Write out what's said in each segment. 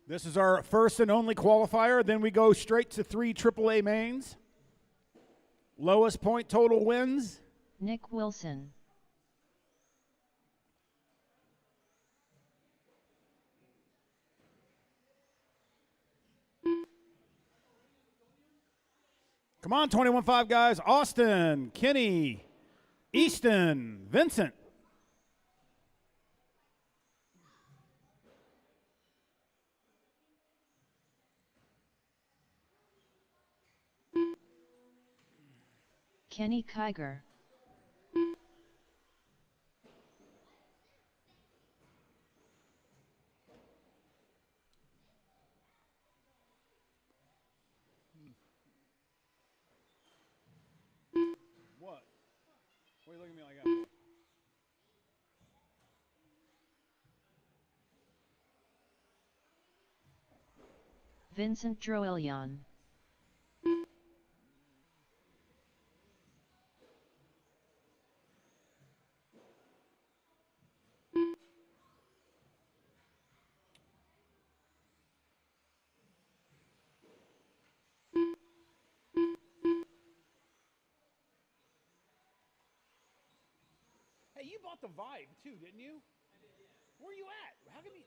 This is our first and only qualifier. Then we go straight to 3 AAA mains. Lowest point total wins. Nick Wilson. Come on, 21.5 guys. Austin, Kenny, Easton, Vincent. Kenny Kiger. What? Why are you looking at me like that? Vincent Droelian. Hey, you bought the Vibe too, didn't you? I did, yeah. Where are you at? How come you?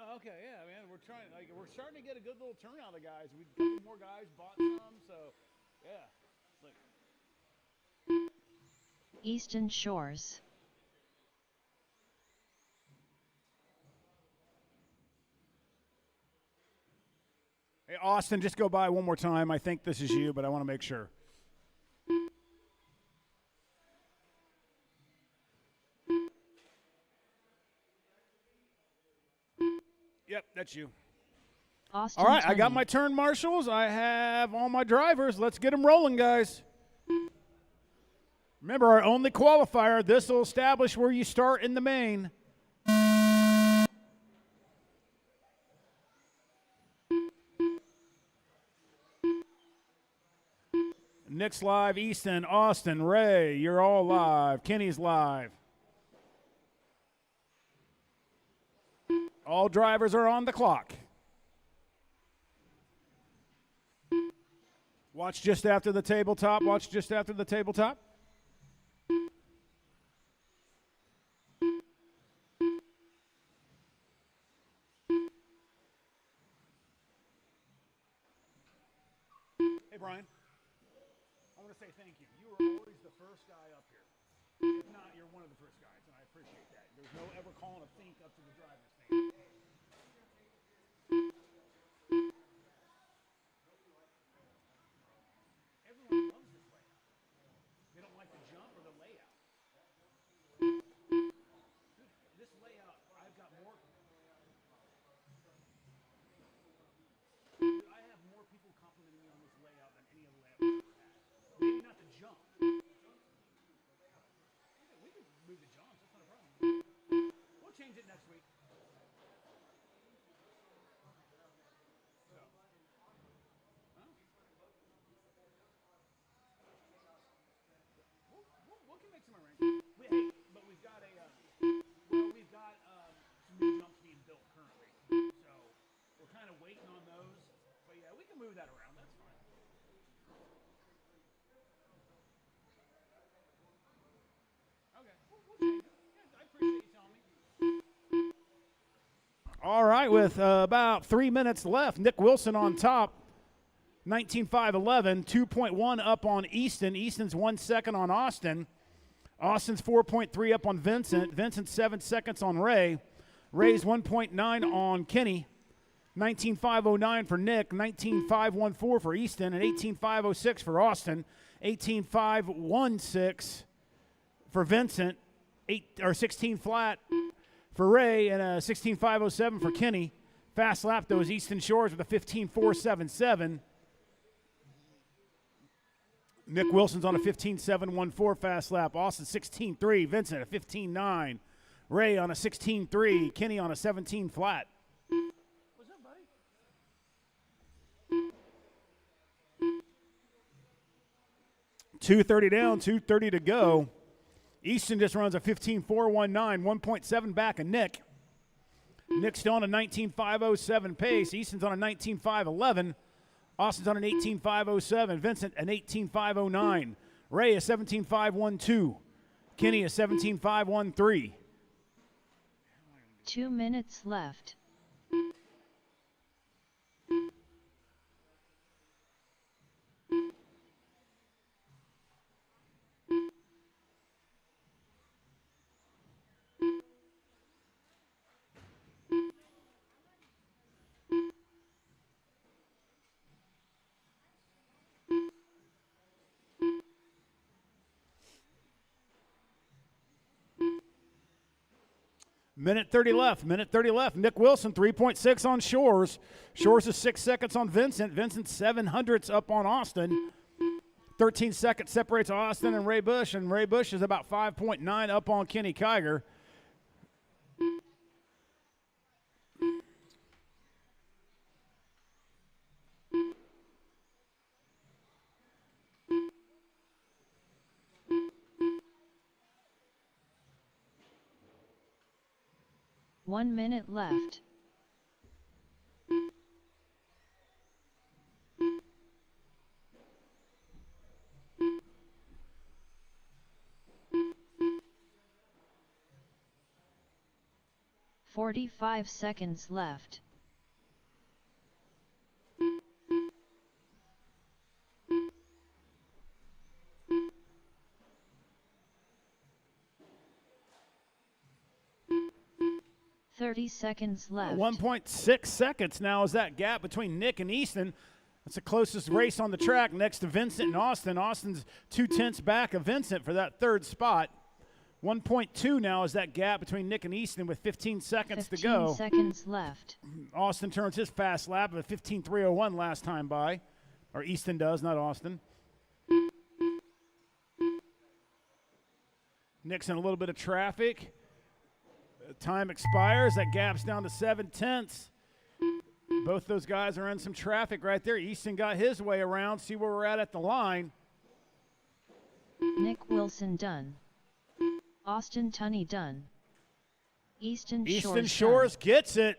Oh, okay, yeah, man. We're starting to get a good little turnout of guys. We got more guys bought some, so yeah. Look. Easton Shores. Hey, Austin, just go by one more time. I think this is you, but I want to make sure. Yep, that's you. Austin All right, I Tunney. got my turn marshals. I have all my drivers. Let's get them rolling, guys. Remember, our only qualifier. This will establish where you start in the main. Nick's live, Easton, Austin, Ray, you're all live. Kenny's live. All drivers are on the clock. Watch just after the tabletop. Watch just after the tabletop. Hey, Brian. I want to say thank you. You were always the first guy up here. If not, you're one of the first guys, and I appreciate that. There's no ever calling a think up to the driver's thing. Everyone loves this layout. They don't like the jump or the layout. Dude, this layout, I've got more. Dude, I have more people complimenting me on this layout than any other layout we've ever had. Maybe not the jump. We can move the jumps. That's not a problem. We'll change it next week. We can make some arrangements. But we've got some new jumps being built currently, so we're kind of waiting on those. But yeah, we can move that around. That's fine. Okay, we'll change it. Yeah, I appreciate you telling me. All right, with about 3 minutes left, Nick Wilson on top. 19.511, 2.1 up on Easton. Easton's 1 second on Austin. Austin's 4.3 up on Vincent. Vincent's 7 seconds on Ray. Ray's 1.9 on Kenny. 19.509 for Nick. 19.514 for Easton. And 18.506 for Austin. 18.516 for Vincent. 16 flat for Ray. And 16.507 for Kenny. Fast lap, though, is Easton Shores with a 15.477. Nick Wilson's on a 15.714 fast lap. Austin 16.3. Vincent a 15.9. Ray on a 16.3. Kenny on a 17 flat. What's up, buddy? 2:30 down, 2:30 to go. Easton just runs a 15.419, 1.7 back of Nick. Nick's still on a 19.507 pace. Easton's on a 19.511. Austin's on an 18.507. Vincent an 18.509. Ray a 17.512. Kenny a 17.513. 2 minutes left. Minute 30 left. Minute 30 left. Nick Wilson, 3.6 on Shores. Shores is 6 seconds on Vincent. Vincent 700ths up on Austin. 13 seconds separates Austin and Ray Bush, and Ray Bush is about 5.9 up on Kenny Kiger. One minute left. "45 seconds left. "30 seconds left. 1.6 seconds now is that gap between Nick and Easton. That's the closest race on the track next to Vincent and Austin. Austin's 2/10 back of Vincent for that third spot. 1.2 now is that gap between Nick and Easton with 15 seconds to go. 15 seconds left. Austin turns his fast lap of a 15.301 last time by. Or Easton does, not Austin. Nick's in a little bit of traffic. Time expires. That gap's down to 7/10. Both those guys are in some traffic right there. Easton got his way around. See where we're at the line. Nick Wilson done. Austin Tunney done. Easton Shores done. gets it.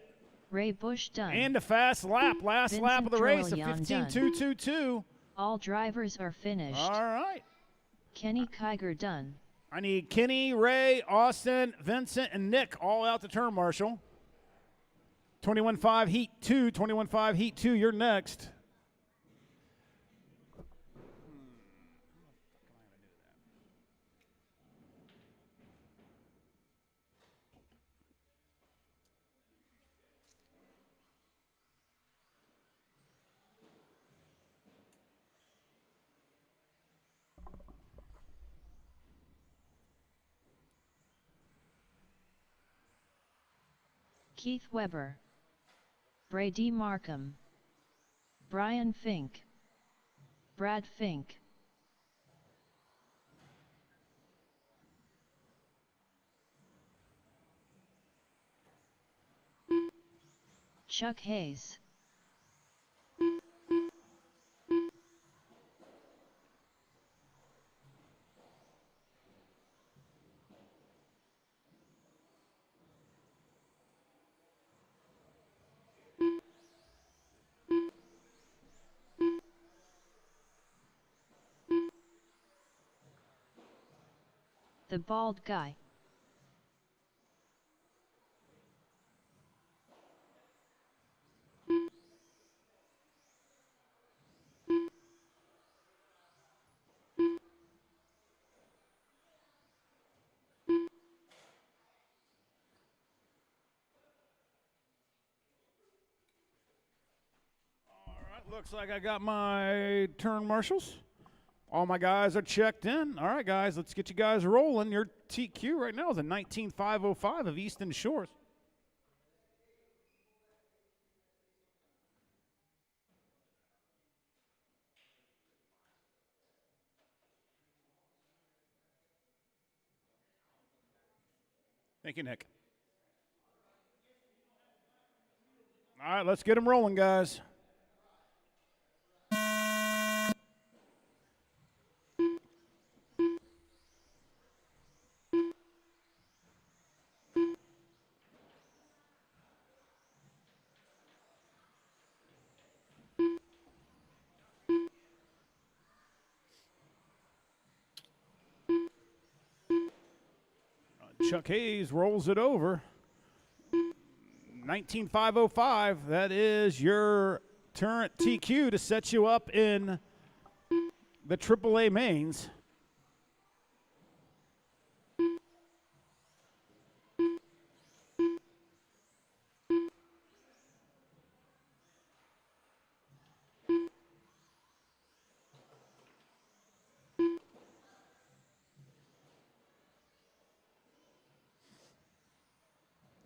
Ray Bush done. And a fast lap. Last Vincent lap of the race, a Droyan 15.222. All drivers are finished. All right. Kenny Kiger done. I need Kenny, Ray, Austin, Vincent, and Nick all out the turn marshal. 21.5 heat 2, 21.5 heat 2, you're next. Keith Weber. Brady Markham. Brian Fink. Brad Fink. Chuck Hayes. The bald guy. All right, looks like I got my turn marshals. All my guys are checked in. All right, guys, let's get you guys rolling. Your TQ right now is a 19.505 of Easton Shores. Thank you, Nick. All right, let's get them rolling, guys. Chuck Hayes rolls it over. 19,505. That is your turn TQ to set you up in the AAA mains.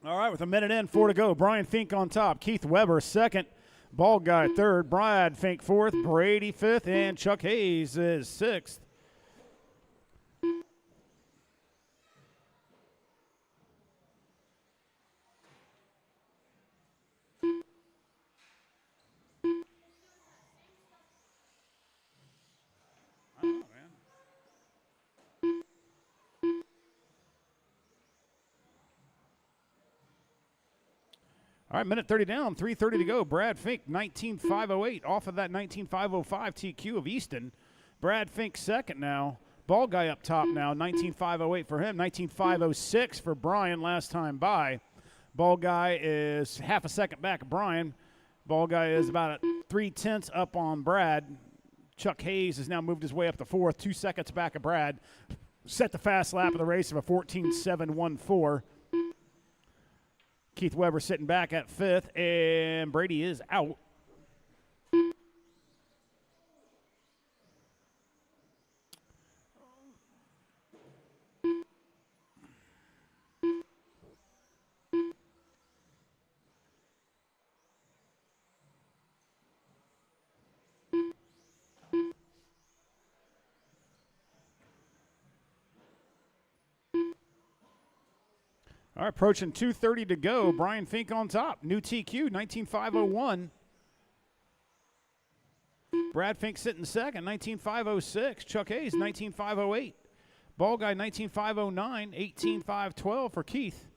All right, with a minute in, 4 to go. Brian Fink on top. Keith Weber second. Bald Guy third. Brad Fink fourth. Brady fifth. And Chuck Hayes is sixth. All right, minute 30 down, 3:30 to go. Brad Fink, 19,508 off of that 19,505 TQ of Easton. Brad Fink second now. Ball Guy up top now, 19,508 for him, 19,506 for Brian last time by. Ball Guy is half a second back of Brian. Ball Guy is about 3/10 up on Brad. Chuck Hayes has now moved his way up to fourth, 2 seconds back of Brad. Set the fast lap of the race of a 14.714. Keith Weber sitting back at fifth, and Brady is out. All right, approaching 2:30 to go. Brian Fink on top. New TQ, 19,501. Brad Fink sitting second, 19,506. Chuck Hayes, 19,508. Ball Guy, 19,509. 18,512 for Keith.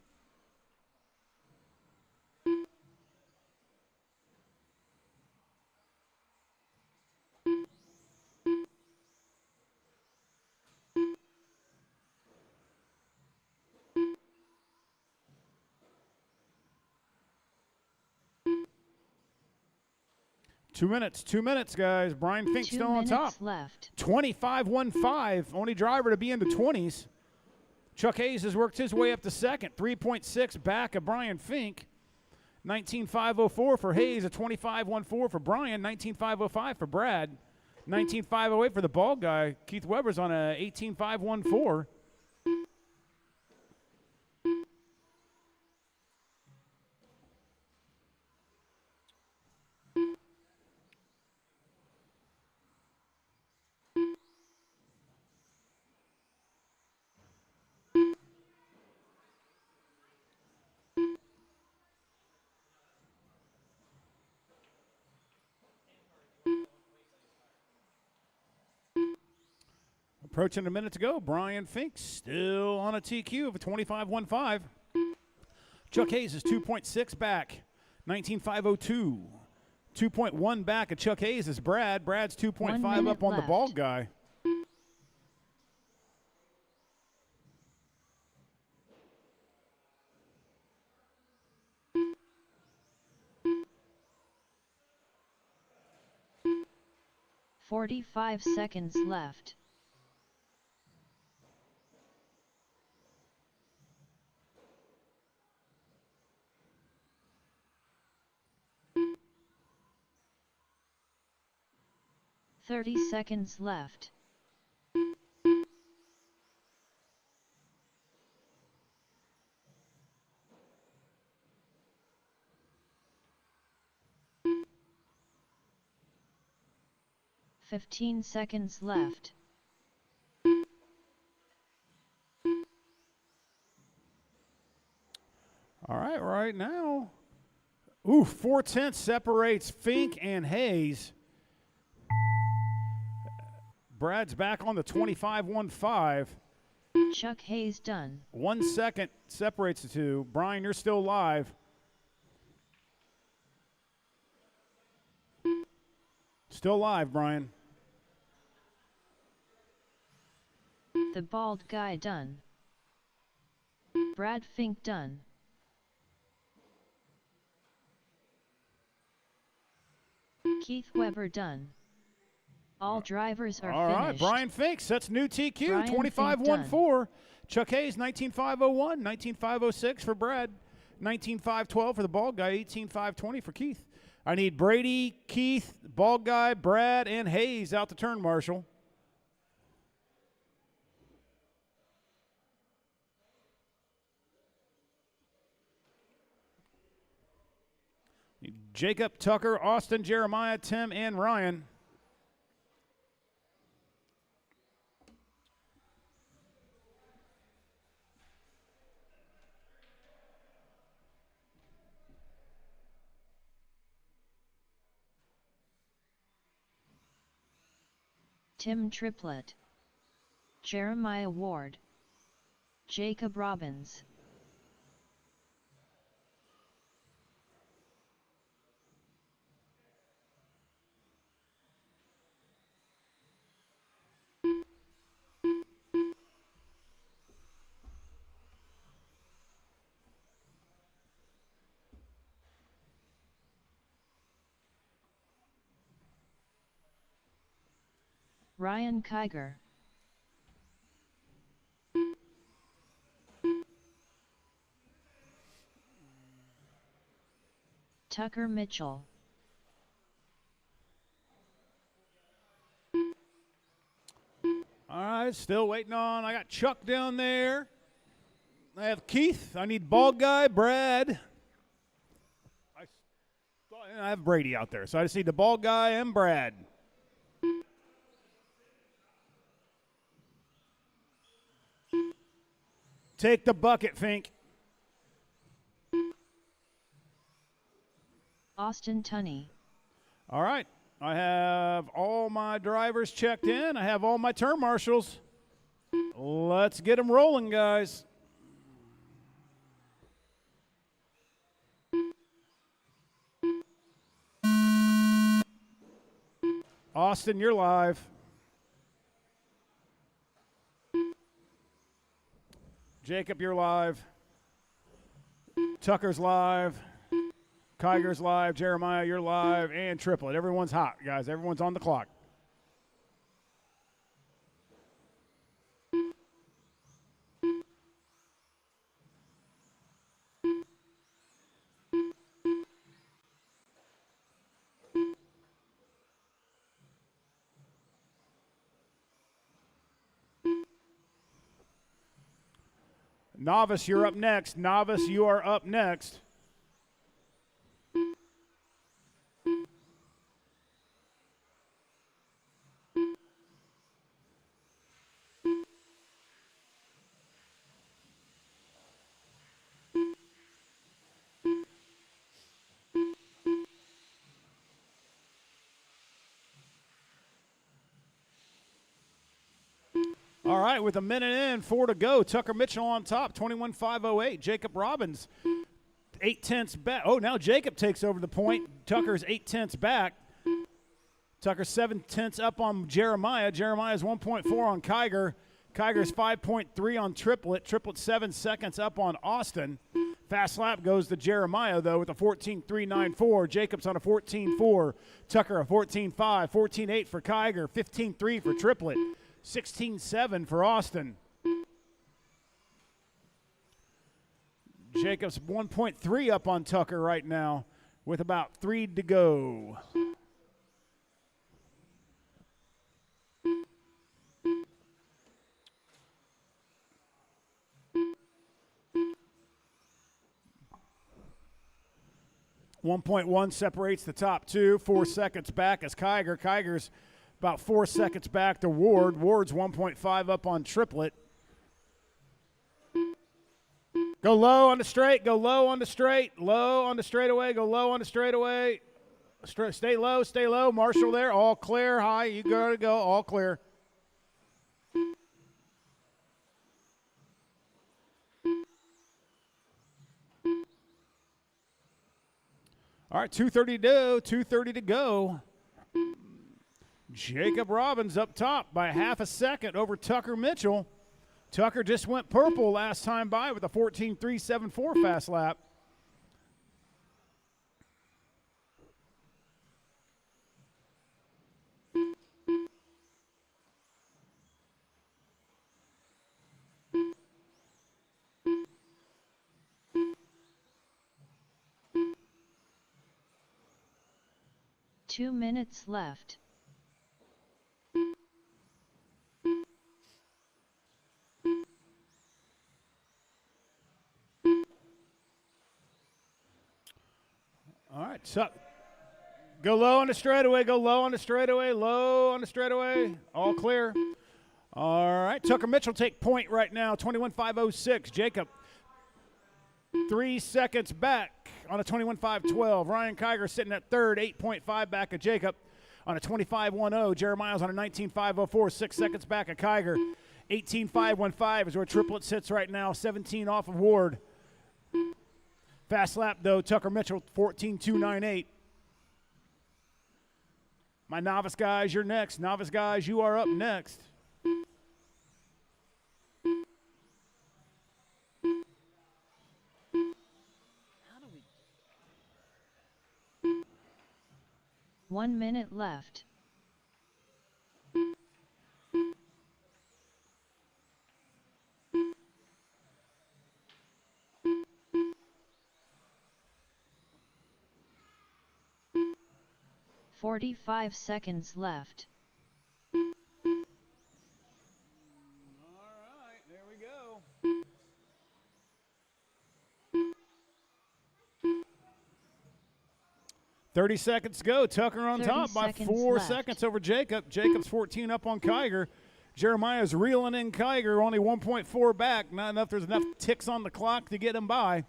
Two minutes, guys. Brian Fink still on top. Left. 25.15, only driver to be in the 20s. Chuck Hayes has worked his way up to second, 3.6 back of Brian Fink. 19.504 for Hayes, a 25.14 for Brian, 19.505 for Brad, 19.508 for the Ball Guy. Keith Weber's on a 18.514. Approaching a minute to go. Brian Fink still on a TQ of a 25.15. Chuck Hayes is 2.6 back, 19.502. 2.1 back of Chuck Hayes is Brad. Brad's 2.5 up on the Ball Guy. .45 seconds left. .30 seconds left. .15 seconds left. All right, right now. Ooh, 4/10 separates Fink and Hayes. Brad's back on the 25.15. Chuck Hayes done. 1 second separates the two. Brian, you're still live. Still live, Brian. The Bald Guy done. Brad Fink done. Keith Weber done. All drivers are All right, finished. Brian Fink sets new TQ, Brian 25.14. Chuck Hayes, 19.501, 19.506 for Brad, 19.512 for the bald guy, 18.520 for Keith. I need Brady, Keith, bald guy, Brad, and Hayes out the turn, Marshall. Jacob, Tucker, Austin, Jeremiah, Tim, and Ryan. Tim Triplett. Jeremiah Ward. Jacob Robbins. Ryan Kiger. Tucker Mitchell. All right, still waiting on. I got Chuck down there. I have Keith. I need bald guy, Brad. I have Brady out there, so I just need the bald guy and Brad. Take the bucket, Fink. Austin Tunney. All right. I have all my drivers checked in. I have all my turn marshals. Let's get them rolling, guys. Austin, you're live. Jacob, you're live. Tucker's live. Kiger's live. Jeremiah, you're live. And Triplet. Everyone's hot, guys. Everyone's on the clock. Novice, you're up next. Novice, you are up next. All right, with a minute in, 4 to go. Tucker Mitchell on top, 21.508. Jacob Robbins, 0.8 back. Oh, now Jacob takes over the point. Tucker's 0.8 back. Tucker 0.7 up on Jeremiah. Jeremiah's 1.4 on Kiger. Kiger's 5.3 on Triplet. Triplet 7 seconds up on Austin. Fast lap goes to Jeremiah, though, with a 14.394. Jacob's on a 14.4. Tucker a 14.5. 14.8 for Kiger. 15.3 for Triplet. 16.7 for Austin. Jacobs 1.3 up on Tucker right now with about 3 to go. .1 separates the top two. 4 seconds back as Kiger. Kiger's about 4 seconds back to Ward. Ward's 1.5 up on Triplet. Go low on the straight. Go low on the straight. Low on the straightaway. Go low on the straightaway. Stay low. Stay low. Marshall there. All clear. High. You got to go. All clear. All right, 2:30 to go. Jacob Robbins up top by half a second over Tucker Mitchell. Tucker just went purple last time by with a 14.374 fast lap. Two minutes left. All right, so go low on the straightaway, go low on the straightaway, low on the straightaway, all clear. All right, Tucker Mitchell take point right now, 21.506. Jacob, 3 seconds back on a 21.512. Ryan Kiger sitting at third, 8.5 back of Jacob on a 25.10. Jeremiah's on a 19.504, 6 seconds back of Kiger. 18.515 is where Triplet sits right now, 17 off of Ward. Fast lap, though, Tucker Mitchell, 14.298. My novice guys, you're next. Novice guys, you are up next. How do we... 1 minute left. "45 seconds left. All right, there we go. "30 seconds to go. Tucker on 30 top by seconds 4 left. seconds over Jacob. Jacob's 14 up on Kiger. Jeremiah's reeling in Kiger, only 1.4 back. Not enough. There's enough ticks on the clock to get him by.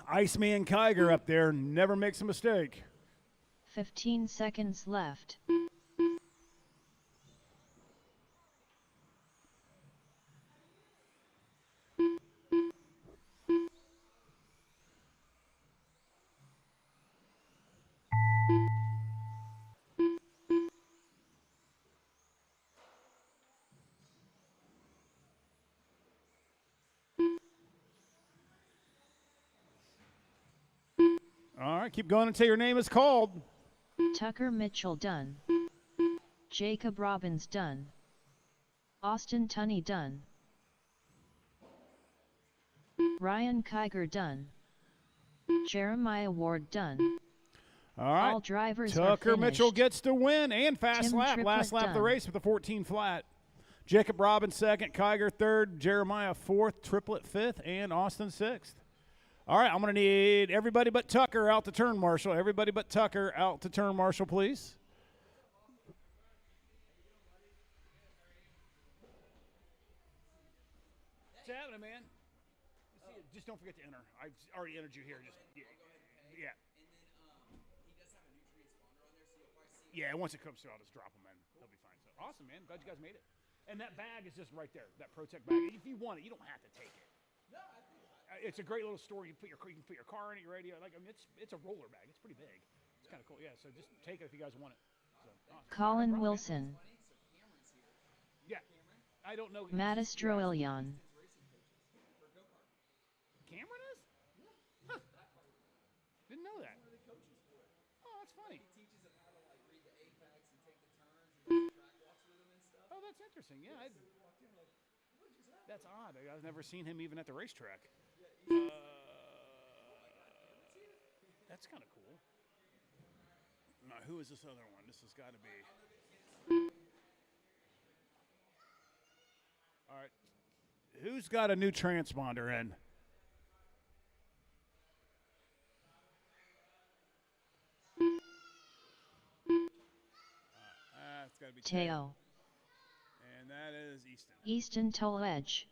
Iceman Kiger up there never makes a mistake. 15 seconds left. All right, keep going until your name is called. Tucker Mitchell done. Jacob Robbins done. Austin Tunney done. Ryan Kiger done. Jeremiah Ward done. All right, All drivers Tucker are Mitchell finished. gets the win and fast Tim lap. Triplett Last lap of the done. race with a 14 flat. Jacob Robbins second, Kiger third, Jeremiah fourth, Triplet fifth, and Austin sixth. All right, I'm going to need everybody but Tucker out to turn marshal. Everybody but Tucker out to turn marshal, please. What's happening, man? Just don't forget to enter. I've already entered you here. Just yeah. Yeah, once it comes through, I'll just drop them in. They'll be fine. So awesome, man. Glad you guys made it. And that bag is just right there. That Protect bag. If you want it, you don't have to take it. It's a great little store. You can put your car in it, your radio. Like, I mean, it's a roller bag. It's pretty big. It's kind of cool. Yeah. So just take it if you guys want it. So, awesome. Colin Wilson. Yeah. I don't know. Mattis Droilion. Cameron is? Huh. Didn't know that. Oh, that's funny. Oh, that's interesting. Yeah. That's odd. I've never seen him even at the racetrack. That's kind of cool. Now, who is this other one? This has got to be. All right. Who's got a new transponder in? That's got to be Teo. And that is Easton. Easton Toledge.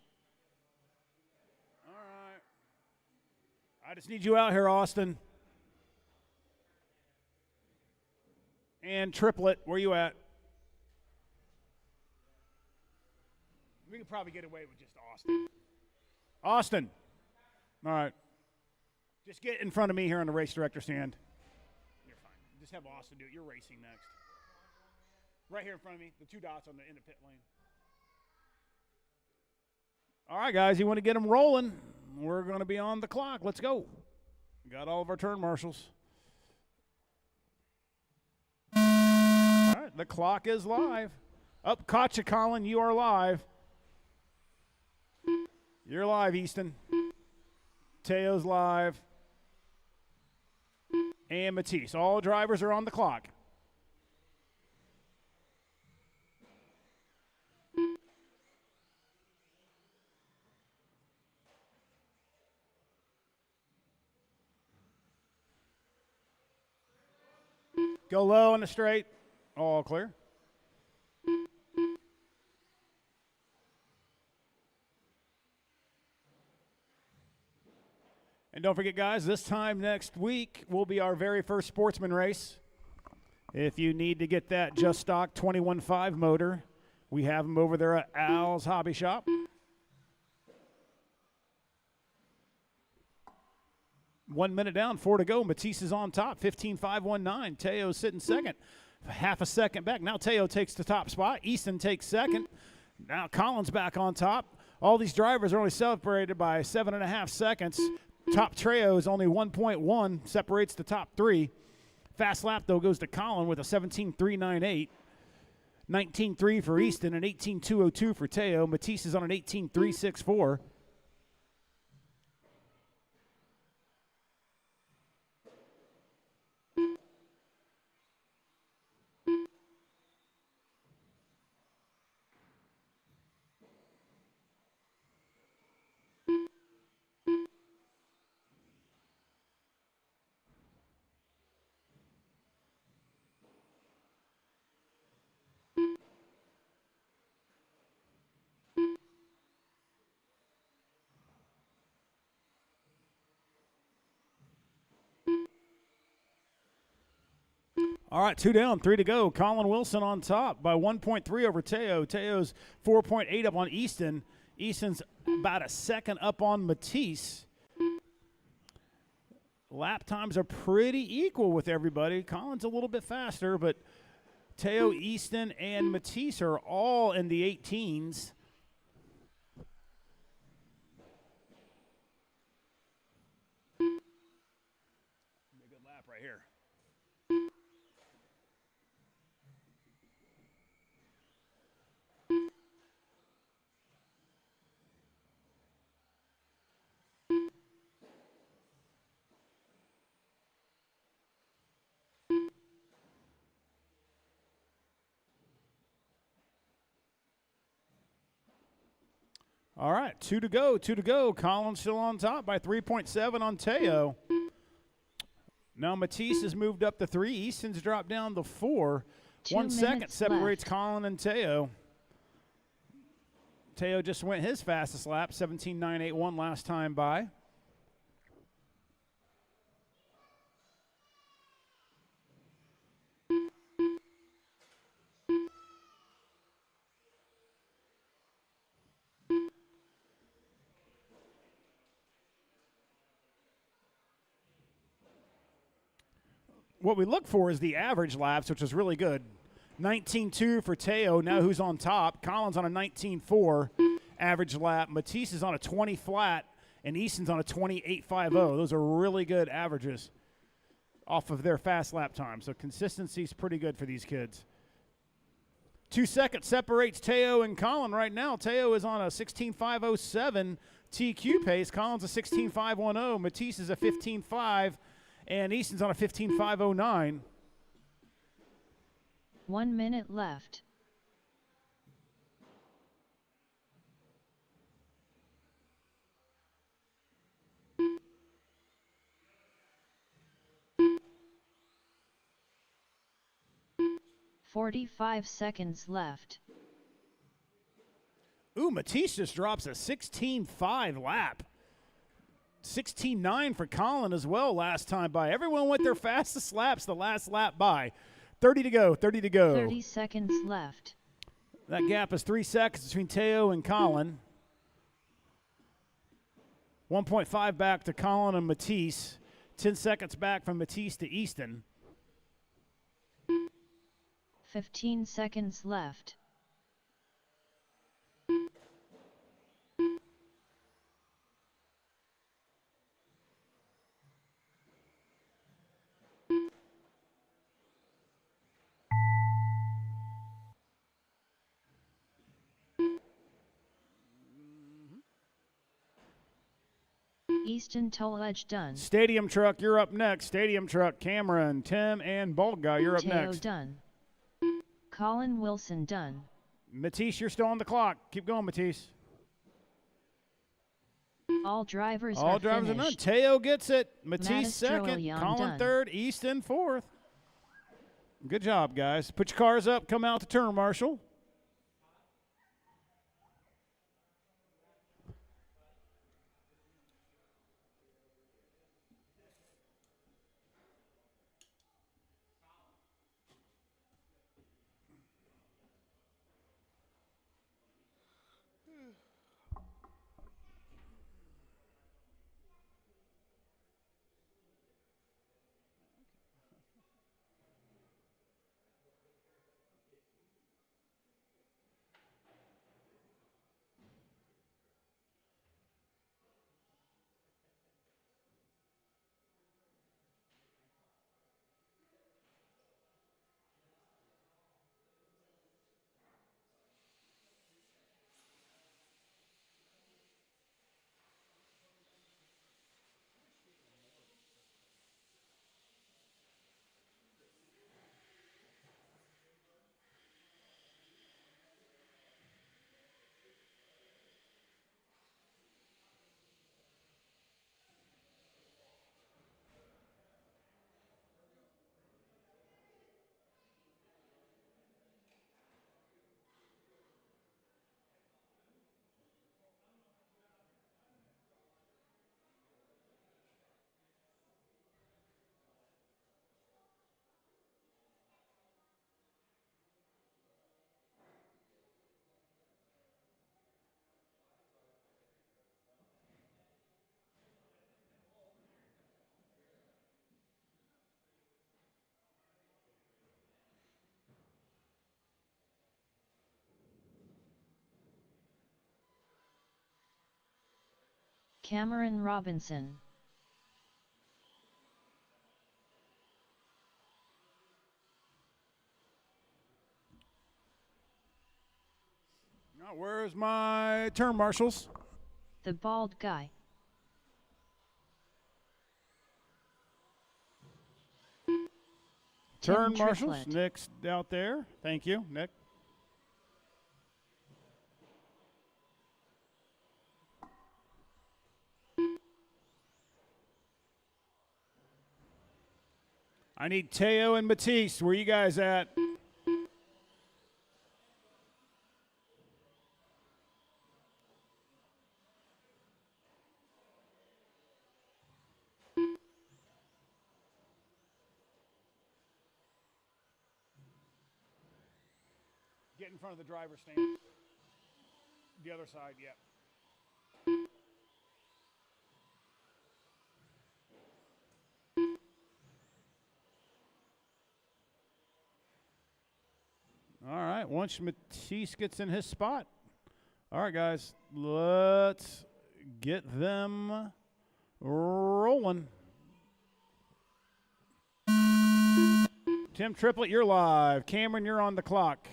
All right. I just need you out here, Austin. And Triplet, where you at? We could probably get away with just Austin. Austin. All right. Just get in front of me here on the race director stand. You're fine. Just have Austin do it. You're racing next. Right here in front of me, the two dots in the pit lane. All right, guys, you want to get them rolling? We're going to be on the clock. Let's go. Got all of our turn marshals. All right, the clock is live. Up, caught you, Colin. You are live. You're live, Easton. Teo's live. And Matisse. All drivers are on the clock. Go low on the straight. All clear. And don't forget, guys, this time next week will be our very first sportsman race. If you need to get that Just Stock 21.5 motor, we have them over there at Al's Hobby Shop. One minute down, 4 to go. Matisse is on top, 15.519. Teo sitting second, half a second back. Now Teo takes the top spot. Easton takes second. Now Colin's back on top. All these drivers are only separated by 7.5 seconds. Top trio is only 1.1, separates the top three. Fast lap, though, goes to Colin with a 17.398. 19.3 for Easton and 18.202 for Teo. Matisse is on an 18.364. All right, 2 down, 3 to go. Colin Wilson on top by 1.3 over Teo. Teo's 4.8 up on Easton. Easton's about a second up on Matisse. Lap times are pretty equal with everybody. Colin's a little bit faster, but Teo, Easton, and Matisse are all in the 18s. Be a good lap right here. All right, 2 to go, 2 to go. Colin's still on top by 3.7 on Teo. Now Matisse has moved up to 3. Easton's dropped down to 4. 1 second separates left. Colin and Teo. Teo just went his fastest lap, 17.981 last time by. What we look for is the average laps, which is really good. 19.2 for Teo, now who's on top. Colin's on a 19.4 average lap. Matisse is on a 20 flat, and Easton's on a 28.50. Those are really good averages off of their fast lap time. So consistency is pretty good for these kids. 2 seconds separates Teo and Colin right now. Teo is on a 16.507 TQ pace. Colin's a 16.510. Matisse is a 15.5. And Easton's on a 15.509. 1 minute left. "45 seconds left." Ooh, Matisse just drops a 16.5 lap. 16.9 for Colin as well last time by. Everyone went their fastest laps the last lap by. 30 to go, 30 to go. 30 seconds left. That gap is 3 seconds between Teo and Colin. 1.5 back to Colin and Matisse. 10 seconds back from Matisse to Easton. 15 seconds left. Easton toll edge done. Stadium Truck, you're up next. Stadium Truck, Cameron, Tim, and Bald Guy, you're up Teo next. done. Colin Wilson done. Matisse, you're still on the clock. Keep going, Matisse. All drivers All are drivers finished. are done. Teo gets it. Matisse Mattis second. Trillion Colin done. third. Easton fourth. Good job, guys. Put your cars up. Come out to turn, Marshall. Cameron Robinson. Now, where's my turn marshals? The Bald Guy. Turn Tim marshals. Triplett. Nick's out there. Thank you, Nick. I need Teo and Matisse. Where you guys at? Get in front of the driver's stand. The other side, yeah. All right, once Matisse gets in his spot. All right, guys, let's get them rolling. Tim Triplett, you're live. Cameron, you're on the clock.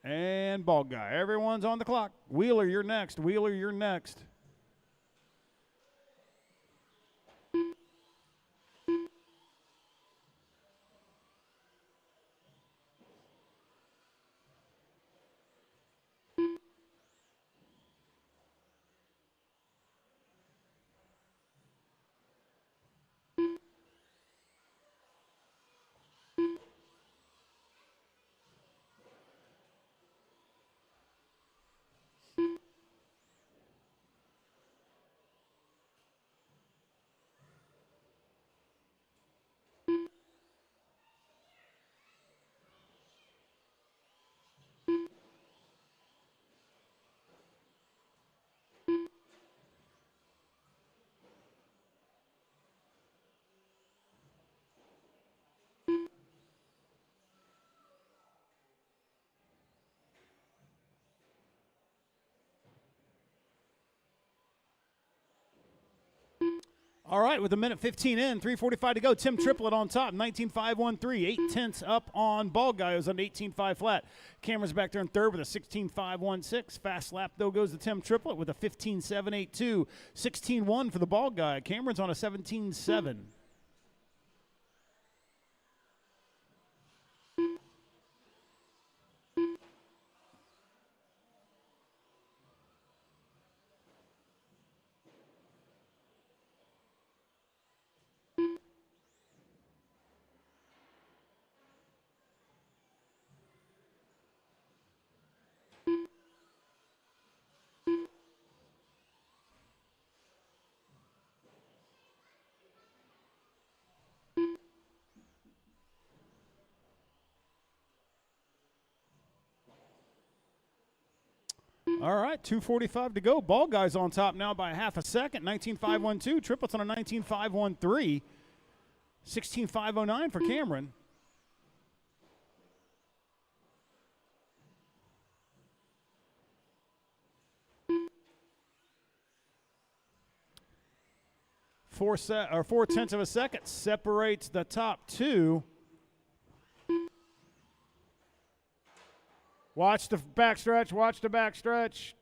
And Bald Guy. Everyone's on the clock. Wheeler, you're next. Wheeler, you're next. All right, with a minute 15 in, 3:45 to go. Tim Triplett on top, 19.513, 8/10 up on Ball Guy, who's on 18.5 flat. Cameron's back there in third with a 16.516. Fast lap, though, goes to Tim Triplett with a 15.782, 16.1 for the Ball Guy. Cameron's on a 17.7. All right, 2:45 to go. Ball Guy's on top now by half a second, 19.512. Triplett's on a 19.513, 16.509 for Cameron. Four tenths of a second separates the top two. Watch the backstretch. Watch the backstretch.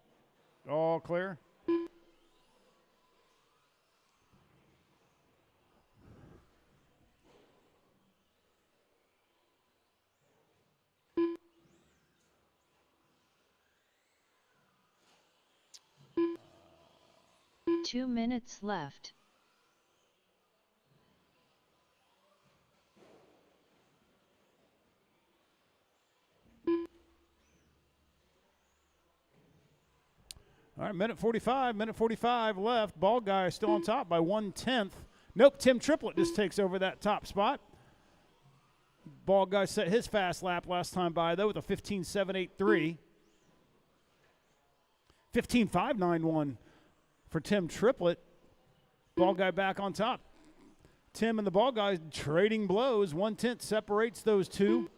All clear. Two minutes left. All right, minute 45 left. Ball Guy is still on top by 1/10. Nope, Tim Triplett just takes over that top spot. Ball Guy set his fast lap last time by, though, with a 15.783. 15.591 for Tim Triplett. Ball Guy back on top. Tim and the Ball Guy trading blows. 1/10 separates those two.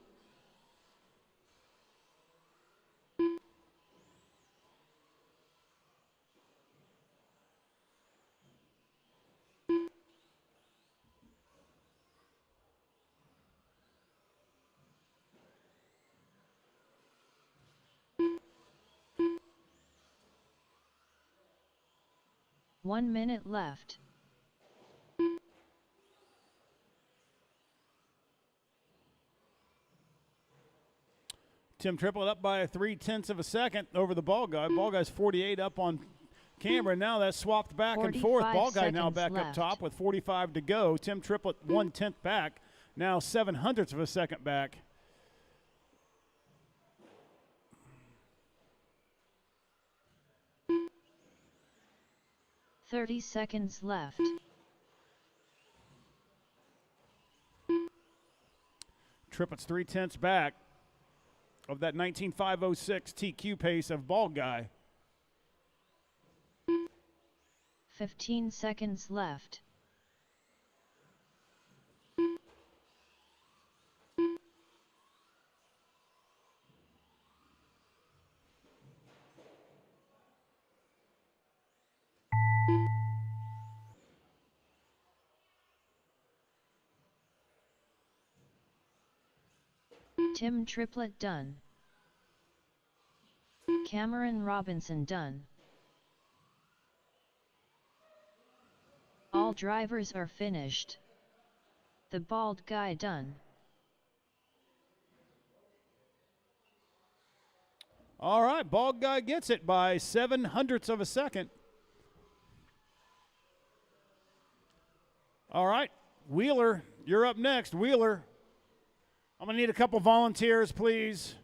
1 minute left. Tim Triplett up by 3/10 of a second over the Ball Guy. Ball Guy's 48 up on Cameron. Now that's swapped back and forth. Ball Guy now back left. up top with 45 to go. Tim Triplett 1/10 back. Now 7/100 of a second back. .30 seconds left. Triplett's 3/10 back of that 19.506 TQ pace of Ball Guy. 15 seconds left. Tim Triplett done. Cameron Robinson done. All drivers are finished. The Bald Guy done. All right, Bald Guy gets it by 7/100 of a second. All right, Wheeler, you're up next. Wheeler, I'm going to need a couple volunteers, please.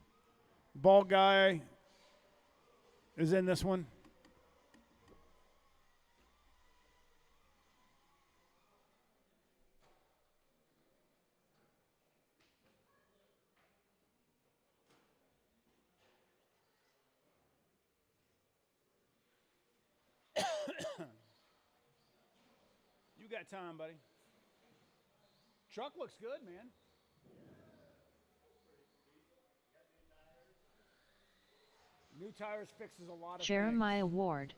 Bald Guy is in this one. You got time, buddy. Truck looks good, man. New tires fixes a lot of Jeremiah things. Ward.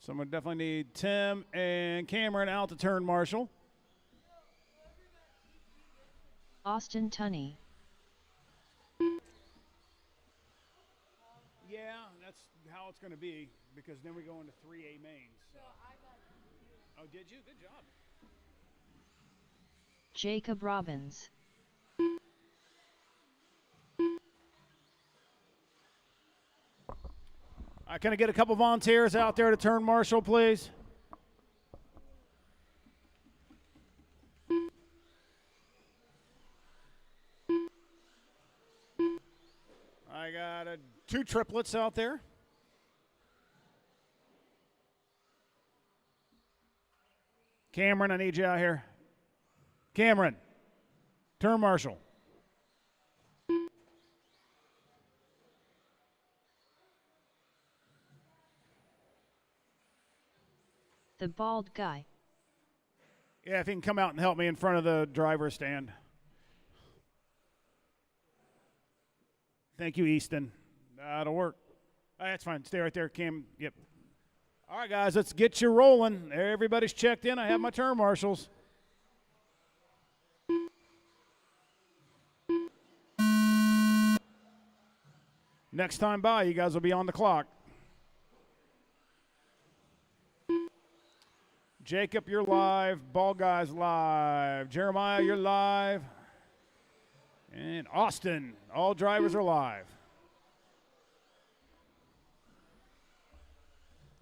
Someone definitely need Tim and Cameron out to turn marshal. Austin Tunney. Yeah, that's how it's going to be because then we go into 3A mains. So. Oh, did you? Good job. Jacob Robbins. Can I get a couple volunteers out there to turn marshal, please? I got two triplets out there. Cameron, I need you out here. Cameron, turn marshal. The bald guy. Yeah, if he can come out and help me in front of the driver's stand. Thank you, Easton. That'll work. That's fine. Stay right there, Cam. Yep. All right, guys, let's get you rolling. Everybody's checked in. I have my turn marshals. Next time by, you guys will be on the clock. Jacob, you're live. Ball Guy's live. Jeremiah, you're live. And Austin, all drivers are live.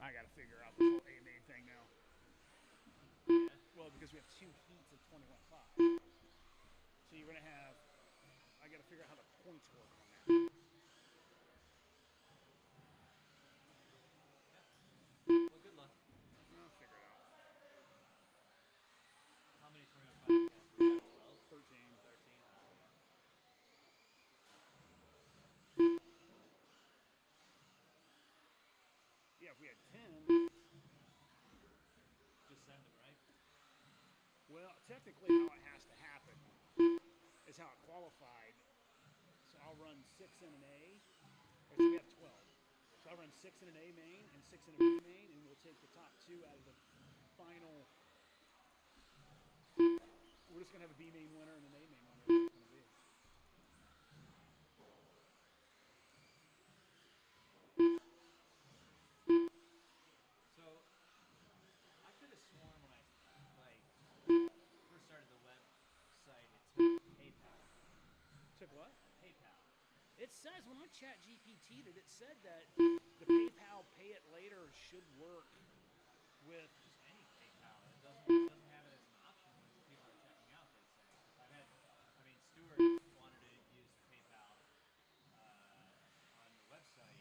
I got to figure out this whole A-main thing now. Well, because we have 2 heats of 21.5. So you're going to have, I got to figure out how the points work on that. Well, good luck. I'll figure it out. How many 25? 12? 13. Yeah, if we had 10. Just send them, right? Well, technically how it has to happen is how it qualified. So I'll run 6 in an A. So we have 12. So I'll run 6 in an A main and 6 in a B main, and we'll take the top 2 out of the final. We're just going to have a B main winner and an A main winner. That's what it's going to be. So, I could have sworn when I first started the website, it took PayPal. Took what? PayPal. It says when I chat GPT'd it, it said that the PayPal pay it later should work with. Just any PayPal. It doesn't have it as an option when people are checking out, they say. Stuart wanted to use PayPal on the website,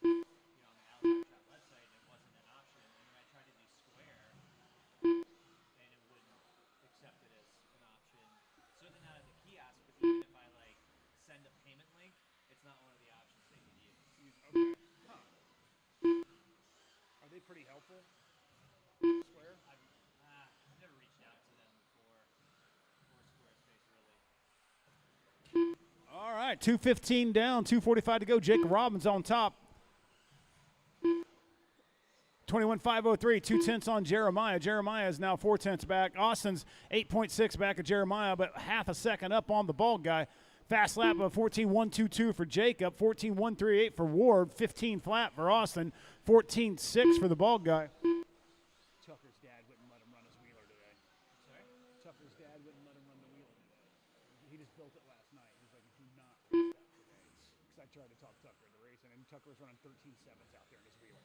on the Alex Chat website, and it wasn't an option. And then I tried to do Square, and it wouldn't accept it as an option. So then out of the kiosk, but even if I send a payment link, it's not one of the options they can use. Okay. Huh. Are they pretty helpful? Square? I've never reached out to them before, or Squarespace really. All right, 2:15 down, 2:45 to go. Jacob Robbins on top. 21.503, 2/10 on Jeremiah. Jeremiah is now 4/10 back. Austin's 8.6 back of Jeremiah, but half a second up on the bald guy. Fast lap of 14.122 for Jacob, 14.138 for Ward, 15 flat for Austin, 14.6 for the bald guy. Tucker's dad wouldn't let him run his wheeler today. Sorry? Tucker's dad wouldn't let him run the wheeler today. He just built it last night. He's like, do not race that today. Because I tried to talk Tucker into racing, and Tucker was running 13.7s out there in his wheeler.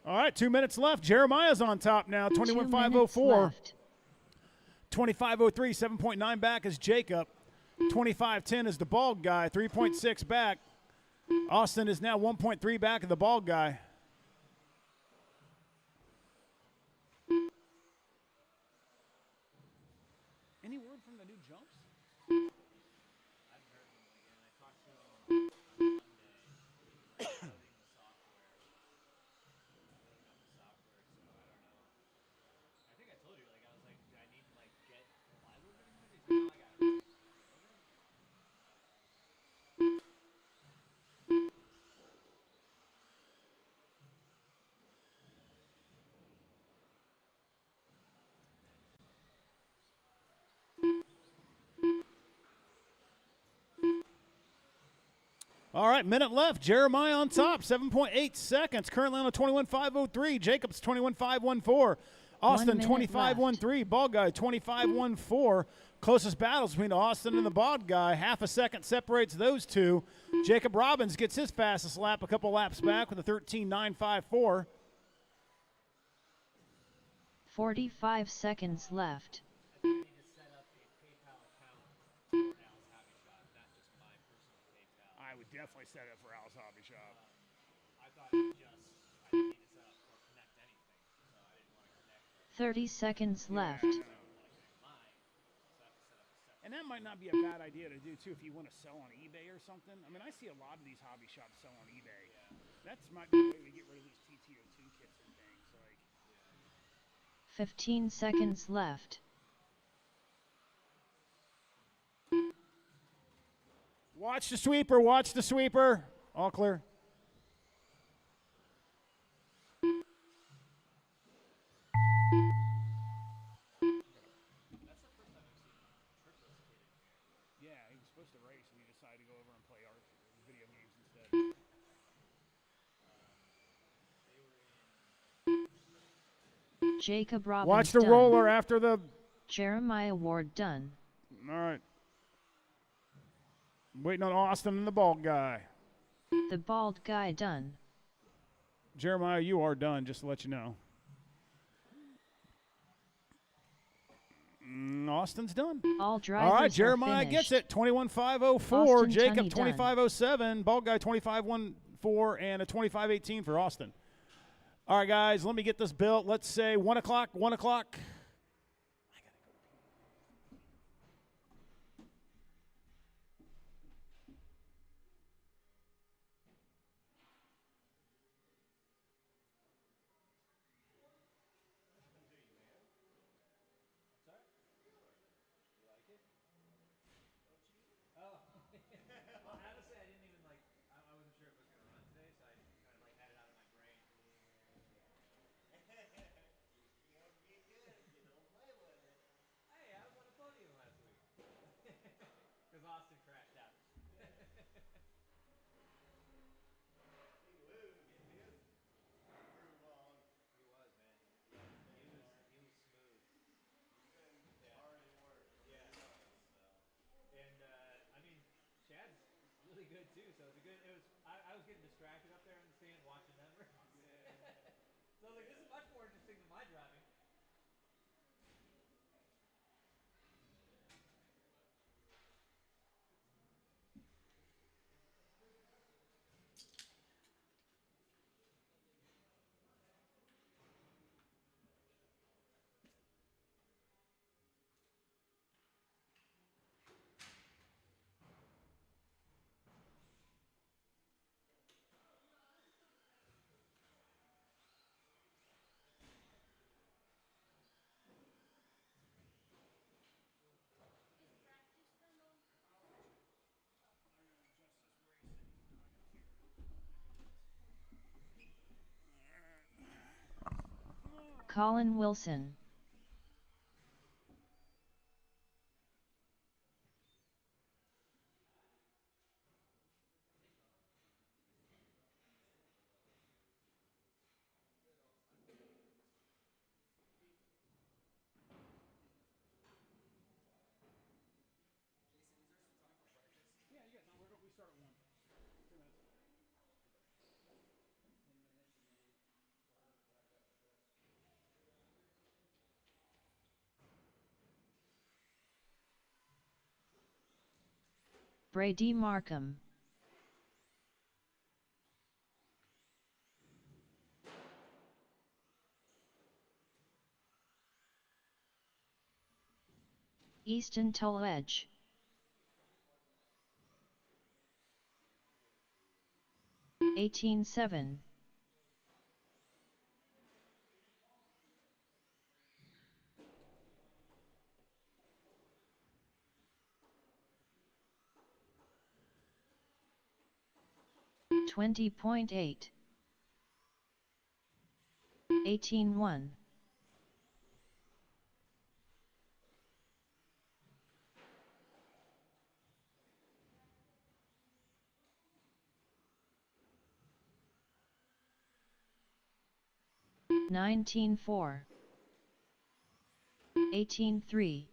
All right, 2 minutes left. Jeremiah's on top now, 21.504. 25.03, 7.9 back is Jacob. 25.10 is the bald guy, 3.6 back. Austin is now 1.3 back of the bald guy. Any word from the new jumps? I haven't heard from them again. I talked to them on Monday. Building the software. Building up the software, so I don't know. I think I told you, I was like, do I need to get plywood or anything? He's like, no, I got it. All right, minute left. Jeremiah on top, 7.8 seconds. Currently on a 21.503. Jacobs 21.514. Austin 25.13. Bald guy 25.14. Closest battles between Austin and the bald guy. Half a second separates those two. Jacob Robbins gets his fastest lap a couple laps back with a 13.954. 45 seconds left. I think I need to set up a PayPal account for Al's Hobby Shop, not just my personal PayPal. I would definitely set it for Al's Hobby Shop. I thought I didn't need to set up or connect anything, so I didn't want to connect 30 seconds left. mine. So I have to set up a separate. And that might not be a bad idea to do, too, if you want to sell on eBay or something. I mean, I see a lot of these hobby shops sell on eBay. Yeah. That's might be the way we get rid of these TTO2 kits and things. Like, 15 seconds left. watch the sweeper, watch the sweeper. All clear. Yeah, he was supposed to race, and he decided to go over and play our video games instead. Jacob Robbins Watch the done. roller after the. Jeremiah Ward done. All right. Waiting on Austin and the bald guy. The bald guy done. Jeremiah, you are done, just to let you know. Austin's done. All drivers All right, are Jeremiah finished. gets it. 21.504. Austin Jacob Tunney done. 25.07. Bald guy 25.14 and a 25.18 for Austin. All right, guys, let me get this built. Let's say 1 o'clock, 1 o'clock. Well, honestly, I didn't even I wasn't sure if it was gonna run today, so I kind of had it out of my brain. Hey, I was on a podium last week. Because Austin crashed out. He was, man. He was smooth. Yeah. And I mean, Chad's really good too. So it's a good. It was. I was getting distracted up there in the stand watching them. So I was like, this is much more interesting than my driving. Colin Wilson. Yeah, you got time. We start at 1. 2 minutes. Brady Markham. Easton Tulledge. $18.7. $20.8. 18.1. 19-4, 18-3,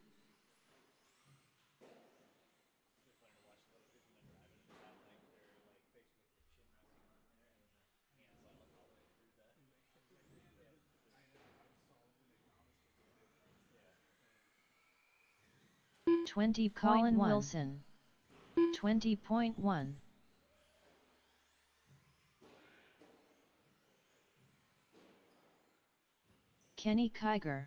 Colin Wilson, 20.1, Kenny Kiger,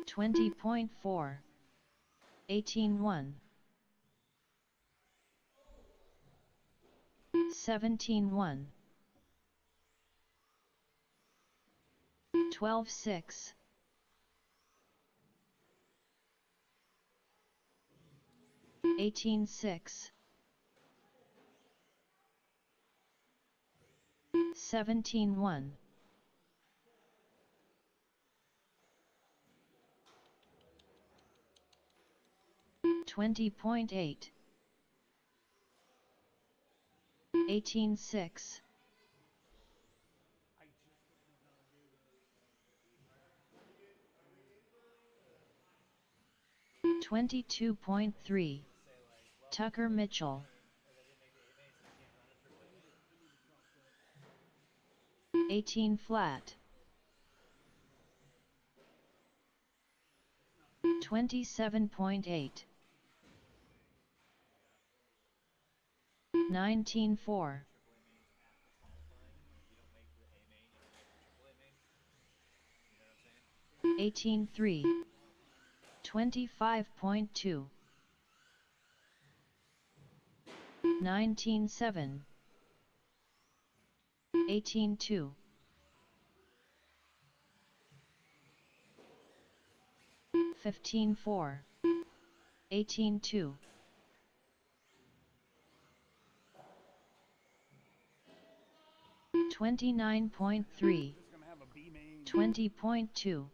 20.4, 18-1, 17-1, 12-6, 18-6, 17-1, 20.8, 18-6, 22.3, Tucker Mitchell, 18 flat, 27.8, 19-4, 18-3, 25.2, 19-7, 18-2, 15-4, 18-2, 29.3, 20.2.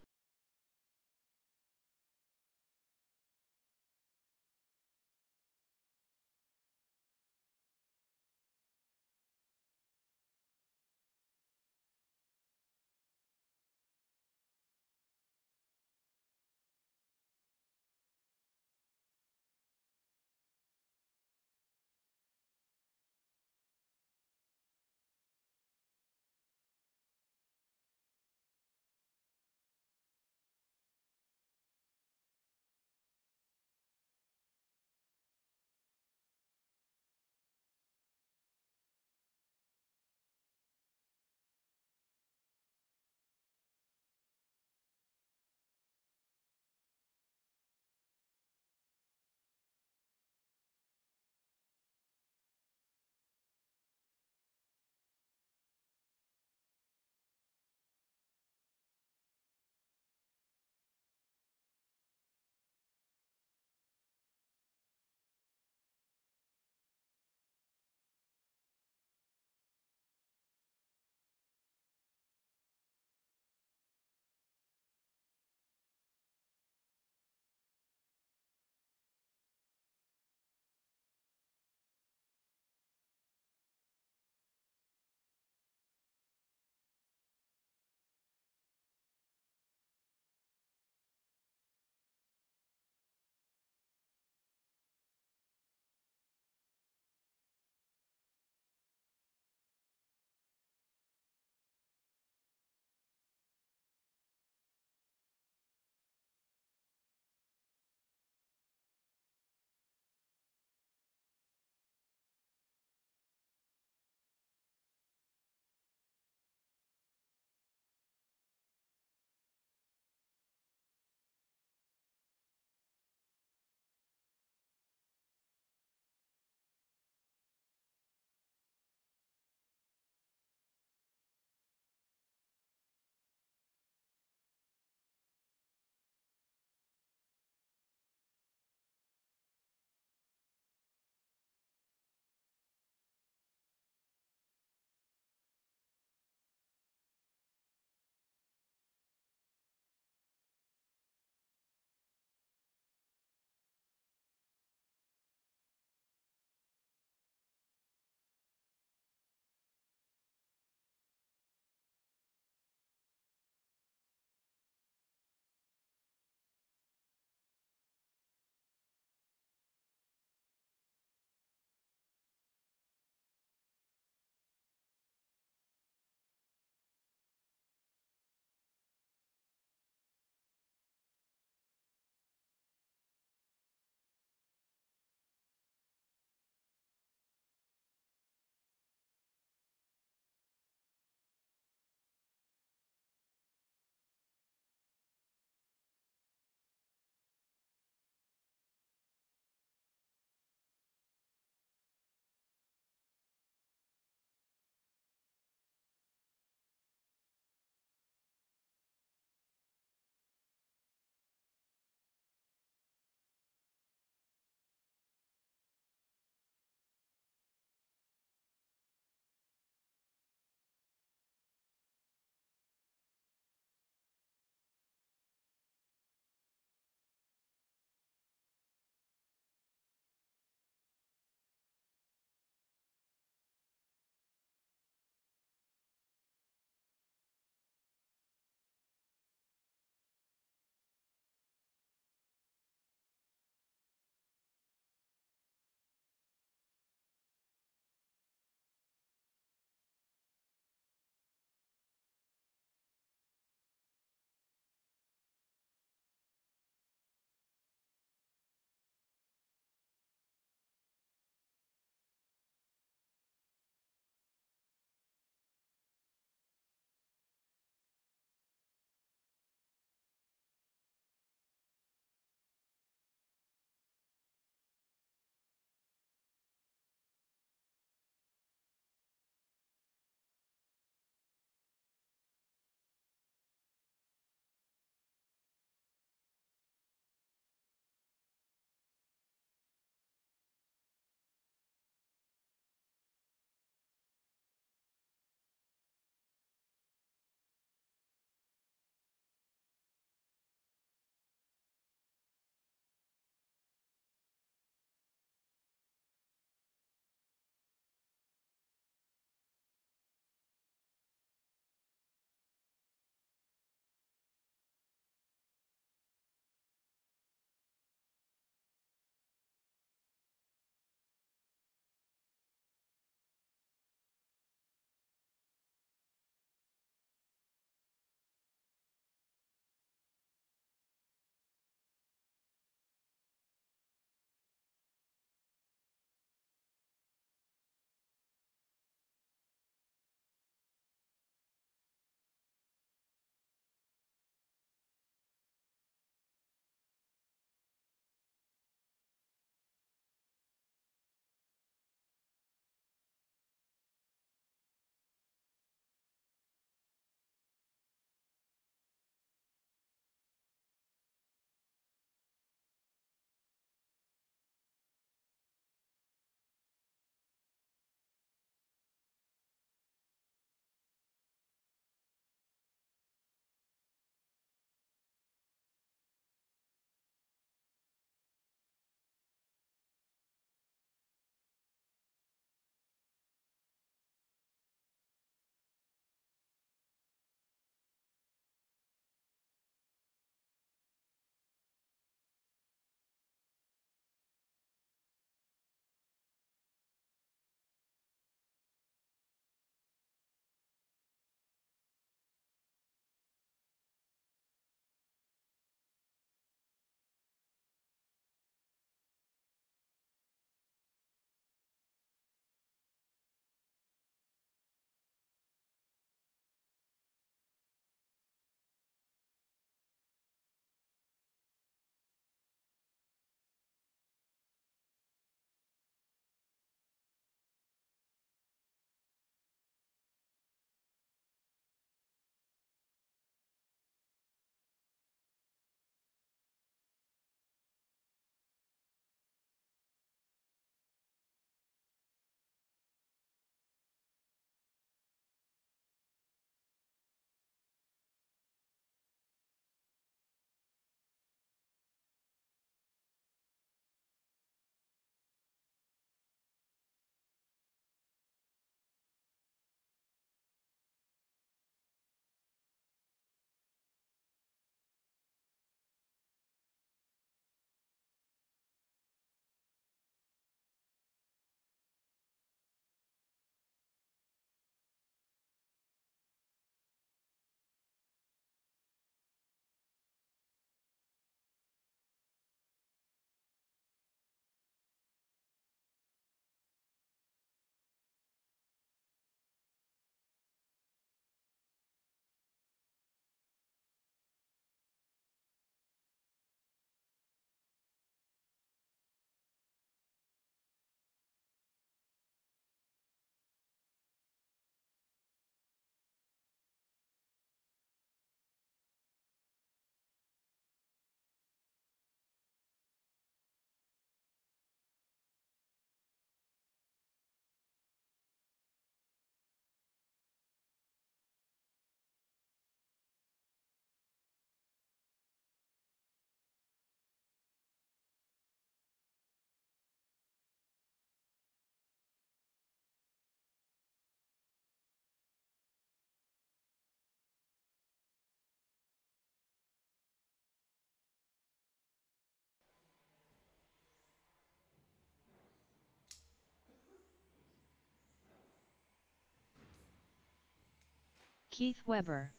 Keith Weber,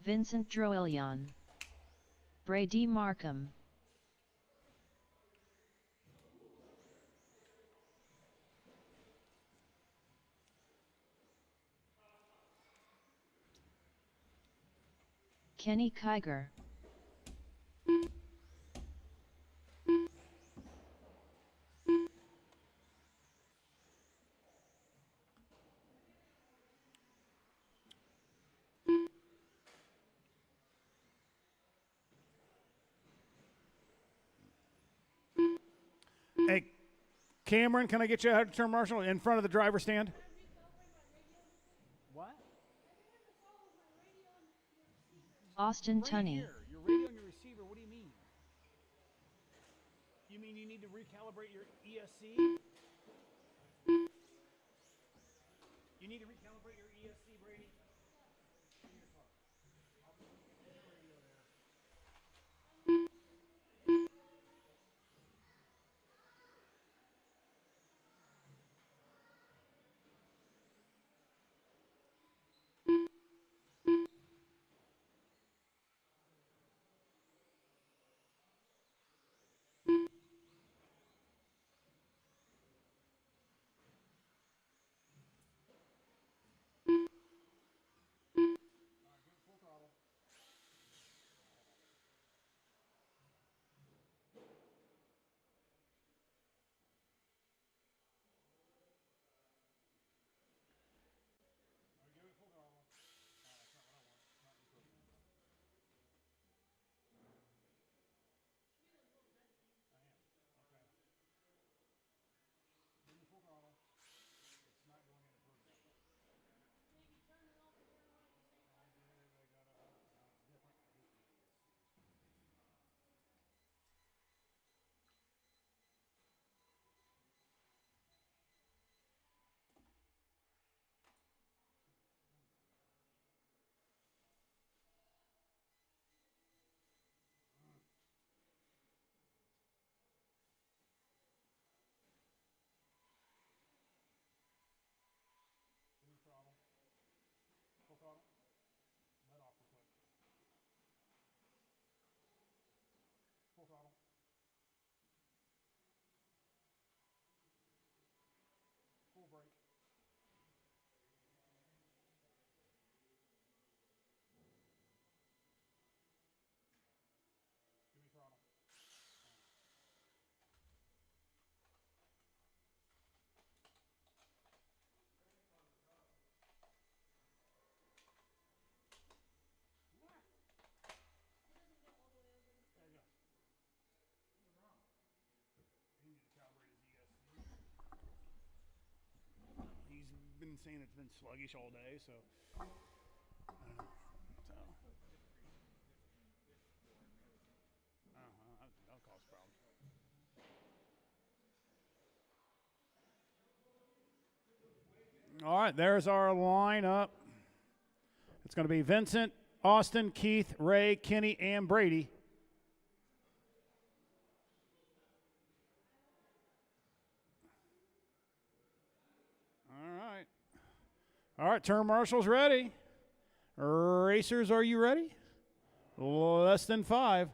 Vincent Droilion, Brady Markham, Kenny Kiger, Hey, Cameron, can I get you out to turn marshal in front of the driver's stand? What? Austin Right Tunney, here. Your radio and your receiver. What do you mean? You mean you need to recalibrate your ESC? You need to recalibrate your ESC, Brady? In your car. I'll get your radio there. Full throttle. Give it full throttle. That's not what I want. Not in program. I am. Okay. Give me full throttle. It's not going into program. Maybe turn it off and turn it on at the same time. I did. I got a. No, it's different. I hate the ESCs. Give me throttle. Full throttle. Let off the foot. Full throttle. Full brake. Give me throttle. There you go. What's wrong? He needed to calibrate his ESC. He's been saying it's been sluggish all day, so. So. That'll cause problems. All right, there's our lineup. It's going to be Vincent, Austin, Keith, Ray, Kenny, and Brady. All right. All right, turn marshals ready. Racers, are you ready? Less than 5.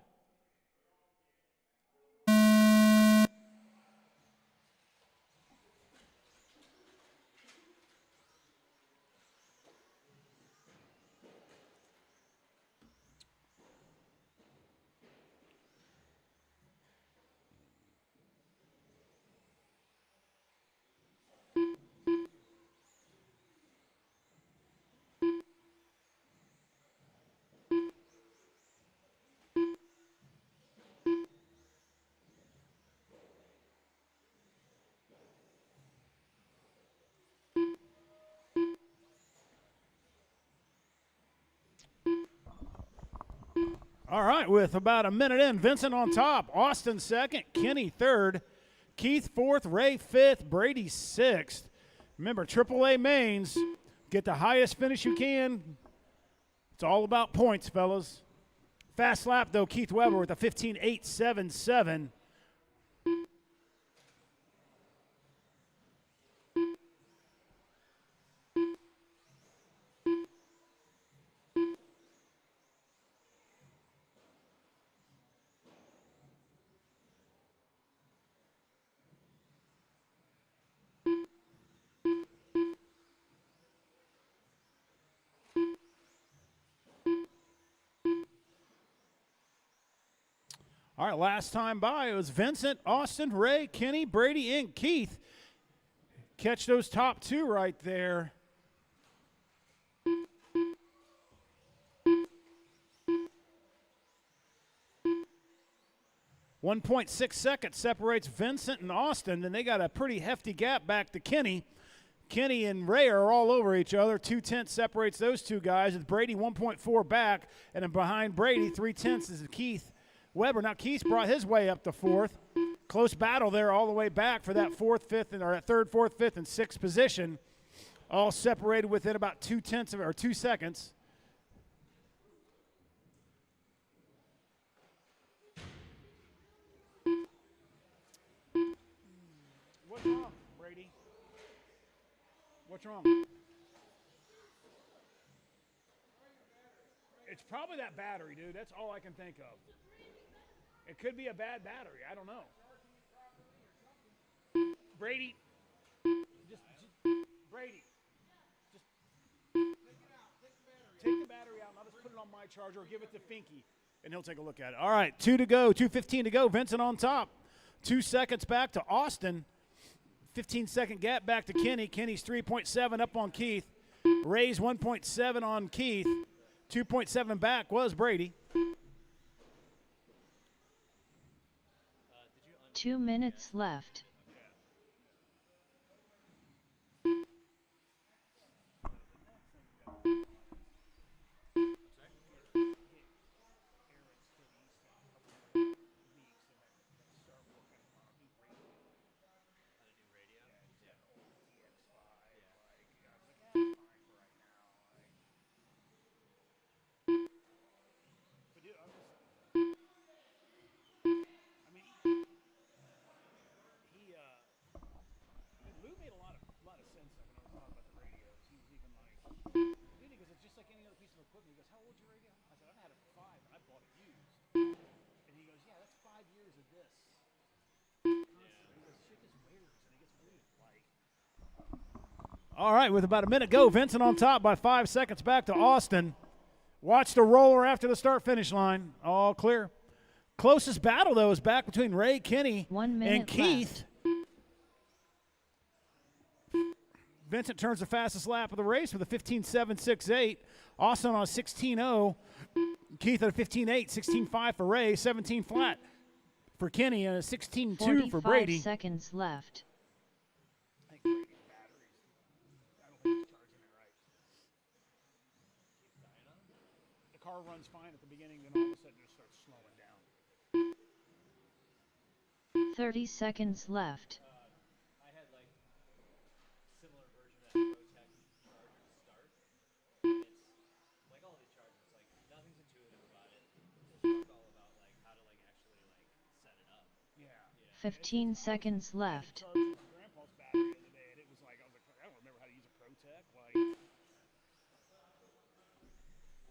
All right, with about a minute in, Vincent on top, Austin second, Kenny third, Keith fourth, Ray fifth, Brady sixth. Remember, AAA mains, get the highest finish you can. It's all about points, fellas. Fast lap, though, Keith Weber with a 15.877. All right, last time by, it was Vincent, Austin, Ray, Kenny, Brady, and Keith. Catch those top two right there. .6 seconds separates Vincent and Austin, and they got a pretty hefty gap back to Kenny. Kenny and Ray are all over each other. 2/10 separates those two guys. With Brady 1.4 back, and then behind Brady 3/10 is Keith Weber. Now Keith brought his way up to fourth. Close battle there all the way back for that fourth, fifth, or that third, fourth, fifth, and sixth position. All separated within about 2/10 or 2 seconds. What's wrong, Brady? What's wrong? It's probably that battery, dude. That's all I can think of. It could be a bad battery. I don't know. Brady, Brady, just take the battery out and I'll just put it on my charger or give it to Finky and he'll take a look at it. All right, 2 to go, 2:15 to go. Vincent on top. 2 seconds back to Austin. 15-second gap back to Kenny. Kenny's 3.7 up on Keith. Ray's 1.7 on Keith. 2.7 back was Brady. 2 minutes left. All right, with about a minute go, Vincent on top by 5 seconds back to Austin. Watch the roller after the start-finish line. All clear. Closest battle, though, is back between Ray, Kenny, 1 minute and Keith. left. Vincent turns the fastest lap of the race with a 15.768. Austin on a 16.0. Keith at a 15.8, 16.5 for Ray, 17 flat for Kenny, and a 16.2 for Brady. 45 seconds left. The car runs fine at the beginning, then all of a sudden it starts slowing down. 30 seconds left. I had like similar version of that ProTech charger to start. It's like all these chargers, like nothing's intuitive about it. It's all about like how to like actually like set it up. Yeah. 15 seconds left. Charged my grandpa's battery the other day, and it was like, I was like, I don't remember how to use a ProTech. Like.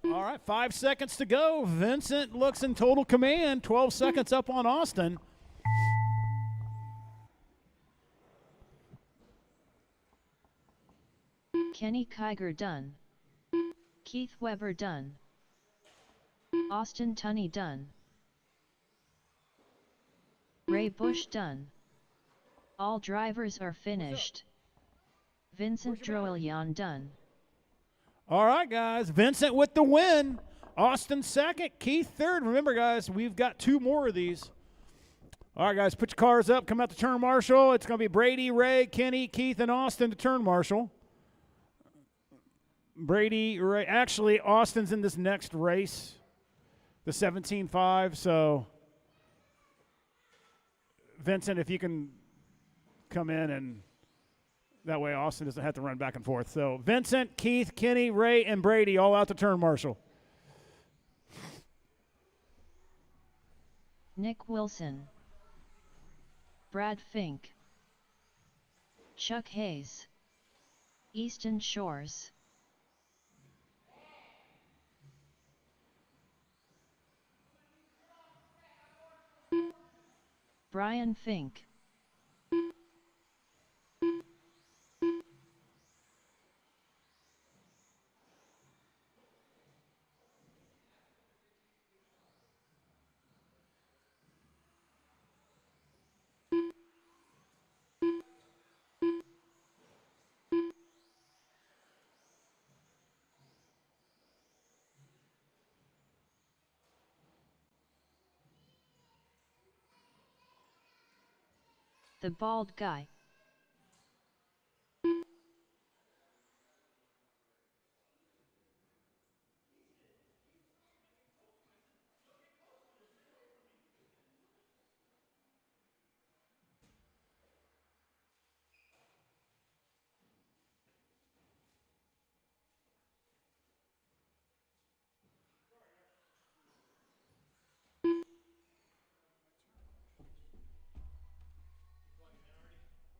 All right, 5 seconds to go. Vincent looks in total command. 12 seconds up on Austin. Kenny Kiger done. Keith Weber done. Austin Tunney done. Ray Bush done. All drivers are finished. Vincent Droilian done. All right, guys. Vincent with the win. Austin second. Keith third. Remember, guys, we've got 2 more of these. All right, guys, put your cars up. Come out to turn marshal. It's going to be Brady, Ray, Kenny, Keith, and Austin to turn marshal. Brady, Ray. Actually, Austin's in this next race, the 17.5. So, Vincent, if you can come in and that way Austin doesn't have to run back and forth. So Vincent, Keith, Kenny, Ray, and Brady all out to turn marshal. Nick Wilson. Brad Fink. Chuck Hayes. Easton Shores. Brian Fink. The bald guy.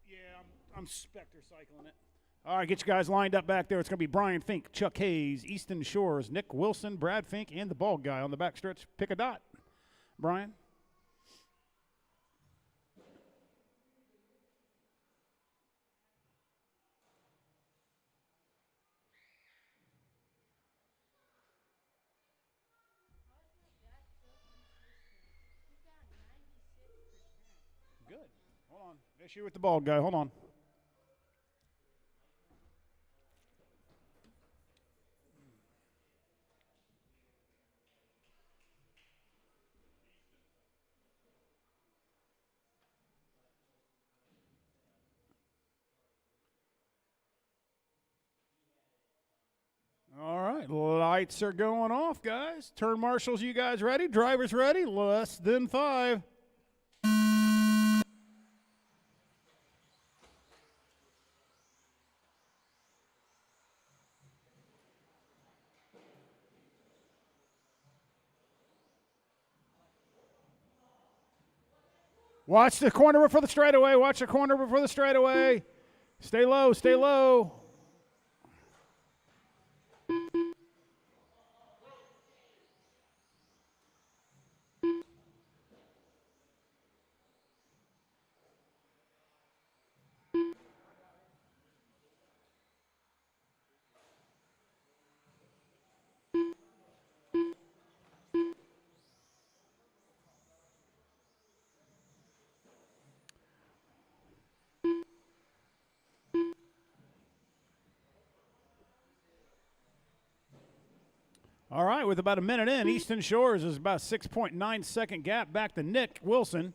Yeah, I'm Spectre cycling it. All right, get you guys lined up back there. It's going to be Brian Fink, Chuck Hayes, Easton Shores, Nick Wilson, Brad Fink, and the bald guy on the back stretch. Pick a dot. Brian? Good. Hold on. Issue with the bald guy. Hold on. All right, lights are going off, guys. Turn marshals, you guys ready? Drivers ready? Less than 5. Watch the corner before the straightaway. Watch the corner before the straightaway. Stay low, stay low. All right, with about a minute in, Easton Shores is about a 6.9 second gap back to Nick Wilson.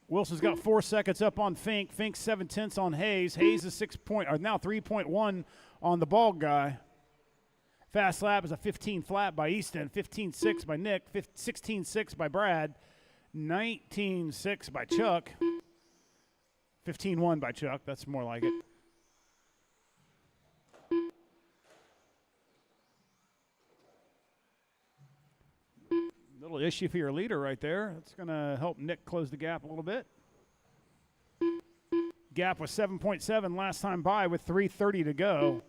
Wilson's got 4 seconds up on Fink. Fink 7/10 on Hayes. Hayes is now 3.1 on the bald guy. Fast lap is a 15 flat by Easton, 15.6 by Nick, 16.6 by Brad, 19.6 by Chuck, 15.1 by Chuck. That's more like it. Little issue for your leader right there. That's going to help Nick close the gap a little bit. Gap was 7.7 last time by with 3:30 to go.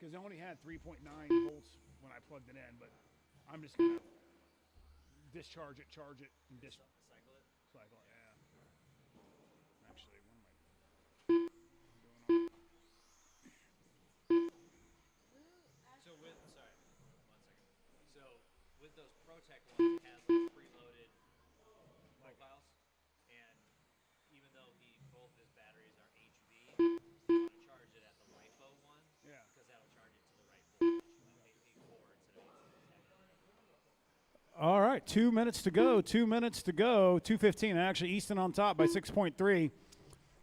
Because I only had 3.9 volts when I plugged it in, but I'm just going to discharge it, charge it, and cycle it? Cycle it, yeah. Actually, what am I doing on? So with, sorry, 1 second. So with those ProTech ones, it has like preloaded profiles, and even though both his batteries are HV, you want to charge it at the LiPo one, Yeah. because that'll charge it to the right voltage, 8.4 instead of 8.7. All right, 2 minutes to go. 2 minutes to go. 2:15. Actually, Easton on top by 6.3.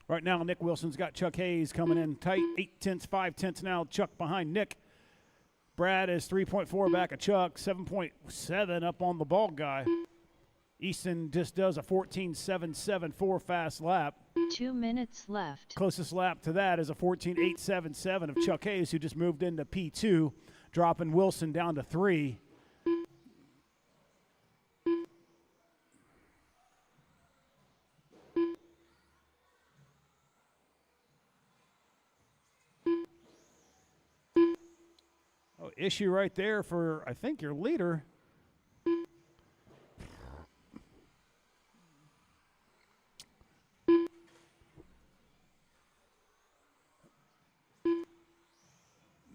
Right now, Nick Wilson's got Chuck Hayes coming in tight. 8/10, 5/10 now. Chuck behind Nick. Brad is 3.4 back of Chuck. 7.7 up on the bald guy. Easton just does a 14.774 fast lap. 2 minutes left. Closest lap to that is a 14.877 of Chuck Hayes, who just moved into P2, dropping Wilson down to 3. Oh, issue right there for, I think, your leader.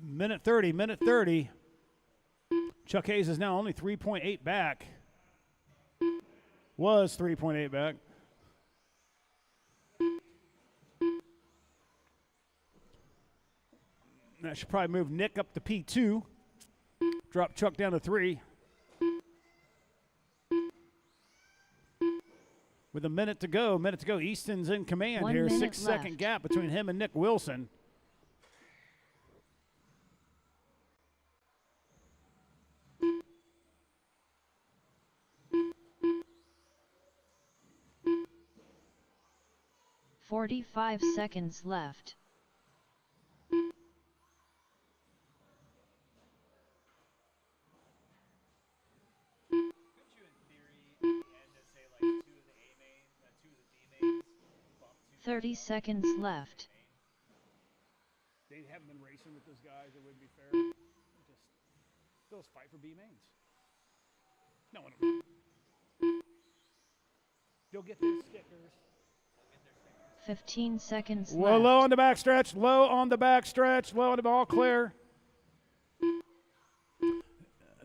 Minute 30. Chuck Hayes is now only 3.8 back. Was 3.8 back. That should probably move Nick up to P2. Drop Chuck down to 3. With a minute to go. Easton's in command 1 here. minute 6-second left. gap between him and Nick Wilson. $45 left. Couldn't you, in theory, at the end, just say like two of the A mains, two of the B mains, bump two 30 seconds left. They haven't been racing with those guys. It wouldn't be fair. Just those fight for B mains. No one will. You'll get their stickers. 15 seconds Well, left. low on the backstretch. Low on the ball clear.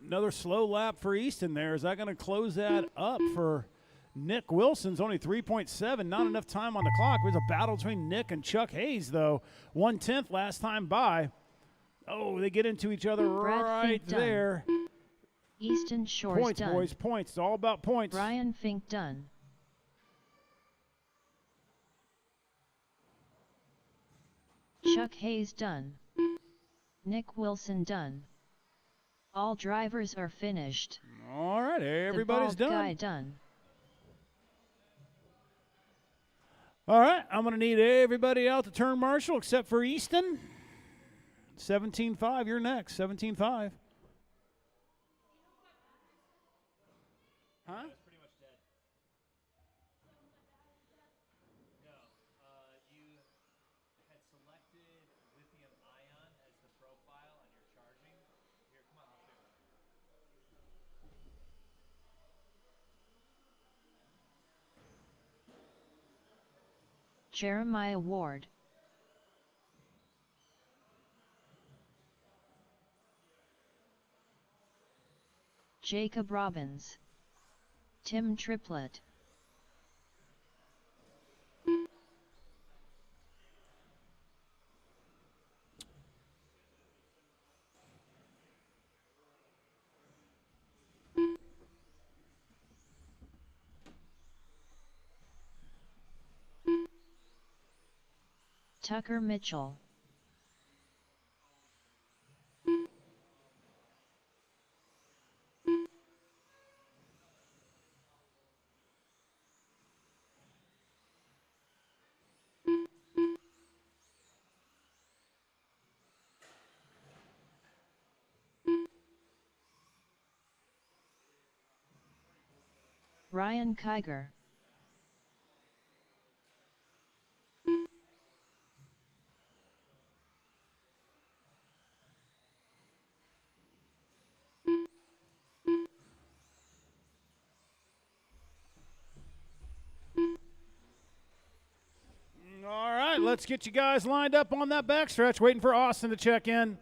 Another slow lap for Easton there. Is that going to close that up for Nick Wilson's? Only 3.7. Not enough time on the clock. It was a battle between Nick and Chuck Hayes, though. 1/10 last time by. Oh, they get into each other Brad right Fink done. there. Easton Shores Points, done. boys, points. It's all about points. Ryan Fink done. Chuck Hayes done. Nick Wilson done. All drivers are finished. All right, everybody's the bald done. guy done. All right, I'm going to need everybody out to turn marshal except for Easton. 17.5, you're next. 17.5. Huh? pretty much dead. No, you had selected lithium ion as the profile on your charging. Here, come on, I'll show you. Jeremiah Ward. Jacob Robbins. Tim Triplett. Tucker Mitchell. Ryan Kiger. All right, let's get you guys lined up on that backstretch, waiting for Austin to check in.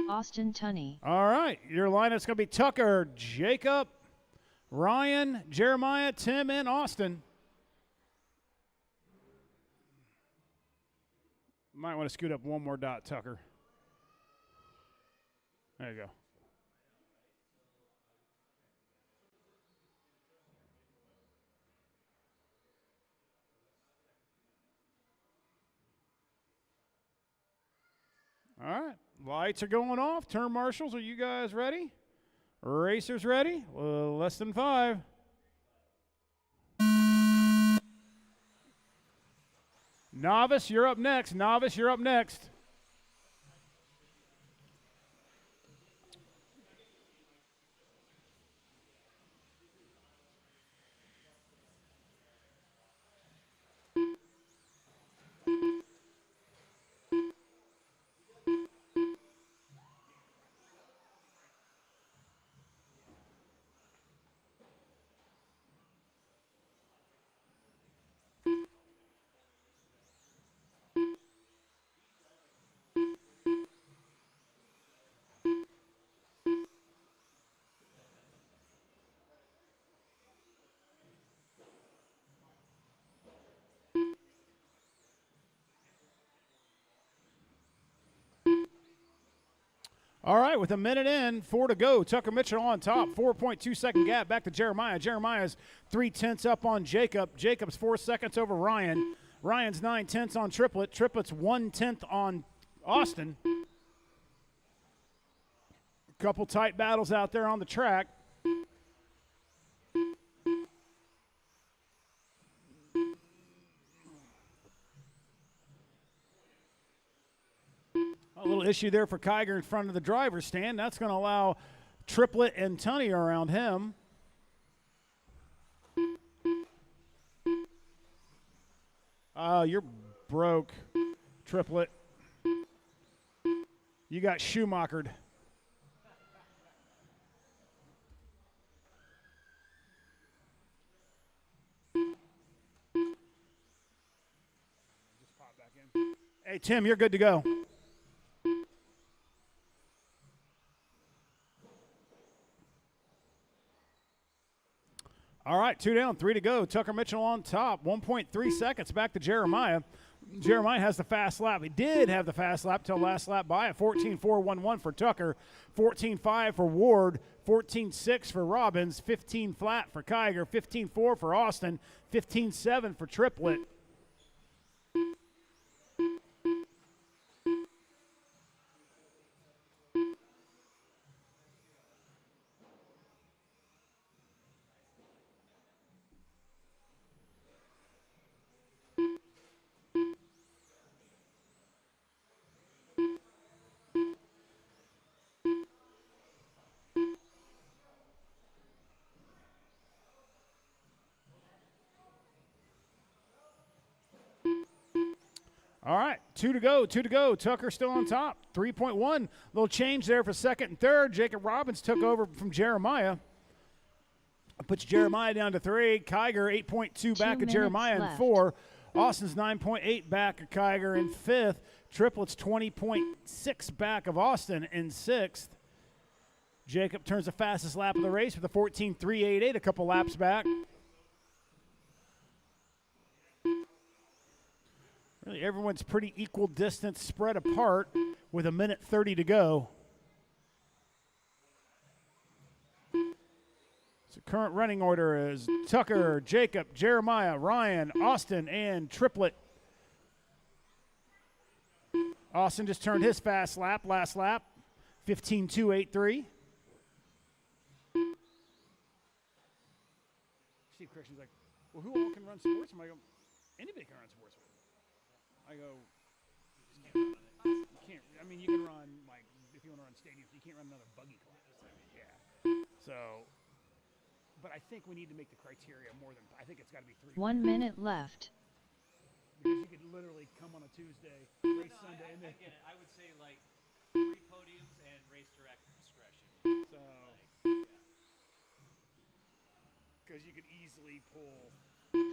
Austin Tunney. All right, your lineup's going to be Tucker, Jacob, Ryan, Jeremiah, Tim, and Austin. Might want to scoot up one more dot, Tucker. There you go. All right, lights are going off. Turn marshals, are you guys ready? Racers ready? Less than 5. Novice, you're up next. Novice, you're up next. All right, with a minute in, 4 to go. Tucker Mitchell on top, 4.2-second gap back to Jeremiah. Jeremiah's 3/10 up on Jacob. Jacob's 4 seconds over Ryan. Ryan's 9/10 on Triplet. Triplet's 1/10 on Austin. A couple tight battles out there on the track. A little issue there for Kiger in front of the driver's stand. That's going to allow Triplet and Tunney around him. You're broke, Triplet. You got Schumachered. Just pop back in. Hey, Tim, you're good to go. All right, 2 down, 3 to go. Tucker Mitchell on top, 1.3 seconds back to Jeremiah. Jeremiah has the fast lap. He did have the fast lap till last lap by at 14.411 for Tucker, 14.5 for Ward, 14.6 for Robbins, 15 flat for Kiger, 15.4 for Austin, 15.7 for Triplet. All right, 2 to go, 2 to go. Tucker still on top, 3.1. Little change there for second and third. Jacob Robbins took over from Jeremiah. Puts Jeremiah down to 3. Kiger, 8.2 back of Jeremiah in 4. Austin's 9.8 back of Kiger in 5th. Triplet's 20.6 back of Austin in 6th. Jacob turns the fastest lap of the race with a 14.388, a couple laps back. Really, everyone's pretty equal distance spread apart with a minute 30 to go. So current running order is Tucker, Jacob, Jeremiah, Ryan, Austin, and Triplet. Austin just turned his fast lap, last lap, 15.283. Steve Christian's like, well, who all can run sports? I go, anybody can run sports. I go, you can't, I mean, you can run, like, if you want to run stadiums, you can't run another buggy class. Yeah. So, but I think we need to make the criteria more than, I think it's got to be 3. 1 minute left. Because you could literally come on a Tuesday, race Sunday, and then. I get it. I would say, like, 3 podiums and race director discretion. So, because you could easily pull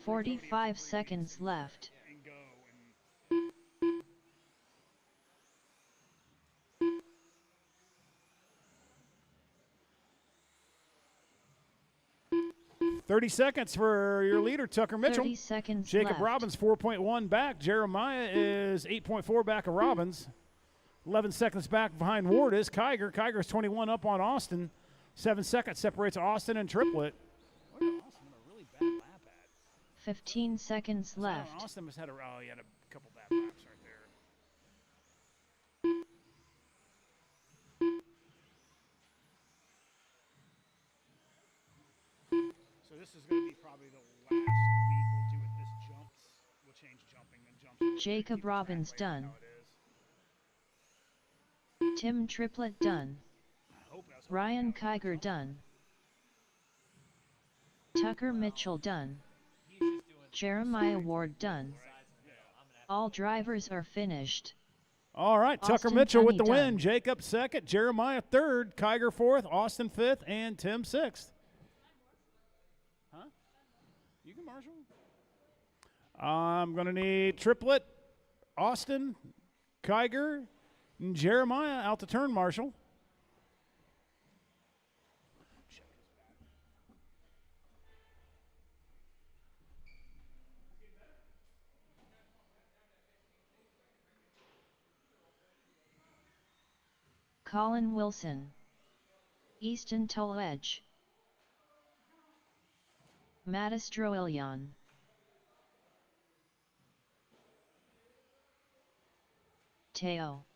45 seconds left. and go and 30 seconds for your leader, Tucker Mitchell. 30 seconds Jacob left. Robbins, 4.1 back. Jeremiah is 8.4 back of Robbins. 11 seconds back behind Ward is Kiger. Kiger's 21 up on Austin. 7 seconds separates Austin and Triplet. What did Austin have a really bad lap at? 15 seconds left. Austin must have had he had a couple bad laps right there. So this is going to be probably the last week we'll do with this jumps. We'll change jumping and jumps. Jacob Robbins done. Tim Triplet done. Ryan Kiger done. Tucker Mitchell done. Jeremiah Ward done. All drivers are finished. All right, Tucker Austin Mitchell with Tunney the win. done. Jacob second, Jeremiah third, Kiger fourth, Austin fifth, and Tim sixth. Huh? You can marshal? I'm going to need Triplet, Austin, Kiger, and Jeremiah out to turn marshal. Colin Wilson. Easton Toledge. Mattis Droelion. Teo.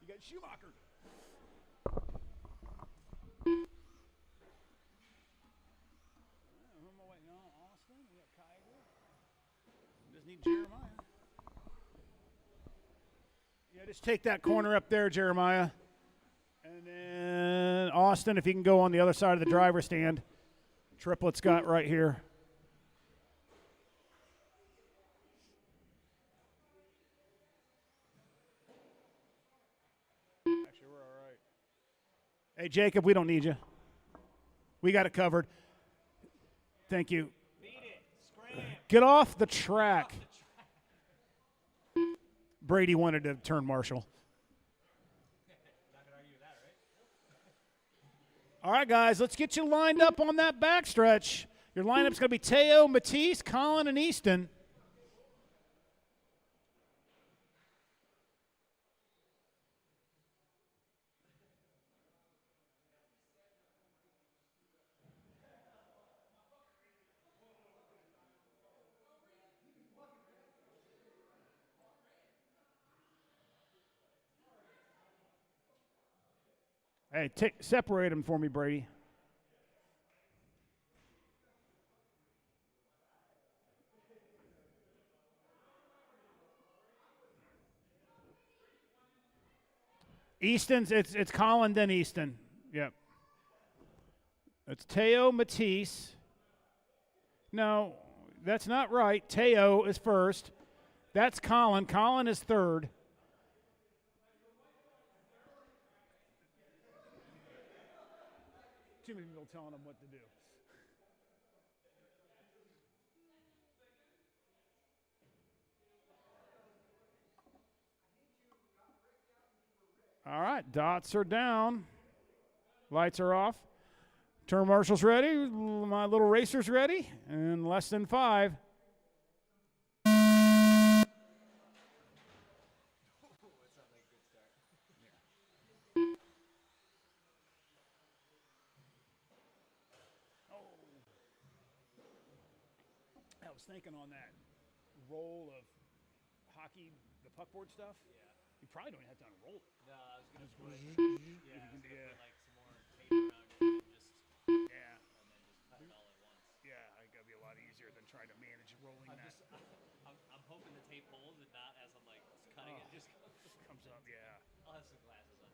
You got Schumacher. Who am I waiting on? Austin? We got Kyger. Just need Jeremiah. Yeah, just take that corner up there, Jeremiah. And then Austin, if you can go on the other side of the driver's stand. Triplet's got right here. Actually, we're all right. Hey, Jacob, we don't need you. We got it covered. Thank you. Beat it. Scram. Get off the track. Brady wanted to turn Marshall. Not gonna argue with that, right? All right, guys, let's get you lined up on that backstretch. Your lineup's going to be Teo, Matisse, Colin, and Easton. Hey, separate them for me, Brady. Easton's, it's Colin, then Easton. Yep. It's Teo, Matisse. No, that's not right. Teo is first. That's Colin. Colin is third. Too many people telling him what to do. All right, dots are down. Lights are off. Turn marshals ready. My little racer's ready. And less than 5. I was thinking on that roll of hockey, the puckboard stuff. Yeah. You probably don't have to unroll it. No, I was gonna put Yeah. like some more tape around it and just Yeah. and then just cut it all at once. Yeah, I think that'd be a lot easier than trying to manage rolling that. I'm hoping the tape holds and not as I'm like cutting it just Comes up, yeah. I'll have some glasses on.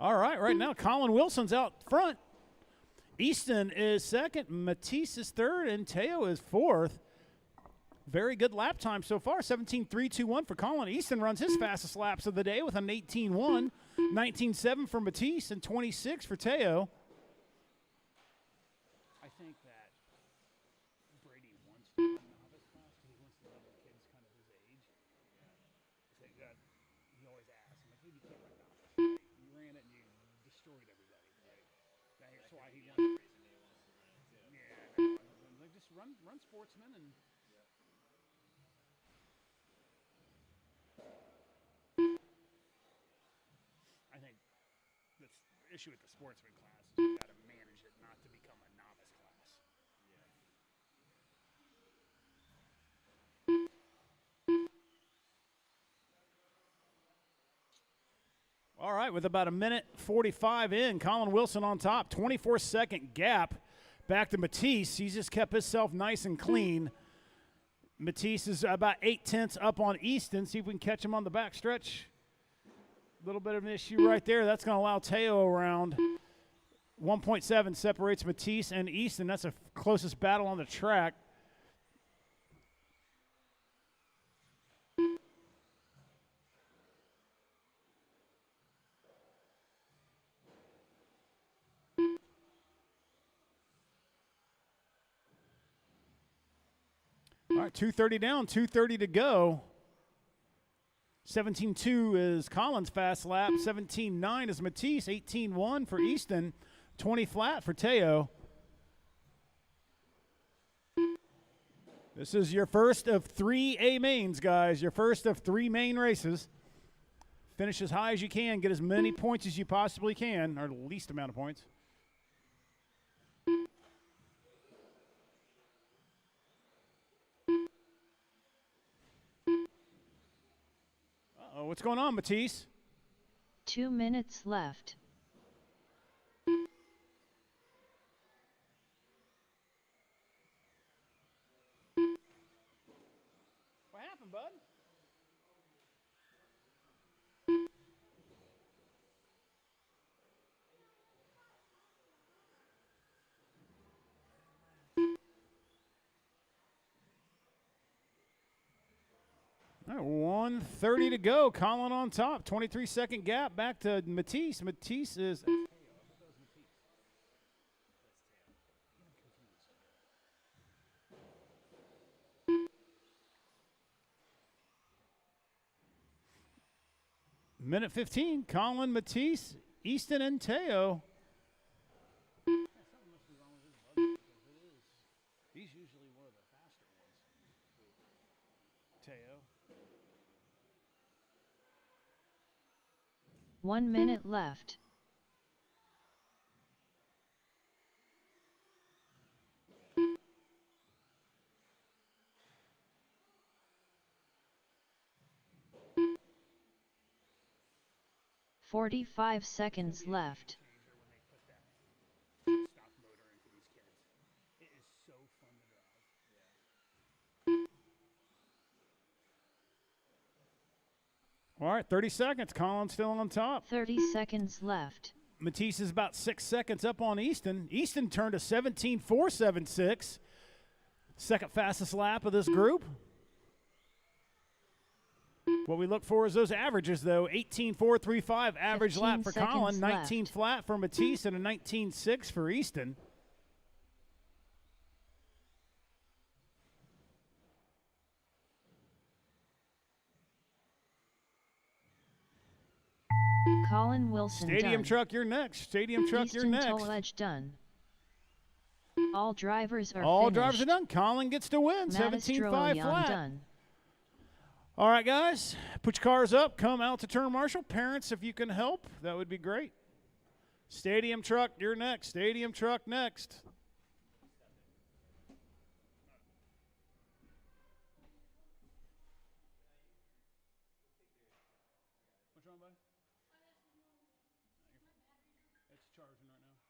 All right now Colin Wilson's out front. Easton is second, Matisse is third, and Teo is fourth. Very good lap time so far, 17.321 for Colin. Easton runs his fastest laps of the day with an 18.1, 19.7 for Matisse, and 26 for Teo. I think that Brady wants to run novice class because he wants to run with kids kind of his age. I think that he always asks, I'm like, hey, you can't run novice. You ran it and you destroyed everybody. Right? That's why he wants. Yeah, like just run sportsman and. I think the issue with the sportsman class is you got to manage it not to become a novice class. All right, with about a minute 45 in, Colin Wilson on top, 24-second gap back to Matisse. He's just kept himself nice and clean. Matisse is about 8/10 up on Easton. See if we can catch him on the back stretch. A little bit of an issue right there. That's going to allow Teo around. 1.7 separates Matisse and Easton. That's the closest battle on the track. right, 2:30 down, 2:30 to go. 17.2 is Collins' fast lap. 17.9 is Matisse. 18.1 for Easton. 20 flat for Teo. This is your first of 3 A mains, guys. Your first of 3 main races. Finish as high as you can. Get as many points as you possibly can, or the least amount of points. Uh-oh, what's going on, Matisse? 2 minutes left. What happened, bud? All right, 1:30 to go. Colin on top. 23-second gap back to Matisse. Matisse is. Minute 15. Colin, Matisse, Easton, and Teo. He's usually one of the faster ones. Teo. 1 minute left. "45 seconds left. Stock motor into these kids. It is so fun to drive. All right, 30 seconds. Colin's still on top. 30 seconds left. Matisse is about 6 seconds up on Easton. Easton turned a 17.476. Second fastest lap of this group. What we look for is those averages, though. 18.435 average lap for Colin, 19 left. flat for Matisse, and a 19.6 for Easton. Colin Wilson Stadium done. truck, you're next. Stadium truck, you're Easton next. toll edge done. All drivers are All finished. drivers are done. Colin gets to win. 17.5 flat. Done. All right, guys, put your cars up. Come out to turn marshal. Parents, if you can help, that would be great. Stadium truck, you're next. Stadium truck next. What's wrong, buddy? It's charging right now.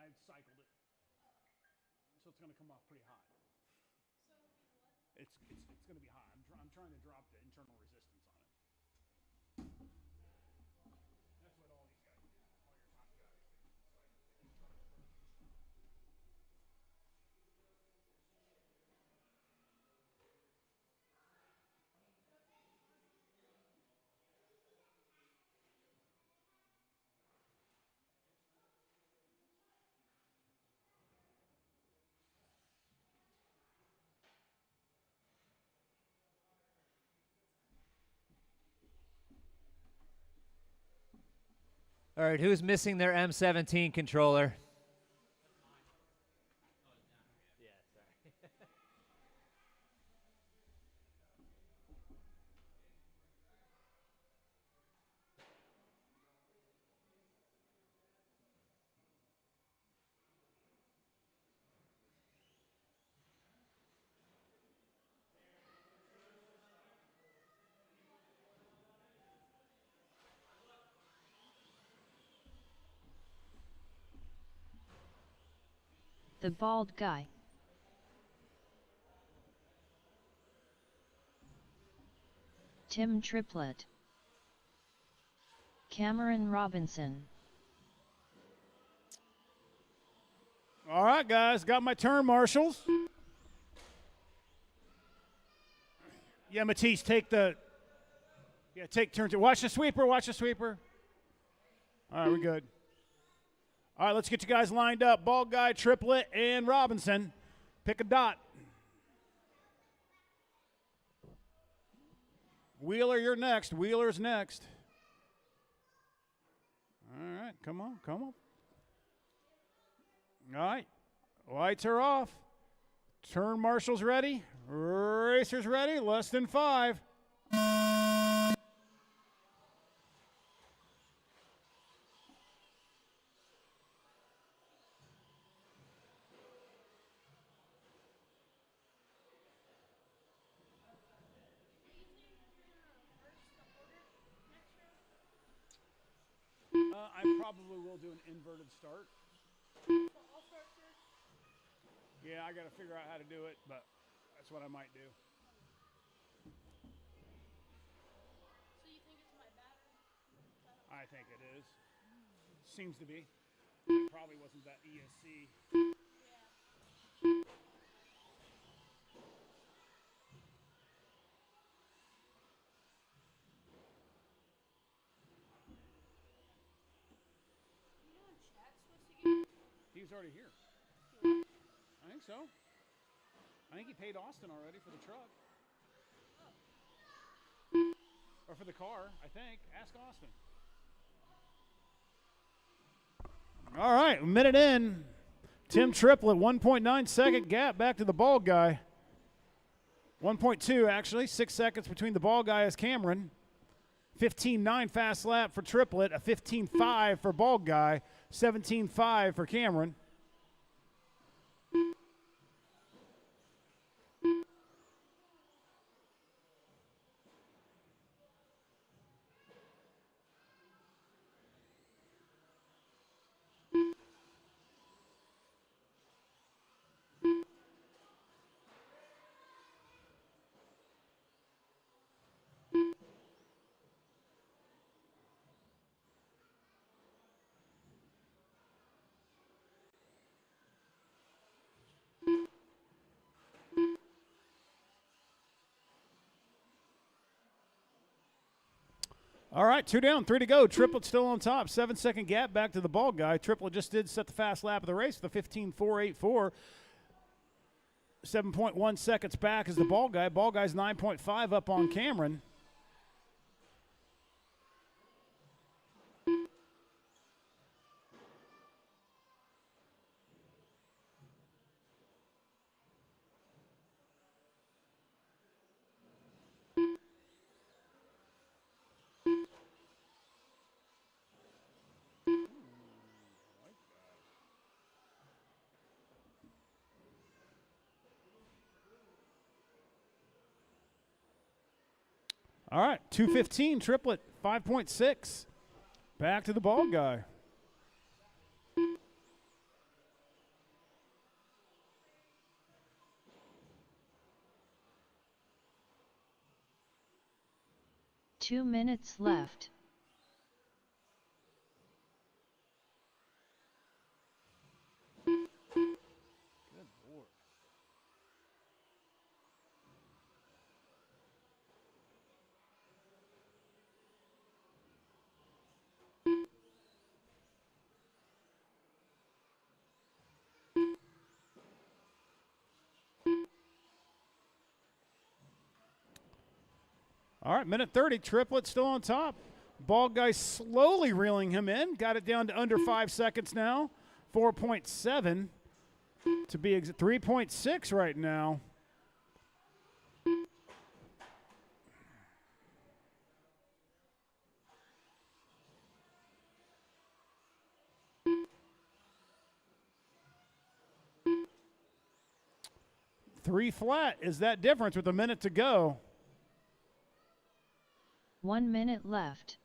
I cycled it, so it's going to come off pretty hot. It's going to be hot. I'm trying to drop the internal resistance on it. That's what all these guys do. All your top guys do. All right, who's missing their M17 controller? The bald guy. Tim Triplett. Cameron Robinson. All right, guys, got my turn marshals. Yeah, Matisse, take turns. Watch the sweeper, watch the sweeper. All right, we're good. All right, let's get you guys lined up. Bald guy, Triplet, and Robinson. Pick a dot. Wheeler, you're next. Wheeler's next. All right, come on, come on. All right, lights are off. Turn marshals ready. Racers ready. Less than 5. I probably will do an inverted start. Yeah, I got to figure out how to do it, but that's what I might do. So you think it's my battery? I think it is. Seems to be. It probably wasn't that ESC. Yeah. You know when Chad's supposed to get? He's already here. I think so. I think he paid Austin already for the truck. Or for the car, I think. Ask Austin. All right, a minute in. Tim Triplett, 1.9 second gap back to the bald guy. 1.2 actually, 6 seconds between the bald guy as Cameron. 15.9 fast lap for Triplett, a 15.5 for bald guy, 17.5 for Cameron. All right, 2 down, 3 to go. Triplett still on top. 7-second gap back to the bald guy. Triplett just did set the fast lap of the race with a 15.484. 7.1 seconds back is the bald guy. Bald guy's 9.5 up on Cameron. All right, 2:15, Triplett, 5.6. Back to the bald guy. Two minutes left. Good Lord. All right, minute 30. Triplett still on top. Bald guy slowly reeling him in. Got it down to under 5 seconds now. 4.7 to be 3.6 right now. Three flat is that difference with a minute to go. 1 minute left.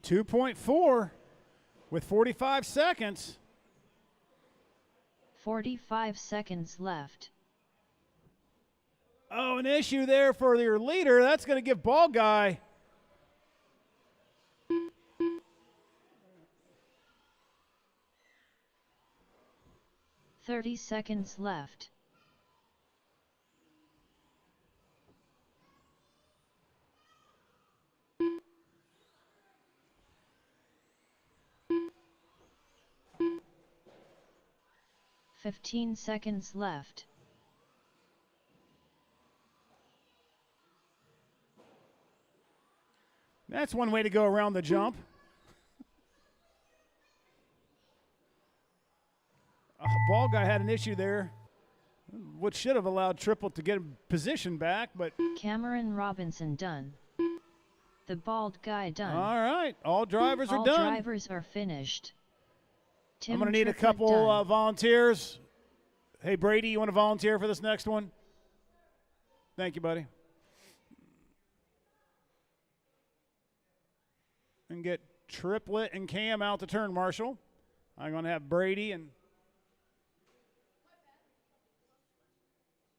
.4 with 45 seconds. 45 seconds left. Oh, an issue there for your leader. That's going to give bald guy. Thirty seconds left. 15 seconds left. That's one way to go around the jump. Ball guy had an issue there. What should have allowed Triple to get position back, but Cameron Robinson done. The bald guy done. all right, all drivers All are done. drivers are finished. Tim I'm going to need a Triplett couple done. volunteers. Hey, Brady, you want to volunteer for this next one? Thank you, buddy. And get Triplett and Cam out to turn marshal. I'm going to have Brady and.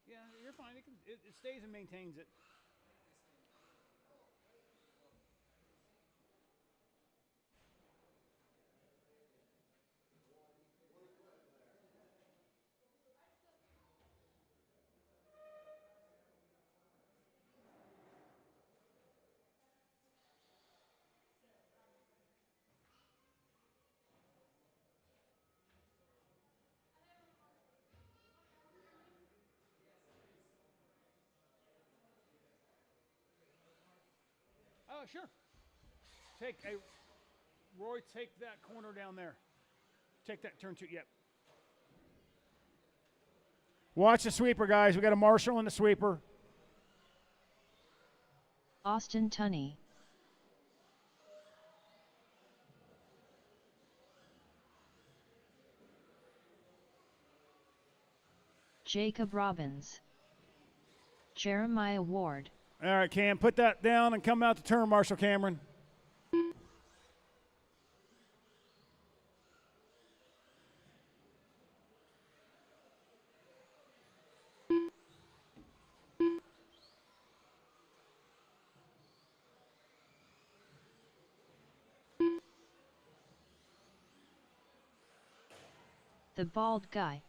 Yeah, you're fine. It stays and maintains it. Oh, sure. Roy, take that corner down there. Take that turn two. Yep. Watch the sweeper, guys. We got a marshal and a sweeper. Austin Tunney. Jacob Robbins. Jeremiah Ward. All right, Cam, put that down and come out to turn marshal, Cameron. The bald guy.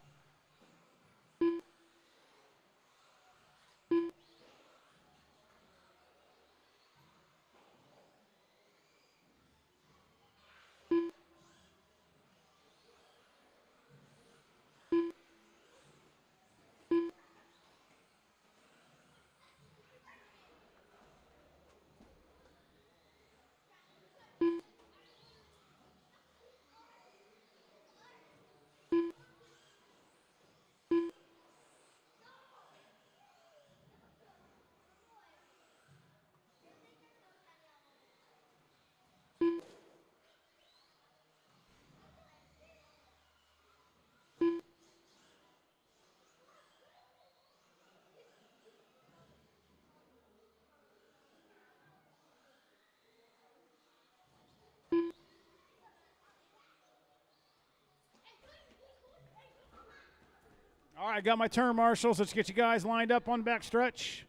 All right, got my turn marshals. Let's get you guys lined up on back stretch.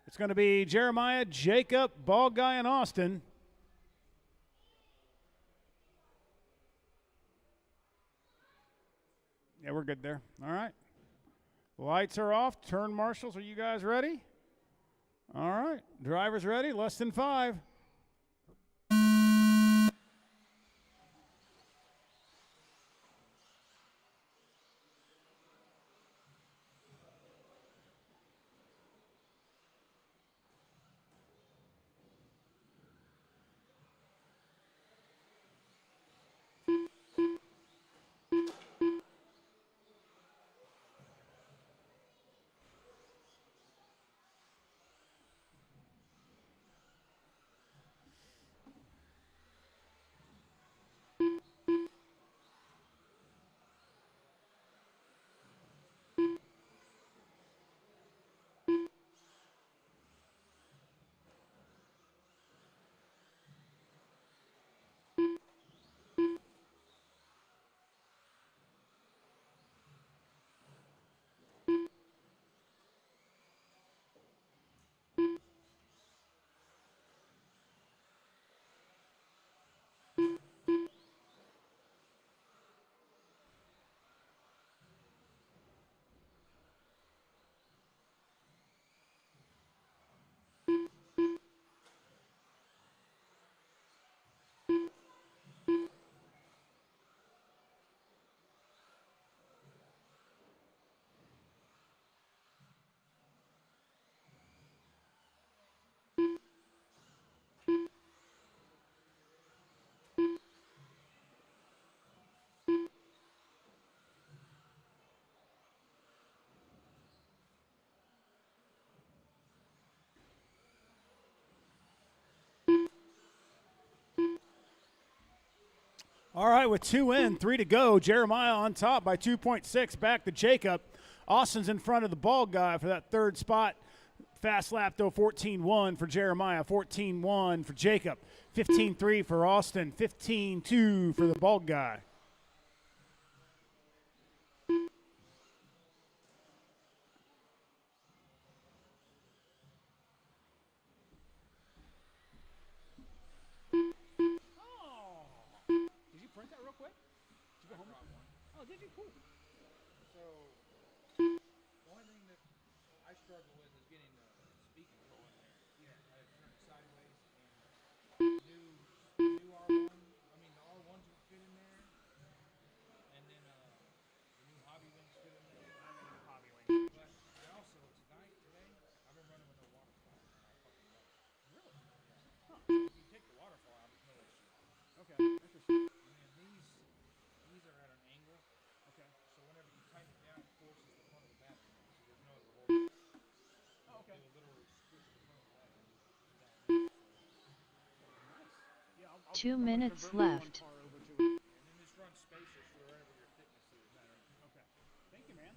It's going to be Jeremiah, Jacob, Bald Guy, and Austin. Yeah, we're good there. All right. Lights are off. Turn marshals. Are you guys ready? All right. Drivers ready. Less than 5. All right, with 2 in, 3 to go. Jeremiah on top by 2.6. Back to Jacob. Austin's in front of the bald guy for that third spot. Fast lap, though, 14-1 for Jeremiah, 14-1 for Jacob, 15-3 for Austin, 15-2 for the bald guy. Did you print that real quick? Did you go home? Oh, did you? Cool. So, the only thing that I struggle with is getting the speed control in there. Yeah. I have turned sideways and new R1. I mean, the R1s would fit in there. And then the new hobby wings fit in there. I have a new hobby wing. But I also, today, I've been running with no waterfall. And I fucking love it. Really? Yeah. Huh. If you take the waterfall out, there's no issue. Okay, interesting. And then these are at an angle. Okay. So whenever you tighten it down, it forces the front of the battery down. So there's no other hold. Oh, okay. It will literally squish the front of the battery down. Yeah, I'll 2 I'm gonna minutes convert my one left. car over to it. And then just run spacers for wherever your thickness is. Okay. Thank you, man.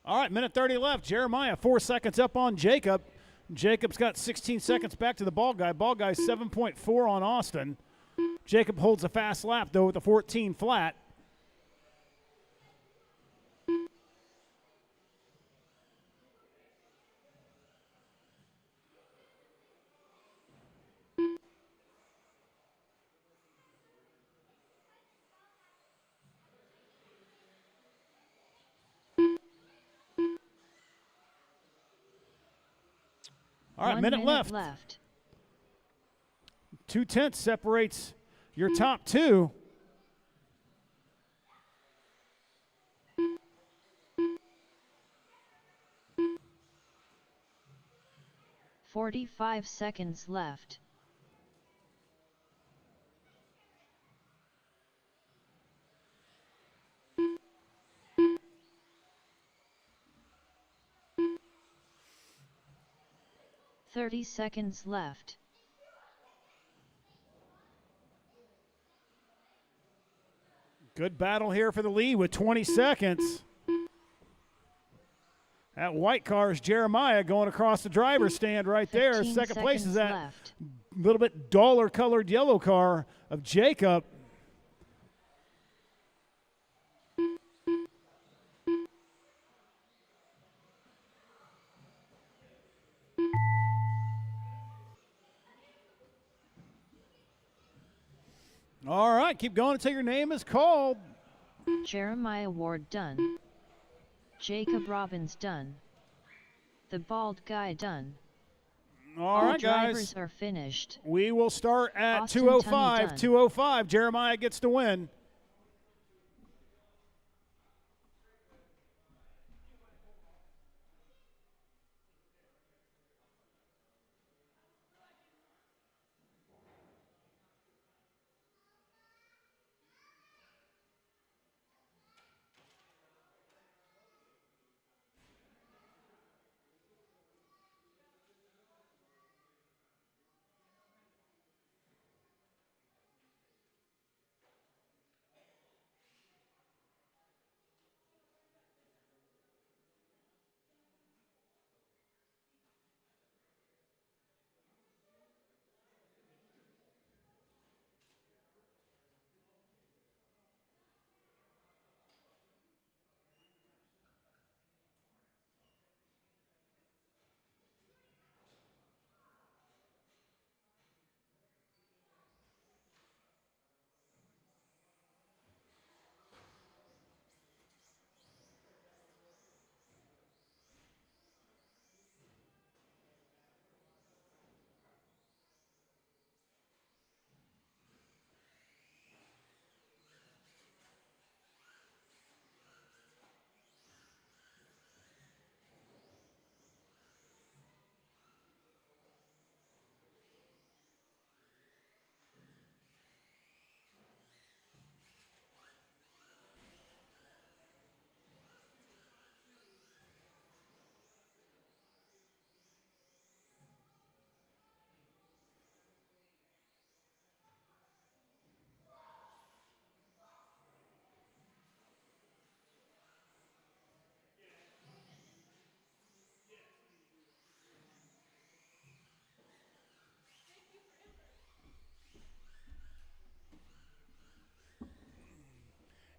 All right, minute 30 left. Jeremiah 4 seconds up on Jacob. Jacob's got 16 seconds back to the ball guy. Ball guy's 7.4 on Austin. Jacob holds a fast lap, though, with a 14 flat. All right, 1 minute minute left. 2/10 separates your top two. Forty-five seconds left. Thirty seconds left. Good battle here for the lead with 20 seconds. That white car is Jeremiah going across the driver's stand right there. 15 Second place is that left. little bit duller colored yellow car of Jacob. All right, keep going until your name is called. Jeremiah Ward done. Jacob Robbins done. The bald guy done. All right, drivers guys. are finished. We will start at Austin 2:05. Tunney done. 2:05. Jeremiah gets the win.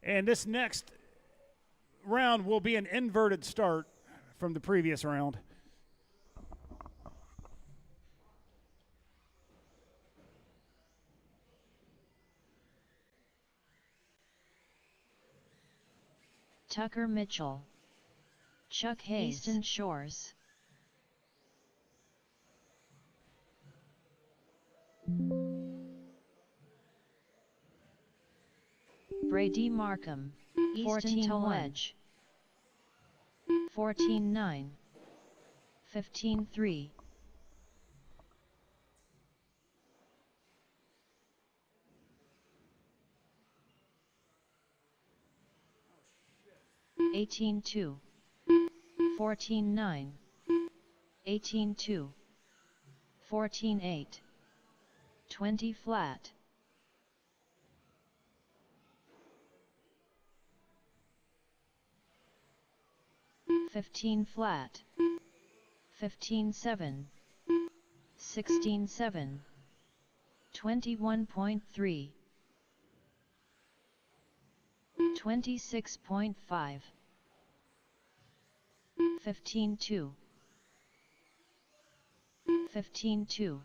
And this next round will be an inverted start from the previous round. Tucker Mitchell, Chuck Hayes, Eastern Shores. Brady Markham, Easton to Wedge. 14-9, 15-3. Oh, 18-2, 14-9, 18-2, 14-8, 20 flat. 15 flat, 15-7, 16-7, 21.3, 26.5, 15-2, 15-2,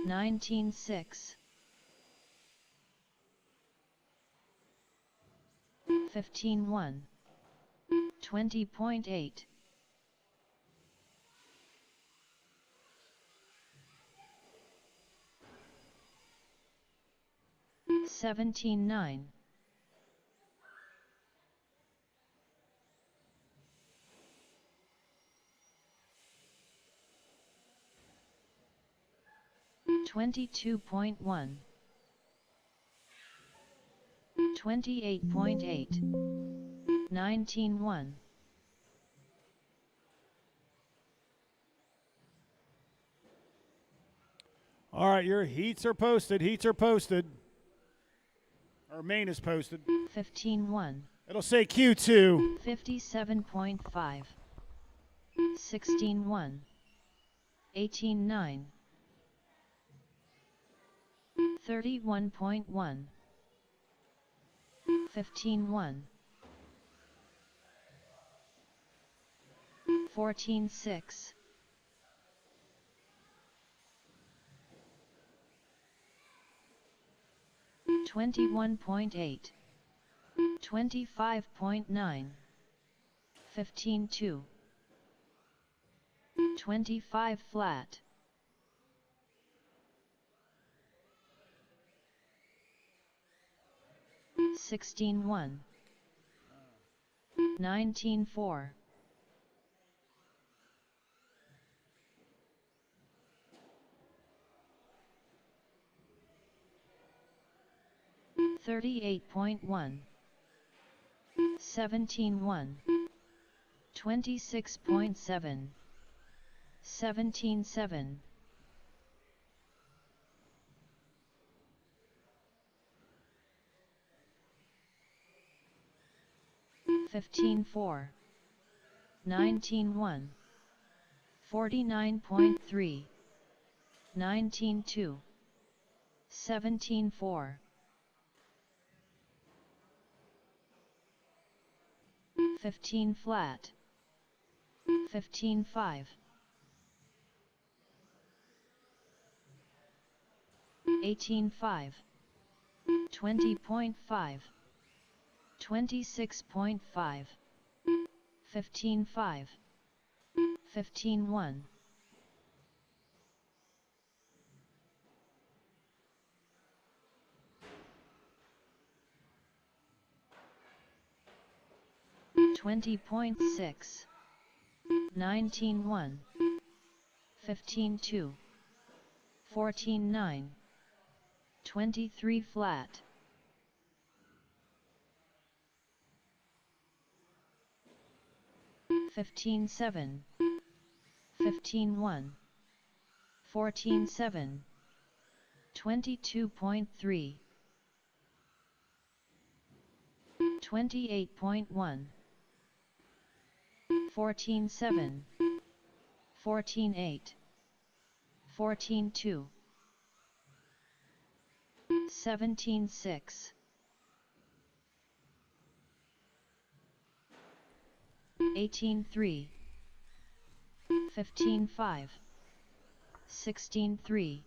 19-6, 15-1, 20.8, 17-9, 22.1, 28.8, 19-1. All right, your heats are posted. Heats are posted. Our main is posted. 15-1, It'll say Q2. 57.5, 16-1, 18-9, 31.1, 15-1, 14-6, 21.8, 25.9, 15-2, 25 flat. 16-1, 19-4, 38.1, 17-1, 26.7, 17-7, 15-4, 19-1, 49.3, 19-2, 17-4, 15 flat, 15-5, 18-5, 20.5, 26.5, 15-5, 15-1, 20.6, 19-1, 15-2, 14-9, 23 flat, 15-7, 15-1, 14-7, 22.3, 28.1, 14-7, 14-8, 14-2, 17-6. 18-3. 15-5. 16-3.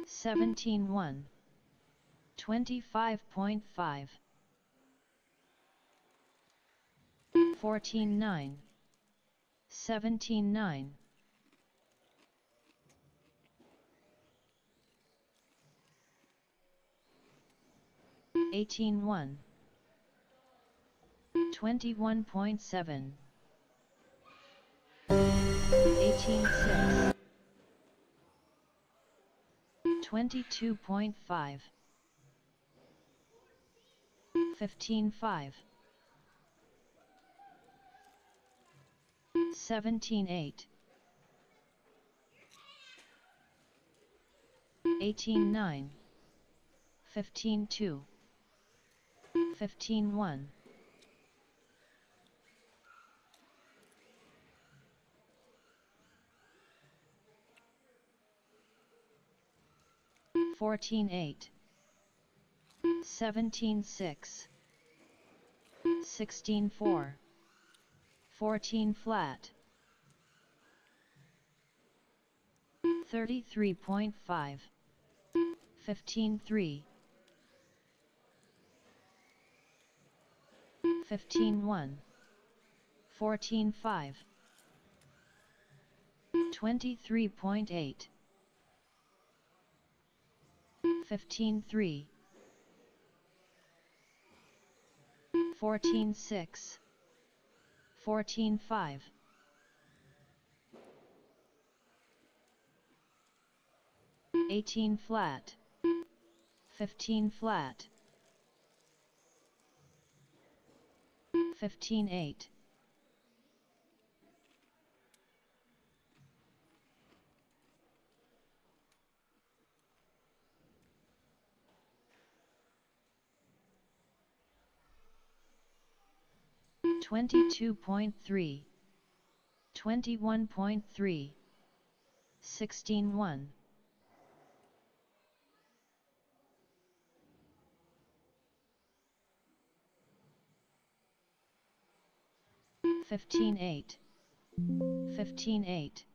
17-1. 25.5. 14-9. 17-9. 18-1. 21.7. 18-6. 22.5. 15-5. 17-8. 18-9. 15-2. 15-1. 14-8. 17-6. 16-4. 14 flat. 33.5. 15-3. 15-1. 14-5. 23.8. 15-3. 14-6. 14-5. 18 flat. 15 flat. 15-8. 22.3. 21.3. 16-1. 15-8. 15-8.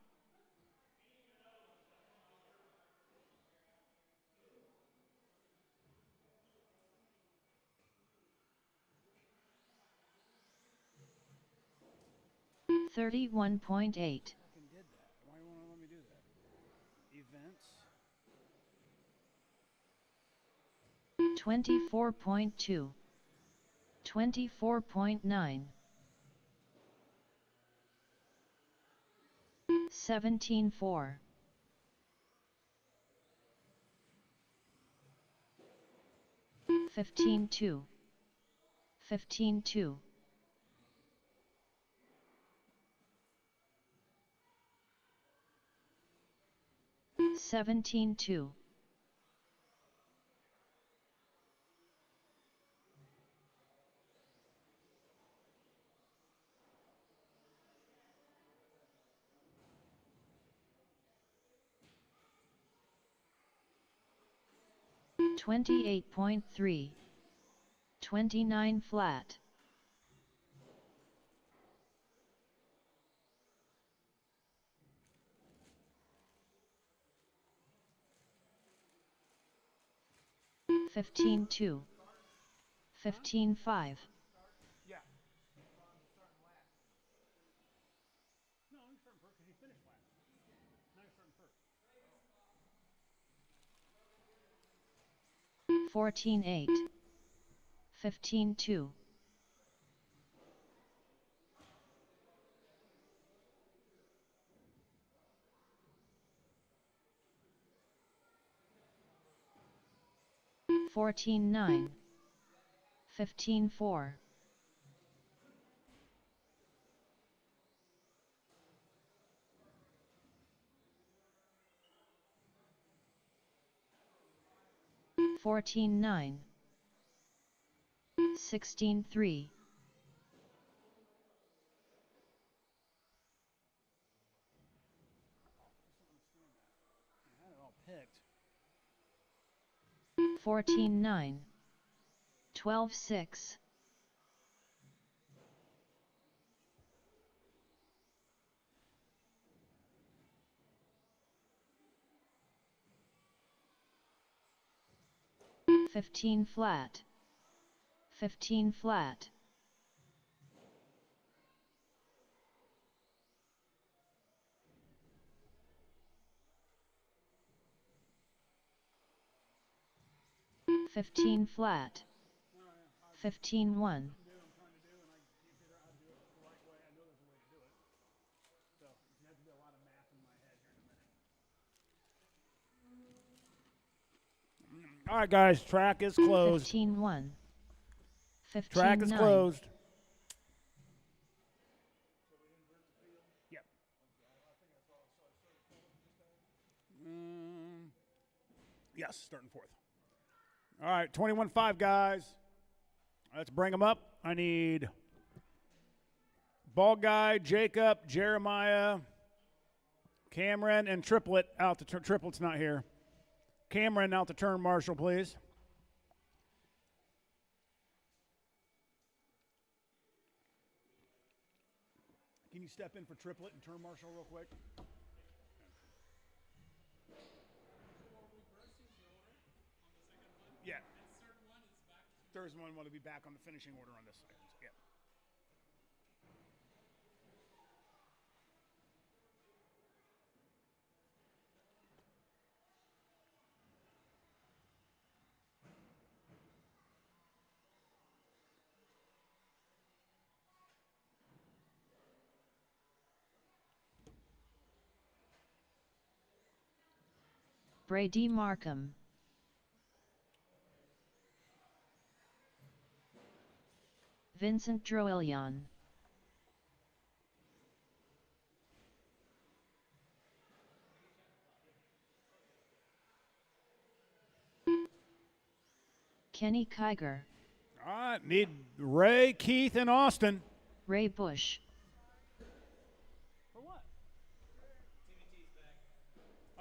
31.8. Fucking did that. Why won't it let me do that? Events. 24.2. 24.9. 17-4. 15-2. 15-2. 17-2. 28.3. 29 flat. 15-2. 15-5. Yeah. No, I'm starting first because he finished last. Now you're starting first. 14-8. 15-2. 14-9. 15-4. 14-9. 16-3. picked. 14-9. 12-6. Fifteen flat. 15 flat. Fifteen flat. 15-1. I'm trying to do, and I can't figure out how to do it the right way. I know there's a way to do it. So it's going to have to be a lot of math in my head here in a minute. All right, guys, track is closed. 15-1. 15-9. Track is closed. Yep. Yes, starting fourth. All right, 21-5, guys. Let's bring them up. I need Ball Guy, Jacob, Jeremiah, Cameron, and Triplet out to turn. Triplet's not here. Cameron out to turn marshal, please. Can you step in for Triplet and turn marshal real quick? Yeah. Third one will be back on the finishing order on this side. Yeah. Brady Markham. Vincent Droelion. Kenny Kiger. All right, need Ray, Keith, and Austin. Ray Bush. For what?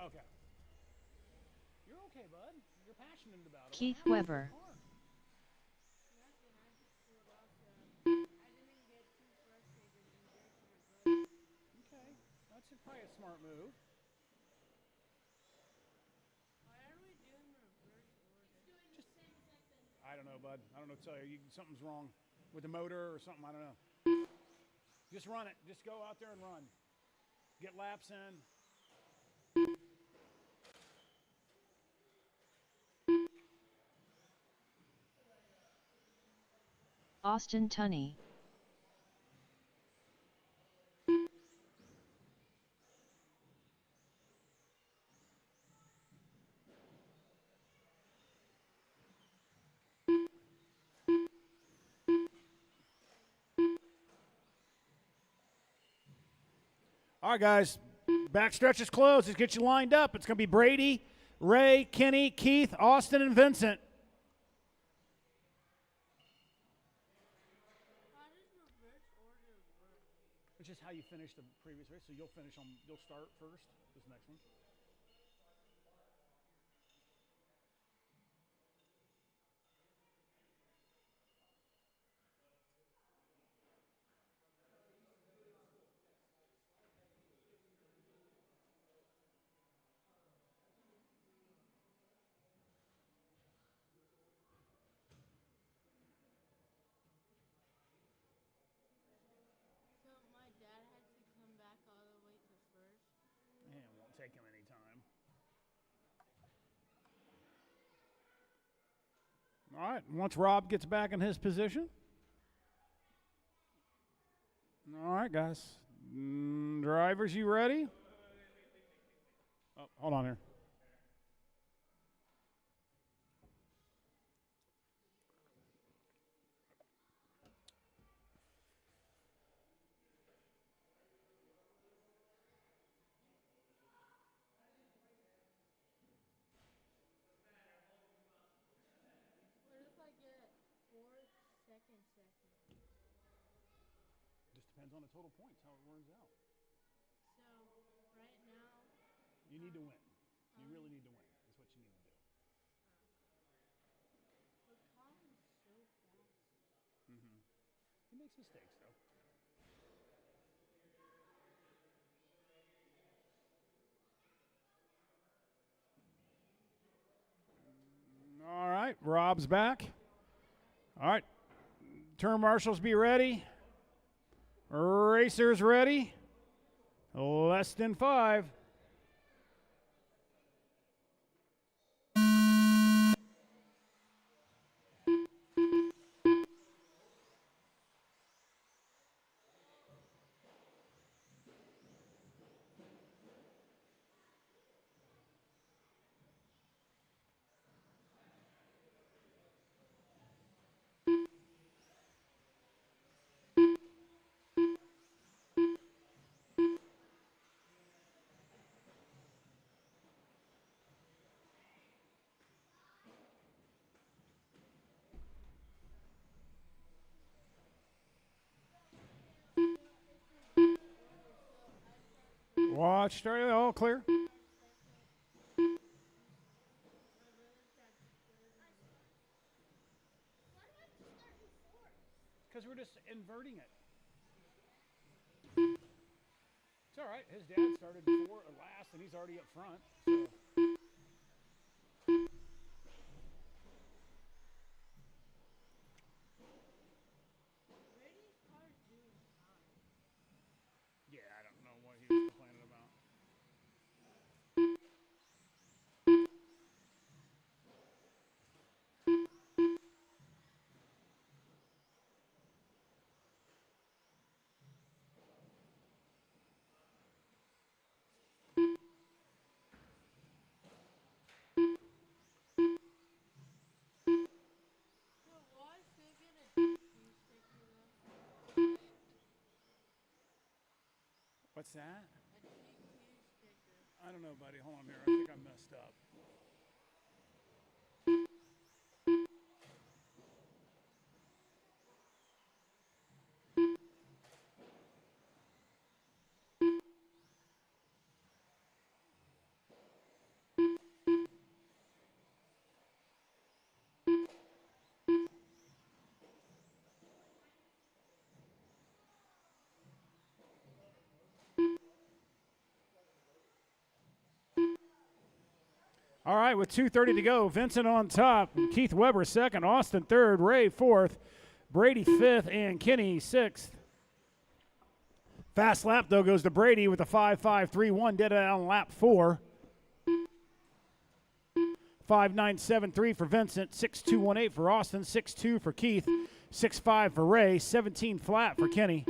Okay. You're okay, bud. You're passionate about it. Keith Weber. Nothing. I just feel about I didn't get too frustrated and jerk my butt. Okay, that's probably a smart move. Why are we doing reverse order? Doing the same exact thing. I don't know, bud. I don't know what to tell you. Something's wrong with the motor or something. I don't know. Just run it. Just go out there and run. Get laps in. Austin Tunney. All right, guys. Backstretch is closed. Let's get you lined up. It's going to be Brady, Ray, Kenny, Keith, Austin, and Vincent. How does reverse order work? It's just how you finish the previous race. So you'll start first, this next one. So my dad had to come back all the way to first. Yeah, it won't take him any time. All right, once Rob gets back in his position. All right, guys. Drivers, you ready? Oh, hold on here. What if I get 4 seconds second? Just depends on the total points, how it turns out. So right now You need to win. You really need to win. Is what you need to do. But Tom's so fast. He makes mistakes though. All right, Rob's back. All right, turn marshals be ready. Racers ready. Less than 5. Watch, start all clear. Because we're just inverting it. It's all right. His dad started before or last, and he's already up front. So. Brady's car's doing fine. Yeah, I don't know what he was complaining about. So why should I get a DQ sticker though? What's that? A DQ sticker. I don't know, buddy. Hold on here. I think I messed up. All right, with 2:30 to go, Vincent on top, Keith Weber second, Austin third, Ray fourth, Brady fifth, and Kenny sixth. Fast lap, though, goes to Brady with a 5.531, dead on lap 4. 5.973 for Vincent, 6.218 for Austin, 6.2 for Keith, 6.5 for Ray, 17 flat for Kenny.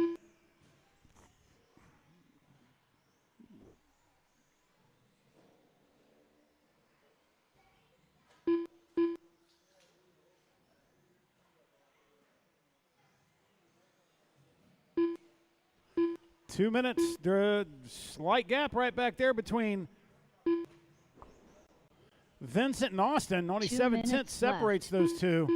Two minutes, slight gap right back there between Vincent and Austin. Only 2 7 minutes tenths separates left. those two.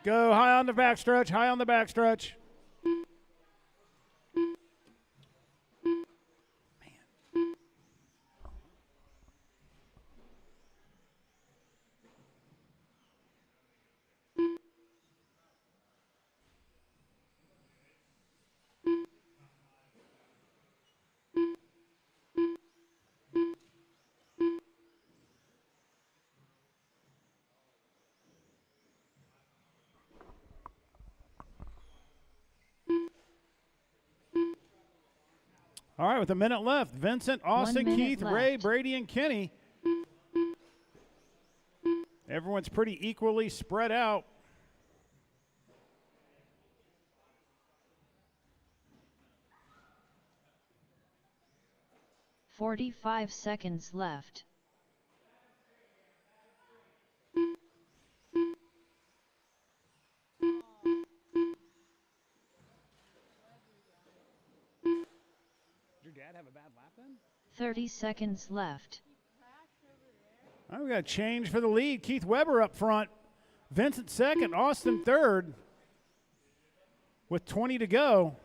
Go high on the backstretch, high on the backstretch. All right, with a minute left, Vincent, Austin, minute Keith, Ray, left. Brady, and Kenny. Everyone's pretty equally spread out. "45 seconds left. dad have a bad lap then? 30 seconds left. All right, we got a change for the lead. Keith Weber up front. Vincent second. Austin third. With 20 to go.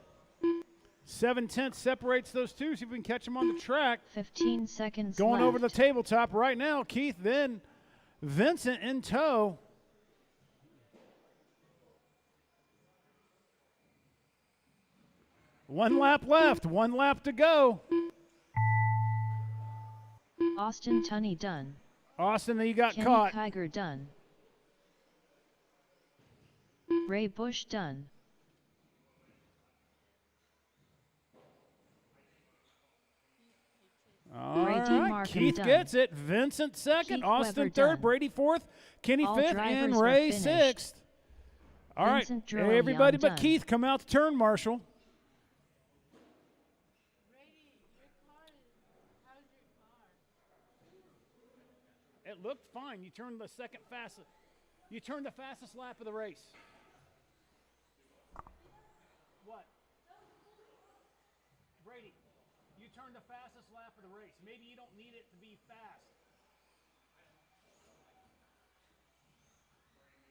7/10 separates those two. See if we can catch them on the track. 15 seconds Going left. over the tabletop right now. Keith, then Vincent in tow. One lap left. One lap to go. Austin Tunney done. Austin, you got Kenny caught. Kiger done. Ray Bush done. All Brady right, Markham Keith done. gets it. Vincent second. Keith Austin Weber third. done. Brady fourth. Kenny All fifth. drivers And are Ray finished. sixth. All right, Vincent Drouillon everybody but done. Keith come out to turn, Marshall. Brady, your car is. How's your car? It looked fine. You turned the second fastest. You turned the fastest lap of the race. What? Brady, you turned the fastest lap of the race. Maybe you don't need it to be fast.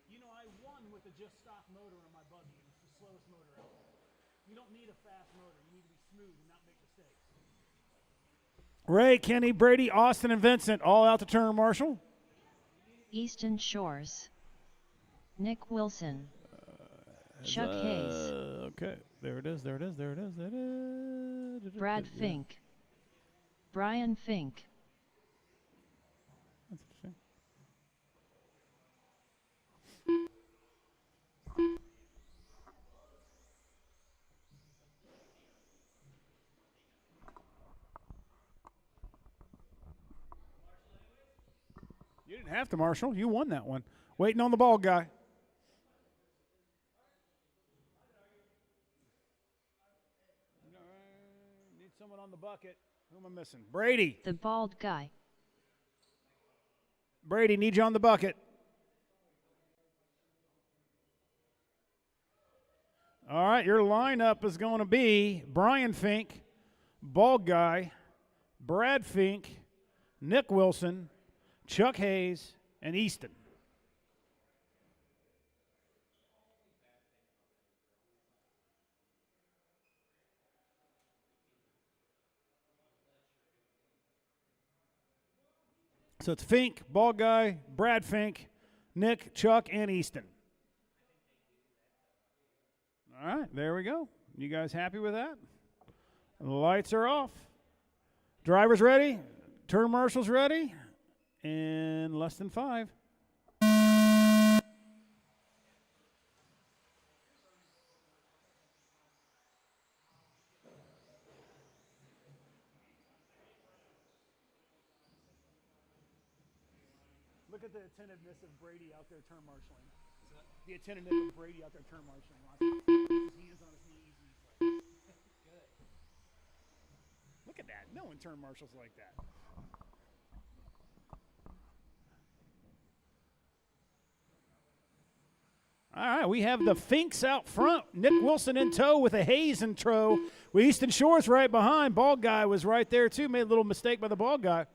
You know, I won with a just stock motor on my buggy. It was the slowest motor out there. You don't need a fast motor. You need to be smooth and not make mistakes. Ray, Kenny, Brady, Austin, and Vincent all out to turn, Marshall. Easton Shores. Nick Wilson. Chuck Hayes. Okay, there it is, there it is, there it is, there it is. Brad Fink. Brian Fink. That's interesting. You didn't have to, Marshall. You won that one. Waiting on the ball guy. Need someone on the bucket. Who am I missing? Brady. The bald guy. Brady, need you on the bucket. All right, your lineup is going to be Brian Fink, Bald Guy, Brad Fink, Nick Wilson, Chuck Hayes, and Easton. So it's Fink, Bald Guy, Brad Fink, Nick, Chuck, and Easton. All right, there we go. You guys happy with that? The lights are off. Drivers ready. Turn marshals ready. In less than 5. Look at the attentiveness of Brady out there turn marshaling. The attentiveness of Brady out there turn marshaling. His hands on his knees. And he's like, good. Look at that. No one turn marshals like that. All right, we have the Finks out front. Nick Wilson in tow with a Hayes in tow. With Easton Shores right behind. Bald Guy was right there too. Made a little mistake by the Bald Guy.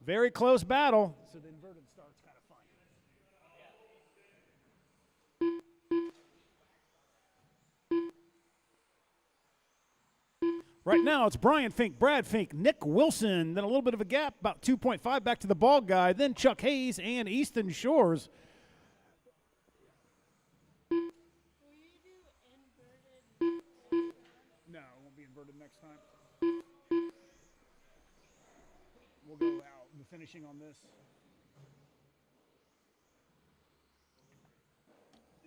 Very close battle. So the inverted start's kind of fun. Right now it's Brian Fink, Brad Fink, Nick Wilson, then a little bit of a gap, about 2.5 back to the Bald Guy, then Chuck Hayes and Easton Shores. Will you do inverted? No, it won't be inverted next time. We'll go out, the finishing on this.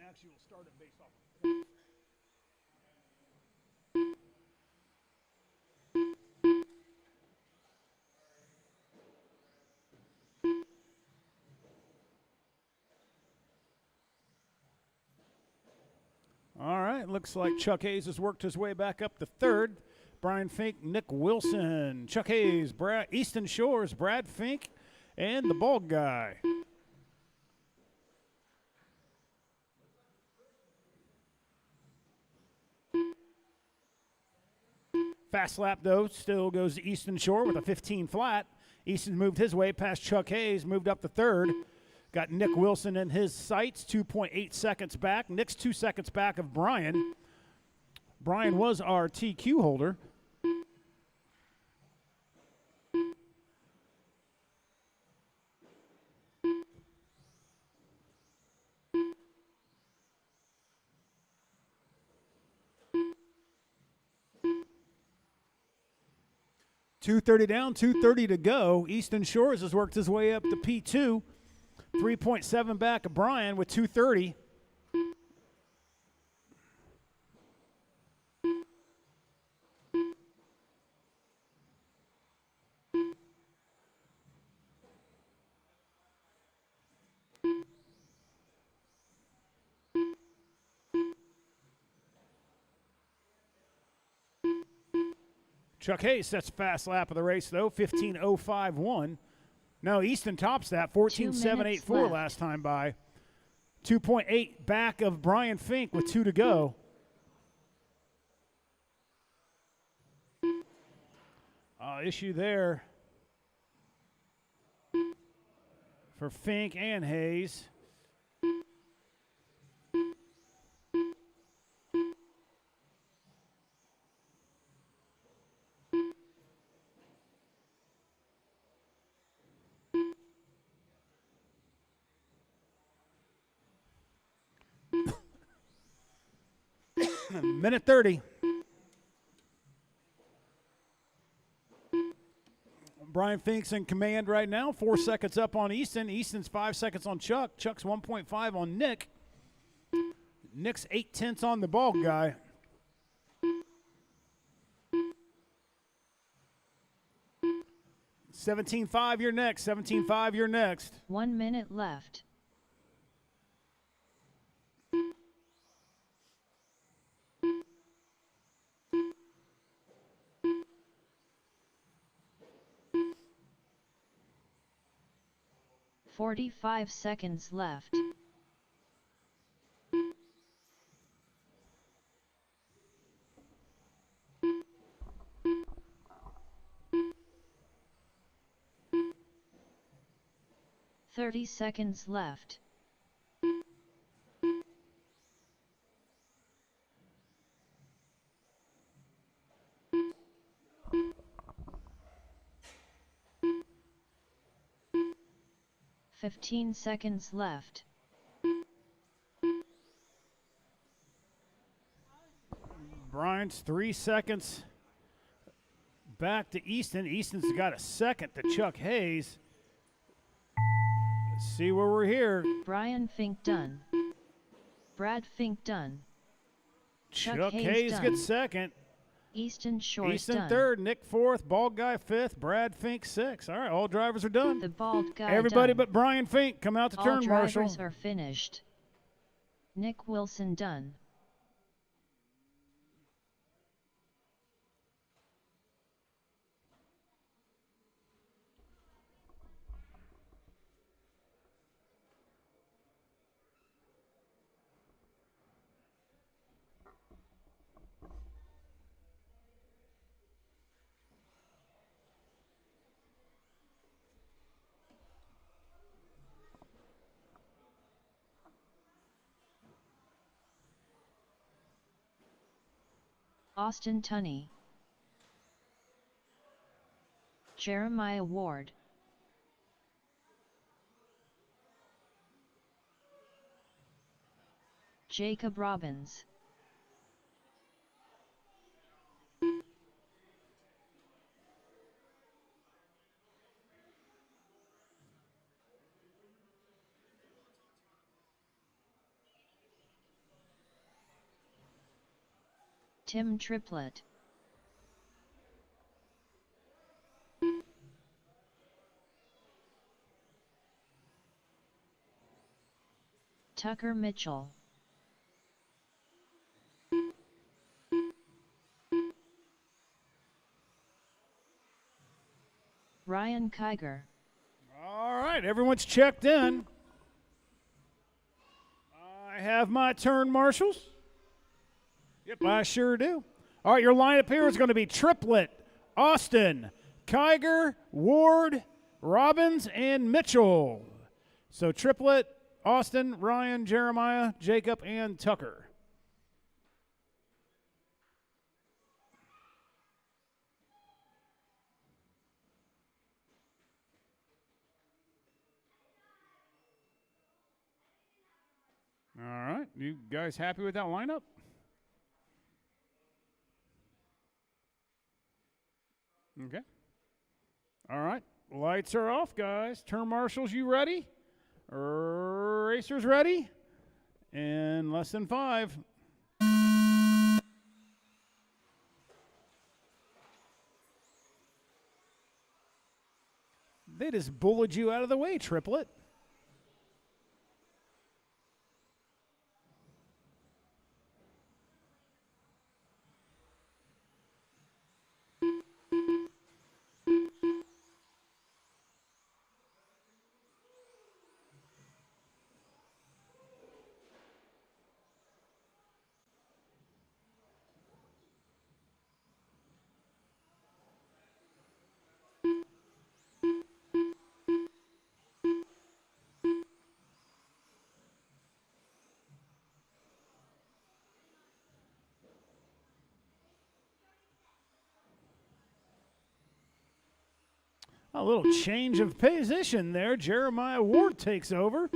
Actually, we'll start it based off of points. All right, looks like Chuck Hayes has worked his way back up to third. Brian Fink, Nick Wilson, Chuck Hayes, Easton Shores, Brad Fink, and the Bald Guy. Fast lap, though, still goes to Easton Shore with a 15 flat. Easton moved his way past Chuck Hayes, moved up to third. Got Nick Wilson in his sights, 2.8 seconds back. Nick's 2 seconds back of Brian. Brian was our TQ holder. .230 down, 2:30 to go. Easton Shores has worked his way up to P2. 3.7 back of Brian with 2:30. Chuck Hayes sets fast lap of the race, though, 15:05.1. No, Easton tops that, 14:784 last time by. 2.8 back of Brian Fink with 2 to go. Issue there for Fink and Hayes. Minute 30. Brian Fink's in command right now. 4 seconds up on Easton. Easton's 5 seconds on Chuck. Chuck's 1.5 on Nick. Nick's 0.8 on the bald guy. $17.5, you're next. $17.5, you're next. 1 minute left. .45 seconds left. .30 seconds left. .15 seconds left. Brian's 3 seconds back to Easton. Easton's got a second to Chuck Hayes. Let's see where we're here. Brian Fink done. Brad Fink done. Chuck Hayes done. gets second. Easton Shores Easton done. third, Nick fourth, bald guy fifth, Brad Fink sixth. All right, all drivers are done. The bald guy Everybody done. but Brian Fink come out to All turn marshal. drivers are finished. Nick Wilson done. Austin Tunney. Jeremiah Ward. Jacob Robbins. Tim Triplett. Tucker Mitchell. Ryan Kiger. All right, everyone's checked in. I have my turn marshals. Yep, I sure do. All right, your lineup here is going to be Triplet, Austin, Kiger, Ward, Robbins, and Mitchell. So Triplet, Austin, Ryan, Jeremiah, Jacob, and Tucker. All right, you guys happy with that lineup? Okay. All right, lights are off, guys. Turn marshals, you ready? Racers ready? In less than 5. They just bullied you out of the way, Triplet. A little change of position there. Jeremiah Ward takes over.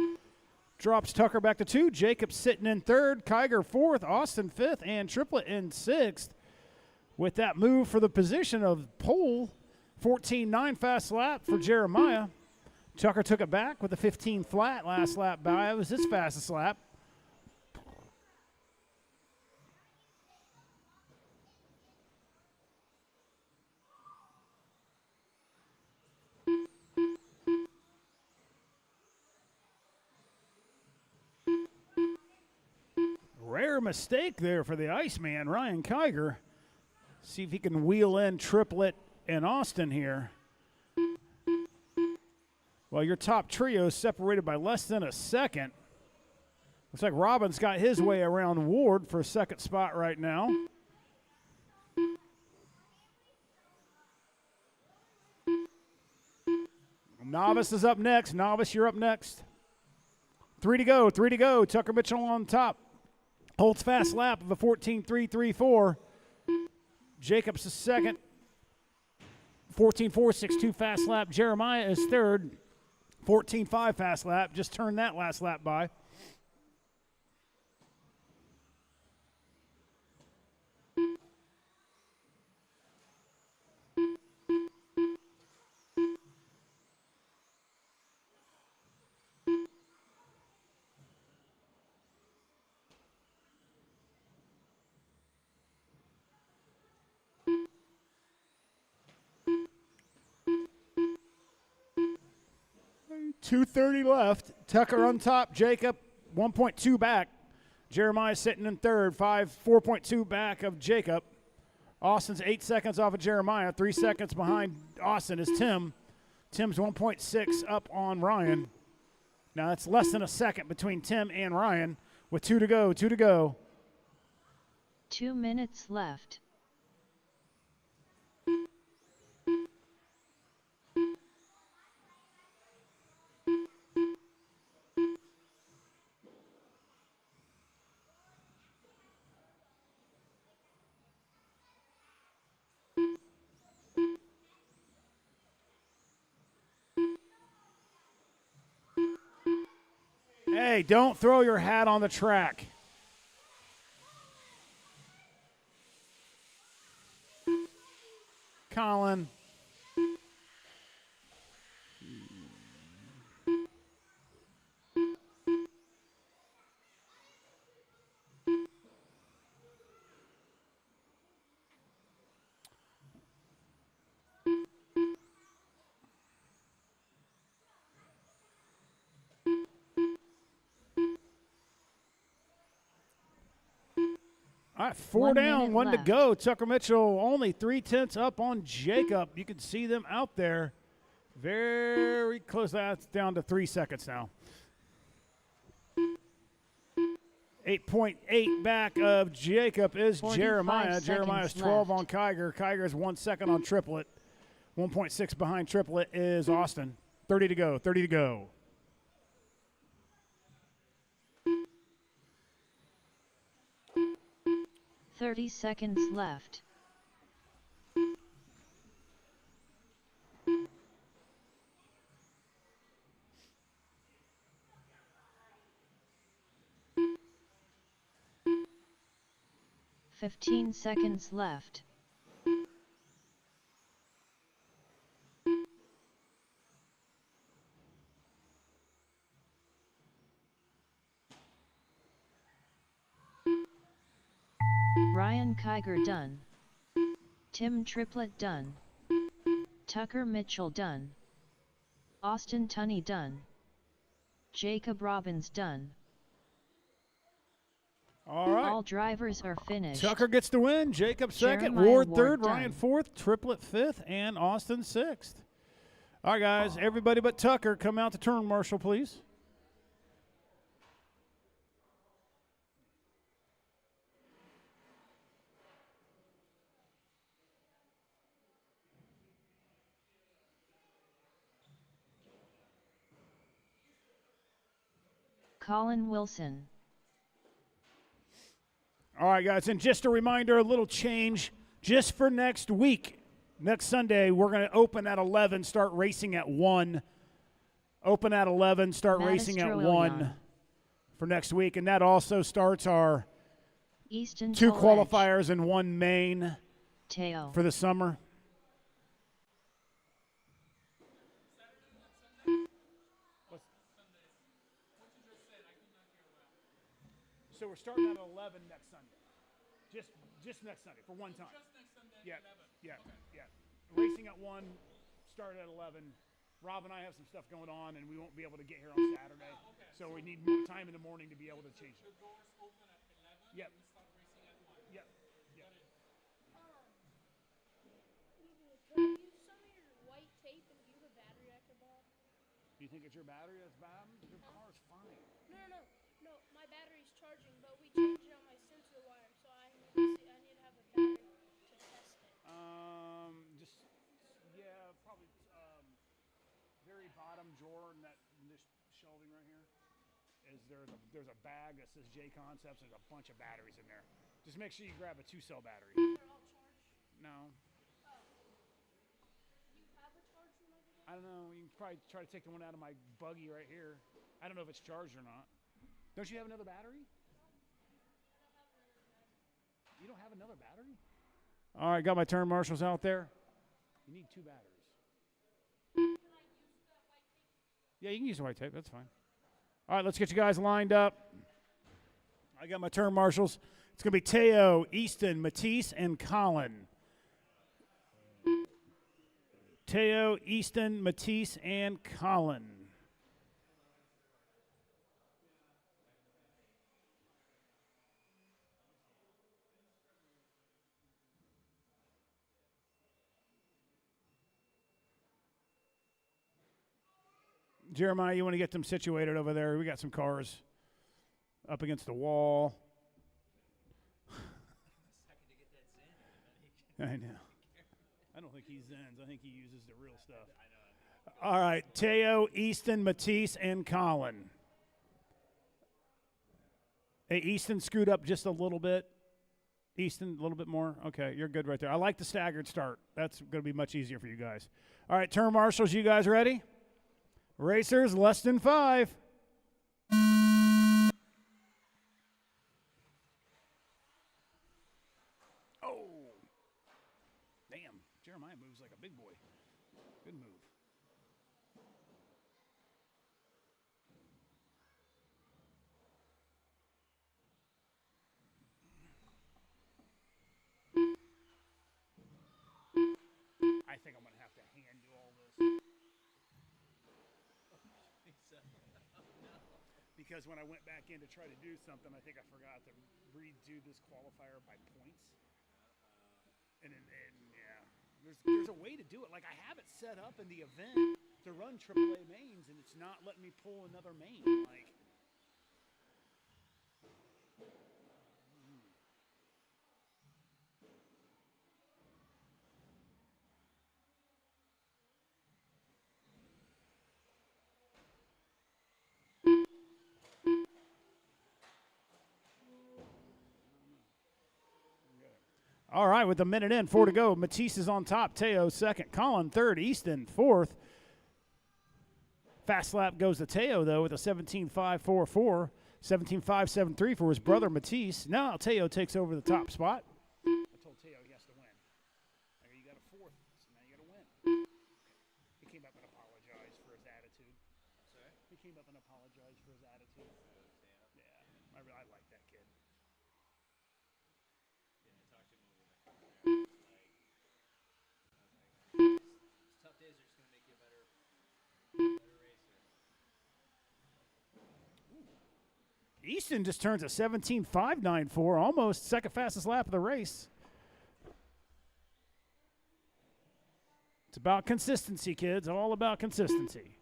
Drops Tucker back to 2. Jacob sitting in 3rd. Kiger 4th. Austin 5th. And Triplet in 6th. With that move for the position of pole. 14.9 fast lap for Jeremiah. Tucker took it back with a 15 flat last lap by. It was his fastest lap. Rare mistake there for the Iceman, Ryan Kiger. See if he can wheel in Triplet and Austin here. Well, your top trio is separated by less than a second. Looks like Robbins got his way around Ward for a second spot right now. Novice is up next. Novice, you're up next. 3 to go, 3 to go. Tucker Mitchell on top. Holds fast lap of a 14.334. Jacobs is second. 14.462 fast lap. Jeremiah is third. 14.5 fast lap. Just turned that last lap by. .230 left. Tucker on top. Jacob 1.2 back. Jeremiah sitting in third. 4.2 back of Jacob. Austin's 8 seconds off of Jeremiah. 3 seconds behind Austin is Tim. Tim's 1.6 up on Ryan. Now that's less than a second between Tim and Ryan with 2 to go. 2 to go. 2 minutes left. Hey, don't throw your hat on the track. Colin. All right, 4 1 down, minute 1 to left. go. Tucker Mitchell only 3/10 up on Jacob. You can see them out there. Very close. That's down to 3 seconds now. 8.8 back of Jacob is 45 Jeremiah. Jeremiah's seconds 12 left. on Kiger. Kiger's 1 second on Triplet. 1.6 behind Triplet is Austin. 30 to go. 30 to go. $30 left. $15 left. Ryan Kiger done. Tim Triplett done. Tucker Mitchell done. Austin Tunney done. Jacob Robbins done. All right. All drivers are finished. Tucker gets the win. Jacob second. Jeremiah Ward Ward third. done. Ryan fourth. Triplet fifth. And Austin sixth. All right, guys. Everybody but Tucker, come out to turn marshal, please. Colin Wilson. All right, guys, and just a reminder, a little change just for next week. Next Sunday, we're going to open at 11, start racing at 1. Open at 11, start racing at 1 for next week. And that also starts our Easton 2 Toledge. qualifiers and 1 main Teo. for the summer. So we're starting at 11 next Sunday. Just next Sunday for one time. Just next Sunday. Yeah, 11. yeah, yeah. Racing at 1, start at 11. Rob and I have some stuff going on, and we won't be able to get here on Saturday. Okay. So we need more time in the morning to be able to change it. The doors open at 11. Yep. And we start racing at 1. Yep. Yep. Can I use some of your white tape and do the battery I could borrow? Do you think it's your battery that's bad? Your car's fine. No. My battery's charging, but we changed it on my sensor wire, so I need to have a battery to test it. Probably very bottom drawer in this shelving right here. There's a bag that says J Concepts. There's a bunch of batteries in there. Just make sure you grab a 2-cell battery. They're all charged. No, You have a charged one over there? I don't know. You can probably try to take the one out of my buggy right here. I don't know if it's charged or not. Don't you have another battery? You don't have another battery? All right, got my turn marshals out there. You need 2 batteries. Yeah, you can use the white tape. That's fine. All right, let's get you guys lined up. I got my turn marshals. It's going to be Teo, Easton, Matisse, and Colin. Teo, Easton, Matisse, and Colin. Jeremiah, you want to get them situated over there? We got some cars up against the wall. I know. I don't think he zens. I think he uses the real stuff. All right, Teo, Easton, Matisse, and Colin. Hey, Easton screwed up just a little bit. Easton, a little bit more? Okay, you're good right there. I like the staggered start. That's going to be much easier for you guys. All right, turn marshals, you guys ready? Racers, less than 5. Oh. Damn, Jeremiah moves like a big boy. Good move. I think I'm going to have to hand you all this. Because when I went back in to try to do something, I think I forgot to redo this qualifier by points. And yeah, there's a way to do it. Like I have it set up in the event to run AAA mains, and it's not letting me pull another main. Like All right, with a minute in, 4 to go. Matisse is on top. Teo second. Colin third. Easton fourth. Fast lap goes to Teo, though, with a 17.544. 17.573 for his brother Matisse. Now Teo takes over the top spot. I told Teo he has to win. You got a fourth, so now you got to win. He came up and apologized for his attitude. Sorry? He came up and apologized for his attitude. Yeah, I like that kid. Yeah, I talked to him over the phone. Tough days are just gonna make you a better racer. Easton just turns a 17.594, almost second fastest lap of the race. It's about consistency, kids. All about consistency.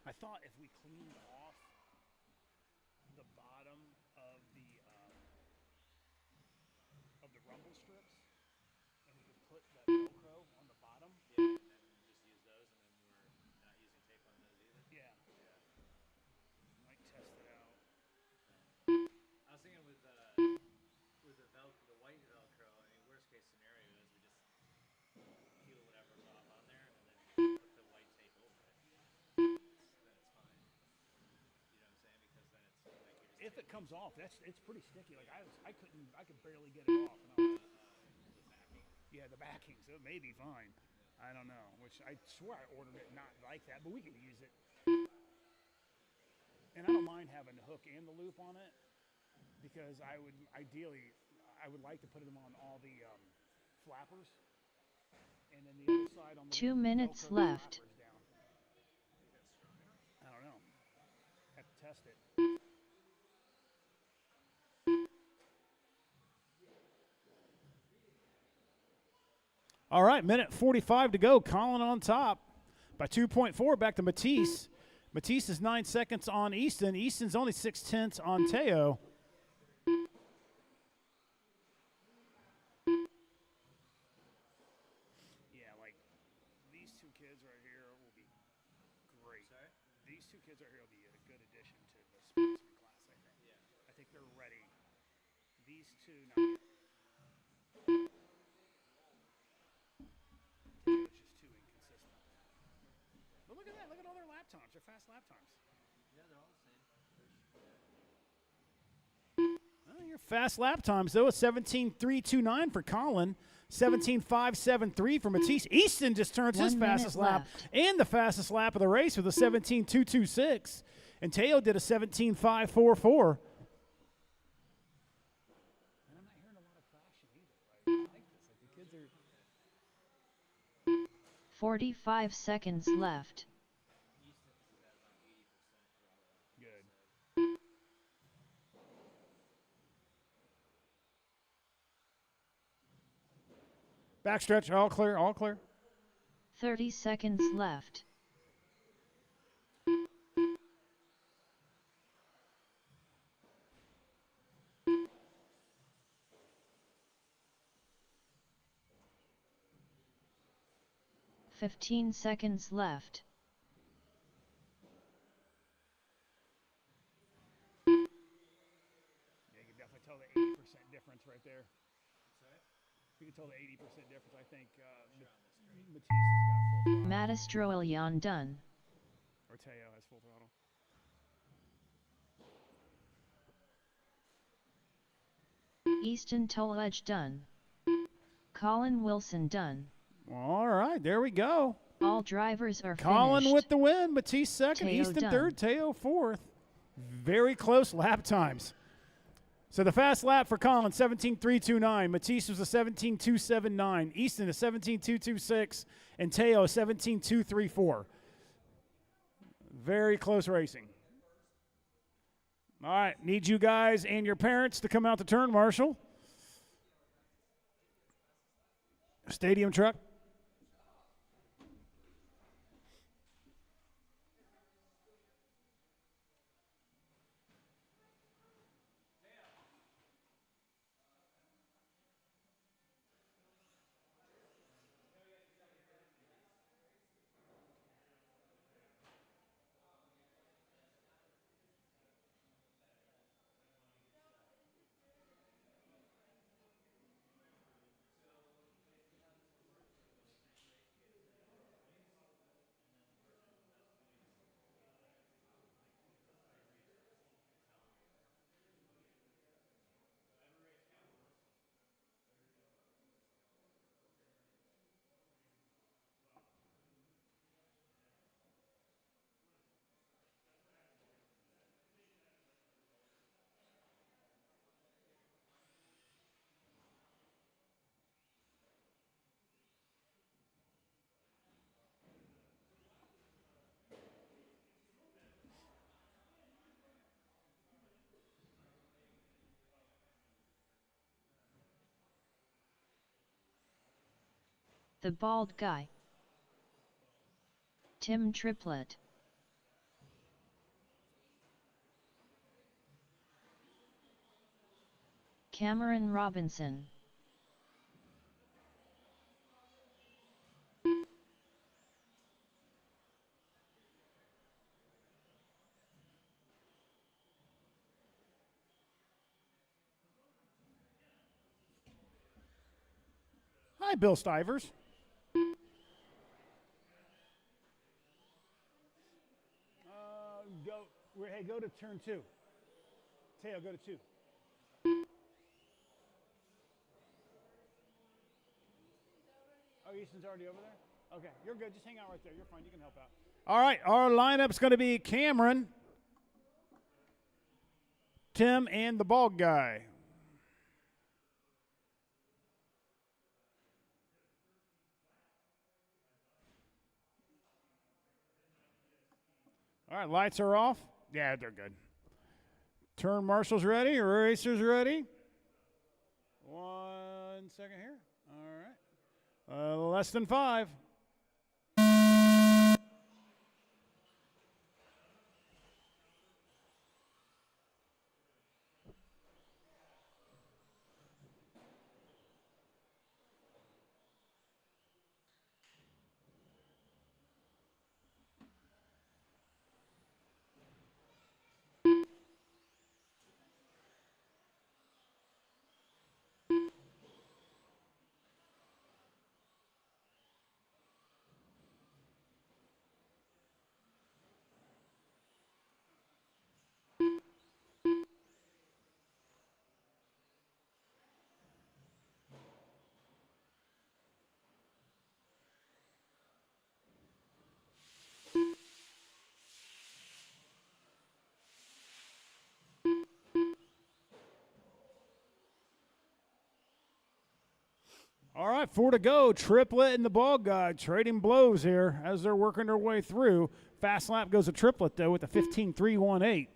I thought if we cleaned off the bottom of the rumble strips, and we could put that Velcro on the bottom. Yeah, and then just use those, and then we're not using tape on those either. Yeah. Might test it out. I was thinking with the white Velcro. I mean, worst case scenario is we just peel whatever's off on there, and then put the white tape over it. Then it's fine. You know what I'm saying? Because then it's like you're just If it comes off, it's pretty sticky. Like I could barely get it off. And I was, the backing. yeah, the backing, so it may be fine. I don't know. Which I swear I ordered it not like that, but we can use it. And I don't mind having the hook and the loop on it because I would like to put them on all the flappers, and then the other side on the 2 minutes Velcro the left. flappers down. I don't know. Have to test it. All right, minute 45 to go. Colin on top by 2.4 back to Matisse. Matisse is 9 seconds on Easton. Easton's only 6/10 on Teo. Yeah, like these two kids right here will be great. Sorry? These two kids right here will be a good addition to the sportsman class, I think. Yeah. I think they're ready. These two, not yet. Teo's just too inconsistent. But look at that. Look at all their lap times. They're fast lap times. Yeah, they're all the same. Well, your fast lap times, though, is 17.329 for Colin, 17.573 for Matisse. Easton just turns his 1 minute fastest lap left. and the fastest lap of the race with a 17.226. And Teo did a 17.544. And I'm not hearing a lot of crashing either. I like this. Like the kids are. 45 seconds left. Good. Backstretch, all clear, all clear. 30 seconds left. "15 seconds left. Yeah, you can definitely tell the 80% difference right there. Sorry? You can tell the 80% difference. I think Matisse has got full throttle. Matastroilion done. Or Teo has full throttle. Easton Toledge done. Colin Wilson done. All right, there we go. All drivers are Colin finished. with the win. Matisse second. Teo Easton done. third. Teo fourth. Very close lap times. So the fast lap for Colin, 17.329. Matisse was a 17.279. Easton a 17.226. And Teo a 17.234. Very close racing. All right, need you guys and your parents to come out to turn, Marshall. Stadium truck. The Bald Guy. Tim Triplett. Cameron Robinson. Hi, Bill Stivers. Go to turn 2. Teo, go to 2. Oh, Easton's already over there? Okay, you're good. Just hang out right there. You're fine. You can help out. All right, our lineup's going to be Cameron, Tim, and the Bald Guy. All right, lights are off. Yeah, they're good. Turn marshals ready, racers ready. 1 second here. All right. Less than 5. All right, 4 to go. Triplet and the Bald Guy trading blows here as they're working their way through. Fast lap goes to Triplet, though, with a 15.318.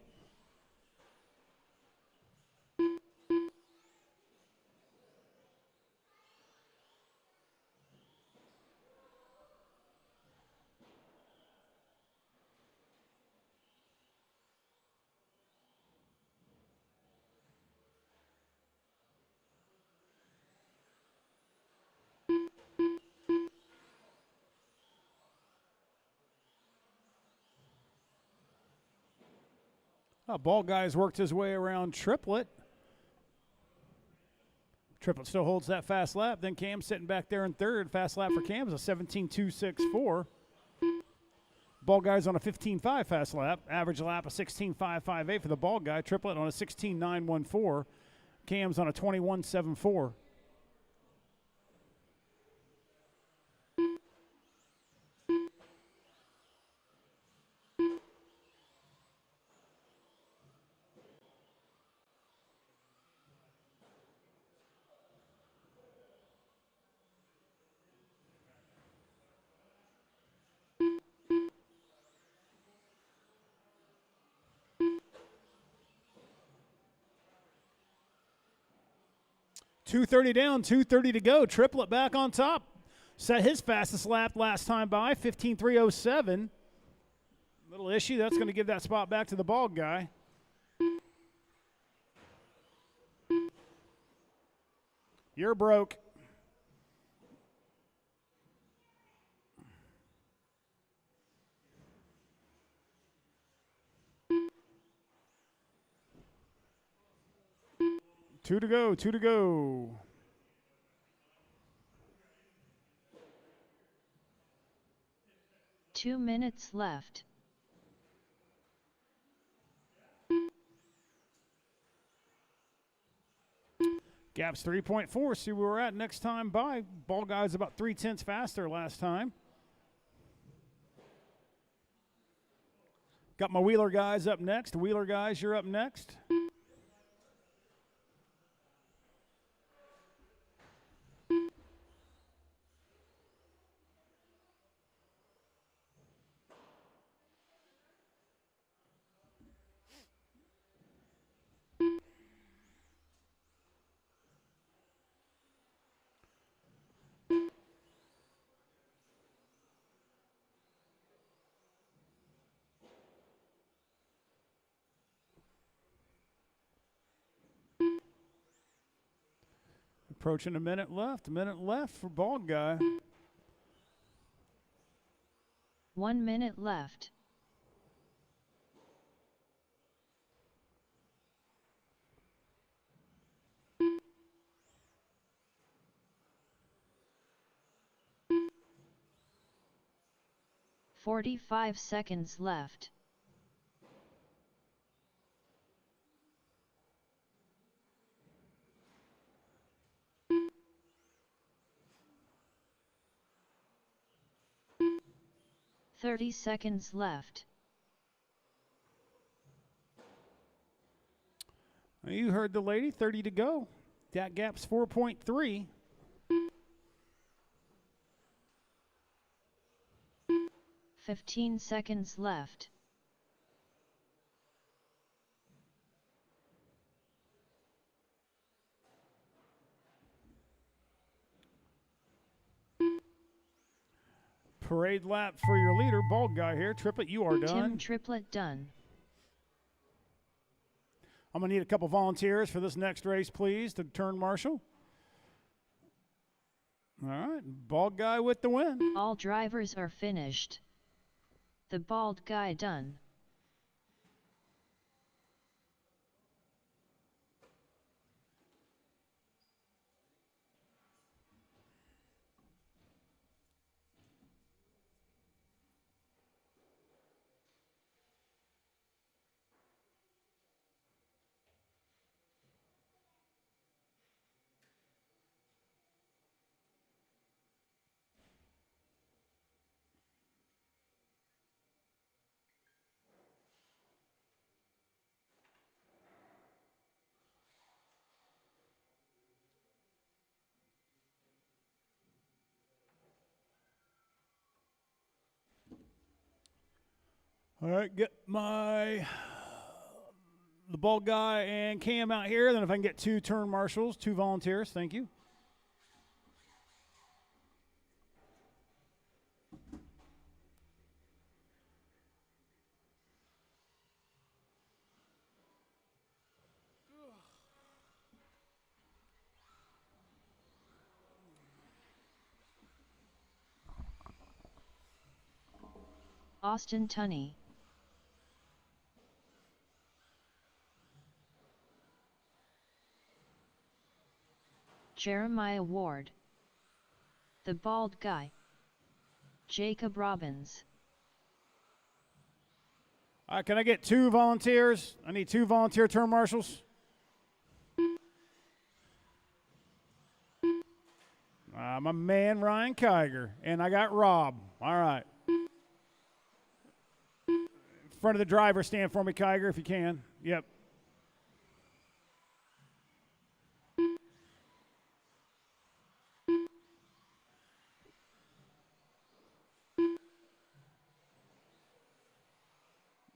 Bald Guy's worked his way around Triplet. Triplet still holds that fast lap. Then Cam sitting back there in third. Fast lap for Cam is a 17.264. Bald Guy's on a 15.5 fast lap. Average lap of 16.558 for the Bald Guy. Triplet on a 16.914. Cam's on a 21.74. .230 down, 2:30 to go. Triplet back on top. Set his fastest lap last time by, 15.307. Little issue. That's going to give that spot back to the Bald Guy. You're broke. Two to go, 2 to go. Two minutes left. Gap's 3.4. See where we're at next time by. Ball Guy's about 0.3 faster last time. Got my Wheeler guys up next. Wheeler guys, you're up next. Approaching a minute left. A minute left for Bald Guy. 1 minute left. $45 left. $30 left. Well, you heard the lady, 30 to go. That gap's 4.3. $15 left. Parade lap for your leader, Bald Guy here. Triplet, you are done. Tim Triplet done. I'm going to need a couple volunteers for this next race, please, to turn marshal. All right, Bald Guy with the win. All drivers are finished. The Bald Guy done. All right, get the Bald Guy and Cam out here. Then if I can get 2 turn marshals, 2 volunteers, thank you. Austin Tunney. Jeremiah Ward. The Bald Guy. Jacob Robbins. All right, can I get 2 volunteers? I need 2 volunteer turn marshals. My man Ryan Kiger, and I got Rob. All right. In front of the driver, stand for me, Kiger, if you can. Yep.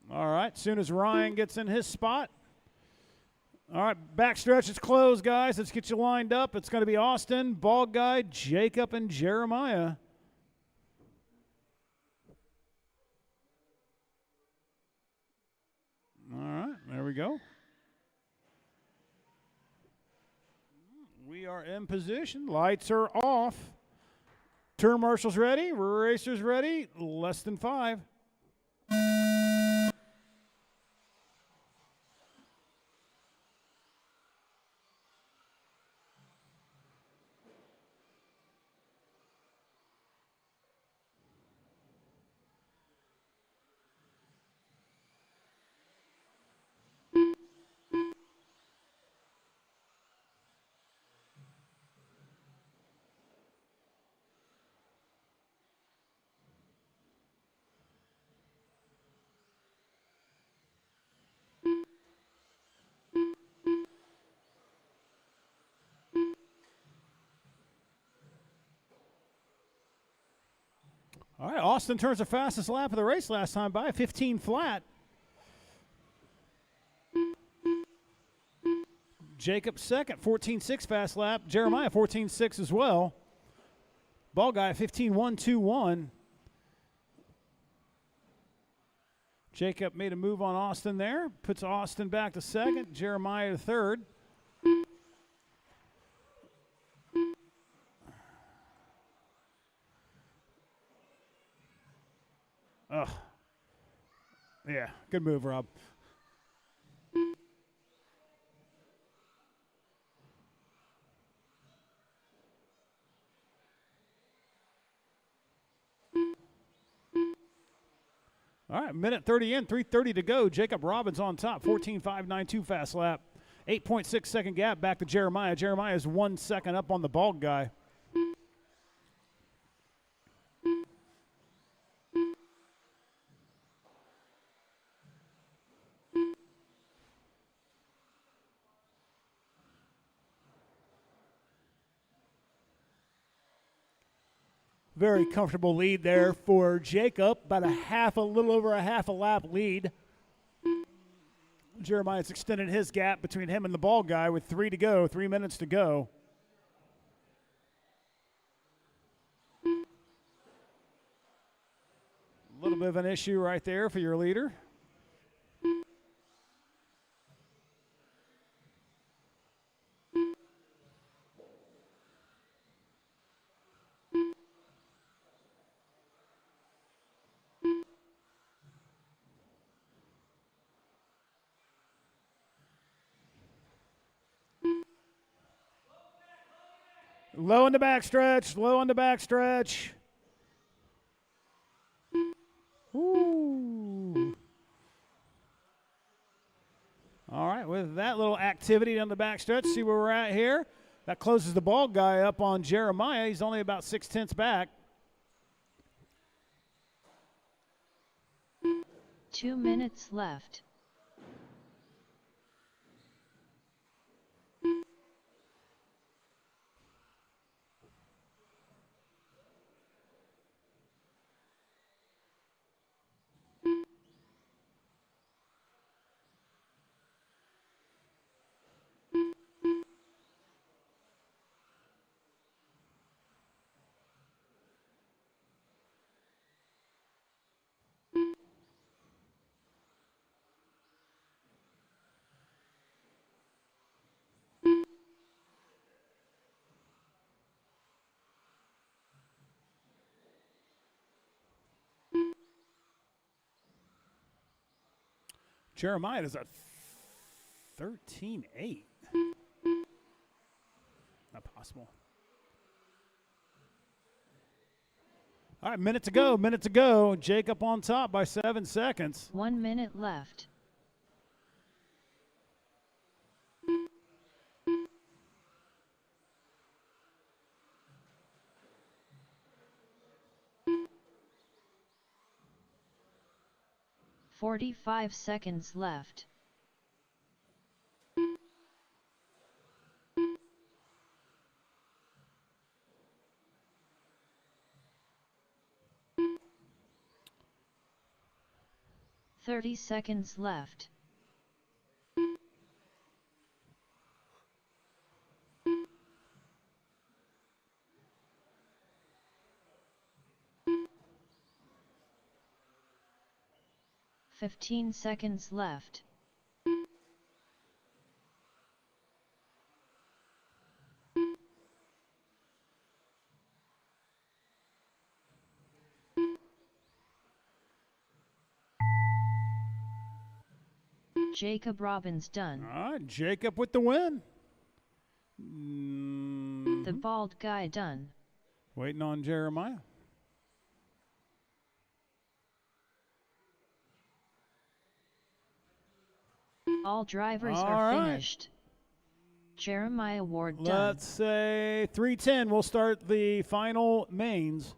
All right, soon as Ryan gets in his spot. All right, backstretch is closed, guys. Let's get you lined up. It's going to be Austin, Bald Guy, Jacob, and Jeremiah. All right, there we go. We are in position. Lights are off. Turn marshals ready. Racers ready. Less than 5. All right, Austin turns the fastest lap of the race last time by 15 flat. Jacob second, 14.6 fast lap. Jeremiah 14.6 as well. Ball guy 15.121. Jacob made a move on Austin there. Puts Austin back to second. Jeremiah to third. Yeah, good move, Rob. All right, minute 30 in, 3:30 to go. Jacob Robbins on top, 14.592 fast lap. 8.6 second gap back to Jeremiah. Jeremiah is 1 second up on the bald guy. Very comfortable lead there for Jacob. About a little over a half a lap lead. Jeremiah's extended his gap between him and the bald guy with 3 to go, 3 minutes to go. A little bit of an issue right there for your leader. Low in the backstretch, low on the backstretch. Ooh. All right, with that little activity on the backstretch, see where we're at here. That closes the bald guy up on Jeremiah. He's only about 6/10 back. 2 minutes left. Jeremiah is a 13.8. Not possible. All right, minute to go. Jacob on top by 7 seconds. 1 minute left. "45 seconds left. "30 seconds left. "15 seconds left. Jacob Robbins done. All right, Jacob with the win. The bald guy done. Waiting on Jeremiah. All drivers All are right. finished. Jeremiah Ward done. Let's say 3:10. We'll start the final mains.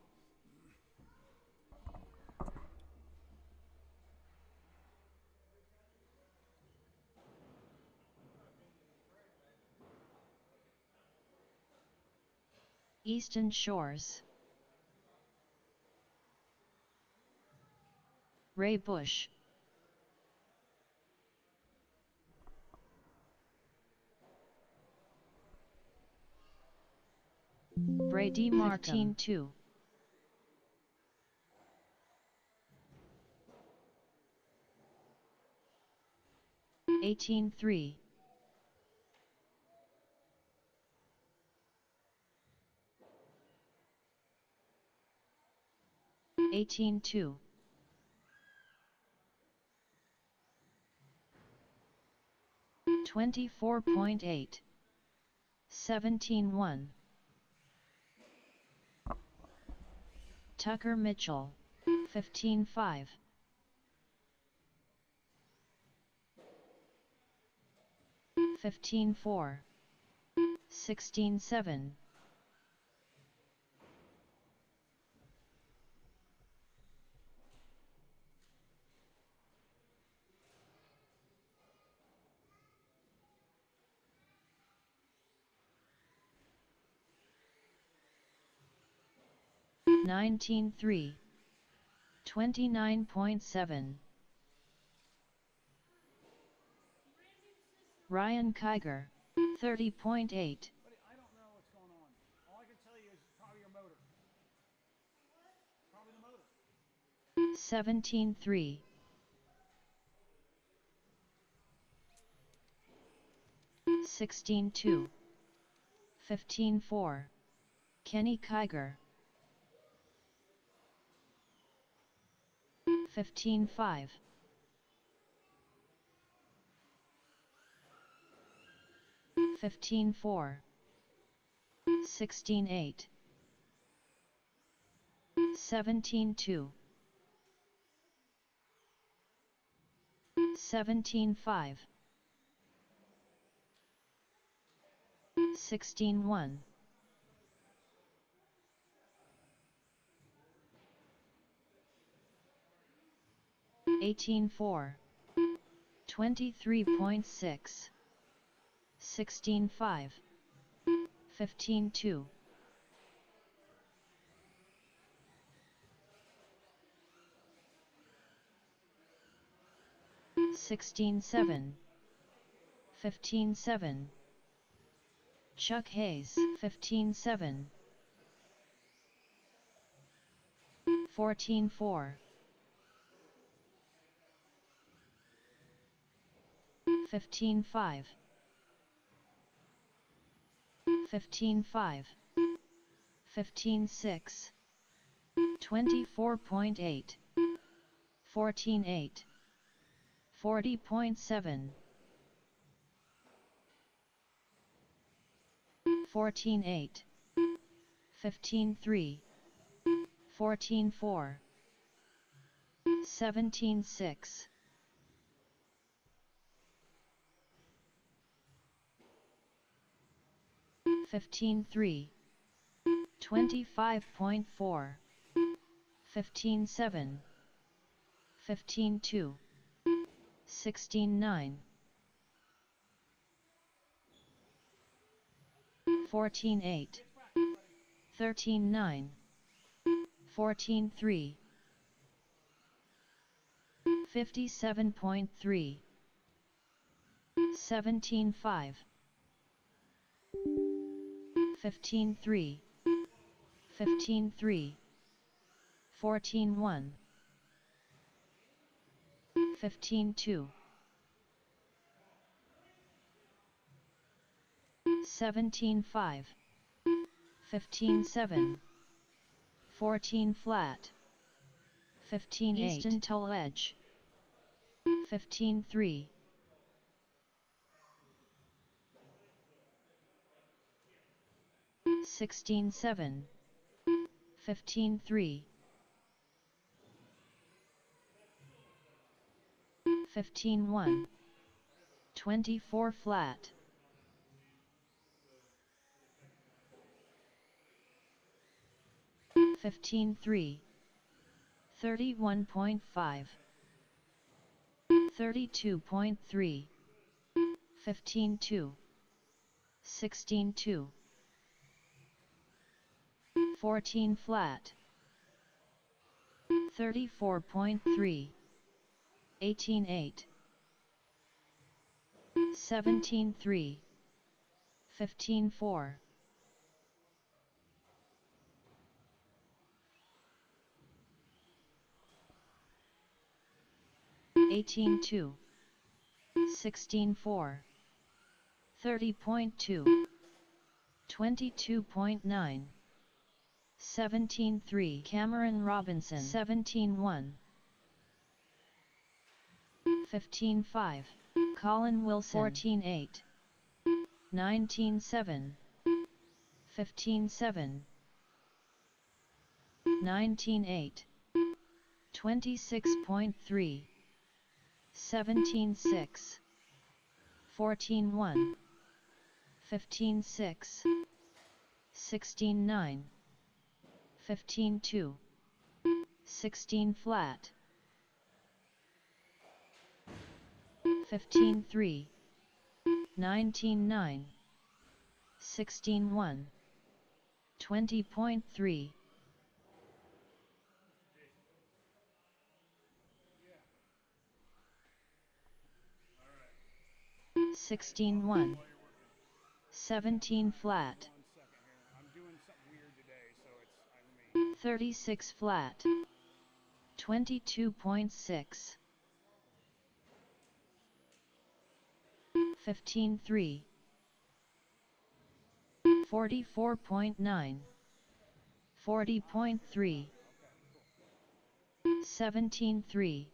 Eastern Shores. Ray Bush. Brady Martin 2. "18-3. 18-2. 24.8. 17-1. Tucker Mitchell, 15-5. 15-4. 16-7. 19-3. 29.7. Ryan Kiger, 30.8. Buddy, I don't know what's going on. All I can tell you is probably your motor. Probably the motor. 17-3. 16-2. 15-4. Kenny Kiger. 15-5. 15-4. 16-8. 17-2. 17-5. 16-1. 18-4. 23.6. 16-5. 15-2. 16-7. 15-7. Chuck Hayes, 15-7. 14-4. 15-5. 15-5. 15-6. 24.8. 14-8. 40.7. 14-8. 15-3. 14-4. 17-6. 15-3. 25.4. 15-7. 15-2. 16-9. 14-8. 13-9. 14-3. 57.3. 17-5. 15-3. 15-3. 14-1. 15-2. 17-5. 15-7. 14 flat. 15-8. Easton Tull Edge. 15-3. 16-7. 15-3. 15-1. 24 flat. 15-3. 31.5. 32.3. 15-2. 16-2. 14 flat. 34.3. 18-8. 17-3. 15-4. 18-2. 16-4. 30.2. 22.9. 17-3. Cameron Robinson. 17-1. 15-5. Colin Wilson 14-8, 19-7, 15-7, 19-8, 26.3, 17-6, 14-1, 15-6, 16-9, 15-2, 16 flat, 15-3, 19-9, 16-1, 20.3, 16-1, 17 flat, 36 flat, 22.6, 15-3, 44.9, 40.3, 17-3,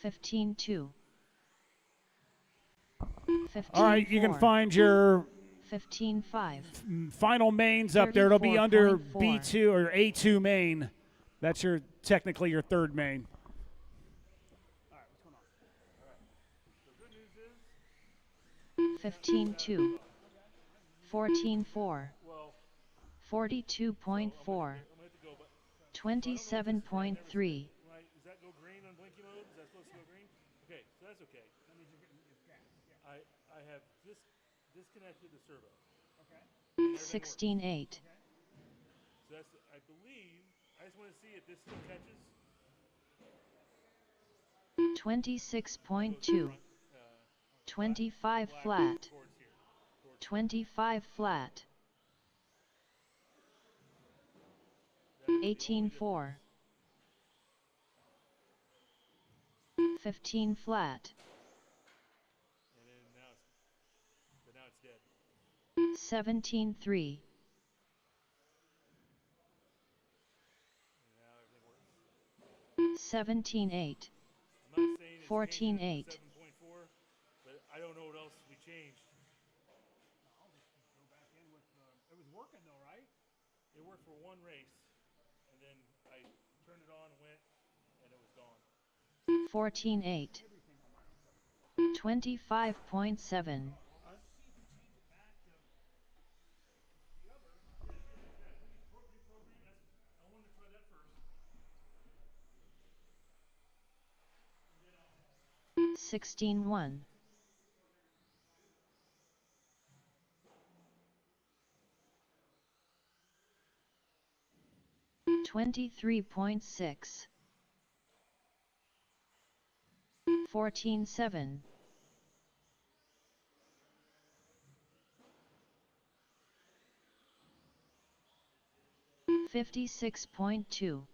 15-2, 15-4, All right, you can find your 15-5, final mains up there. It'll be under 34.4. B2 or A2 main. That's your technically your third main. 15-2, 14-4, 42.4, 27.3, Does that go green on blinky mode? Is that supposed to go green? Okay, so that's okay. That means you're getting your gas. Yeah. I have disconnected the servo. Okay. 16-8, So that's, I believe, I just want to see if this still catches. 26.2, 25 flat, Towards here. 25 flat, 18-4, 15 flat, And then now it's dead. 17-3, And now everything works. 17-8, I'm not saying it's 14-8, 7.4, but I don't know what else we changed. It was working though, right? It worked for one race, and then I turned it on, went, and it was gone. 14-8, 25.7, I wanted to try that first. 16-1, 23.6, 14-7, 56.2,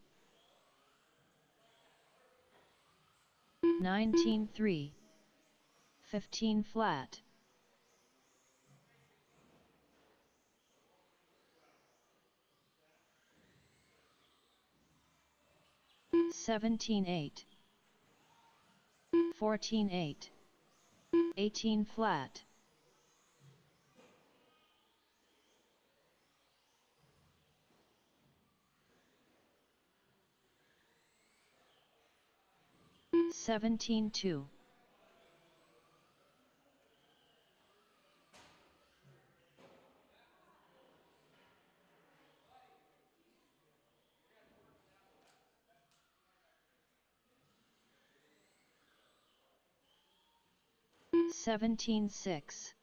19-3, 15 flat, 17-8, 14-8, 18 flat, 17-2, 17-6,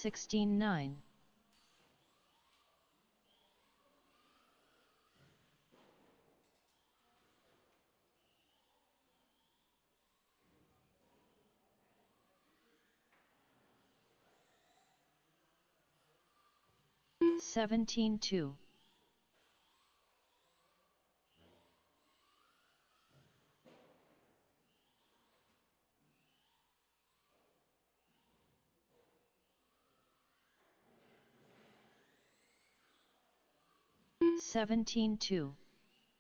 16-9, 17-2, 16-9, 17-2. It looks like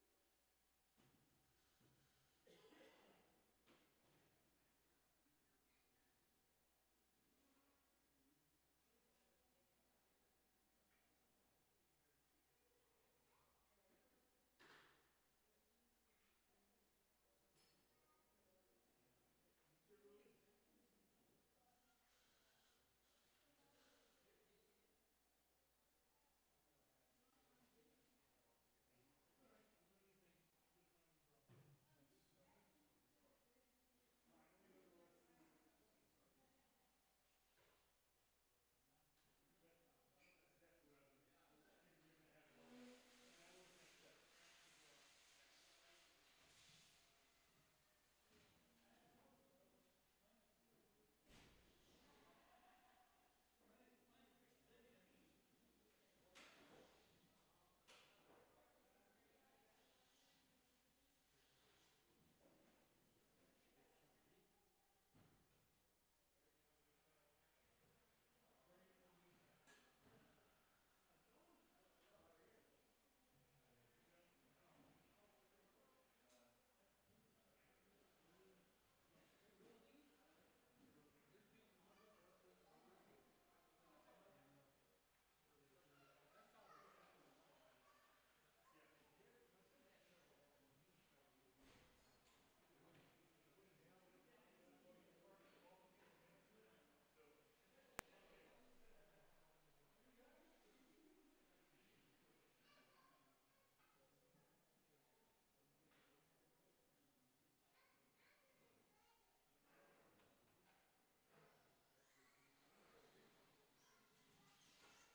it's getting better throughout the day.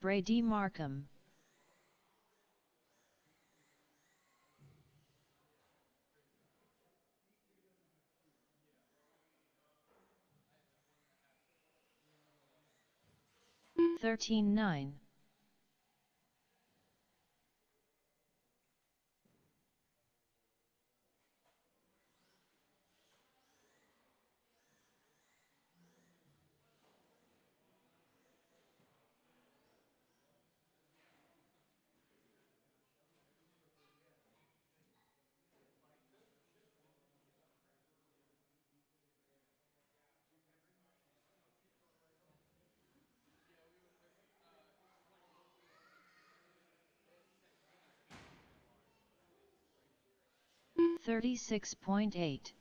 Brady Markham. Yeah. 13-9. 36.8.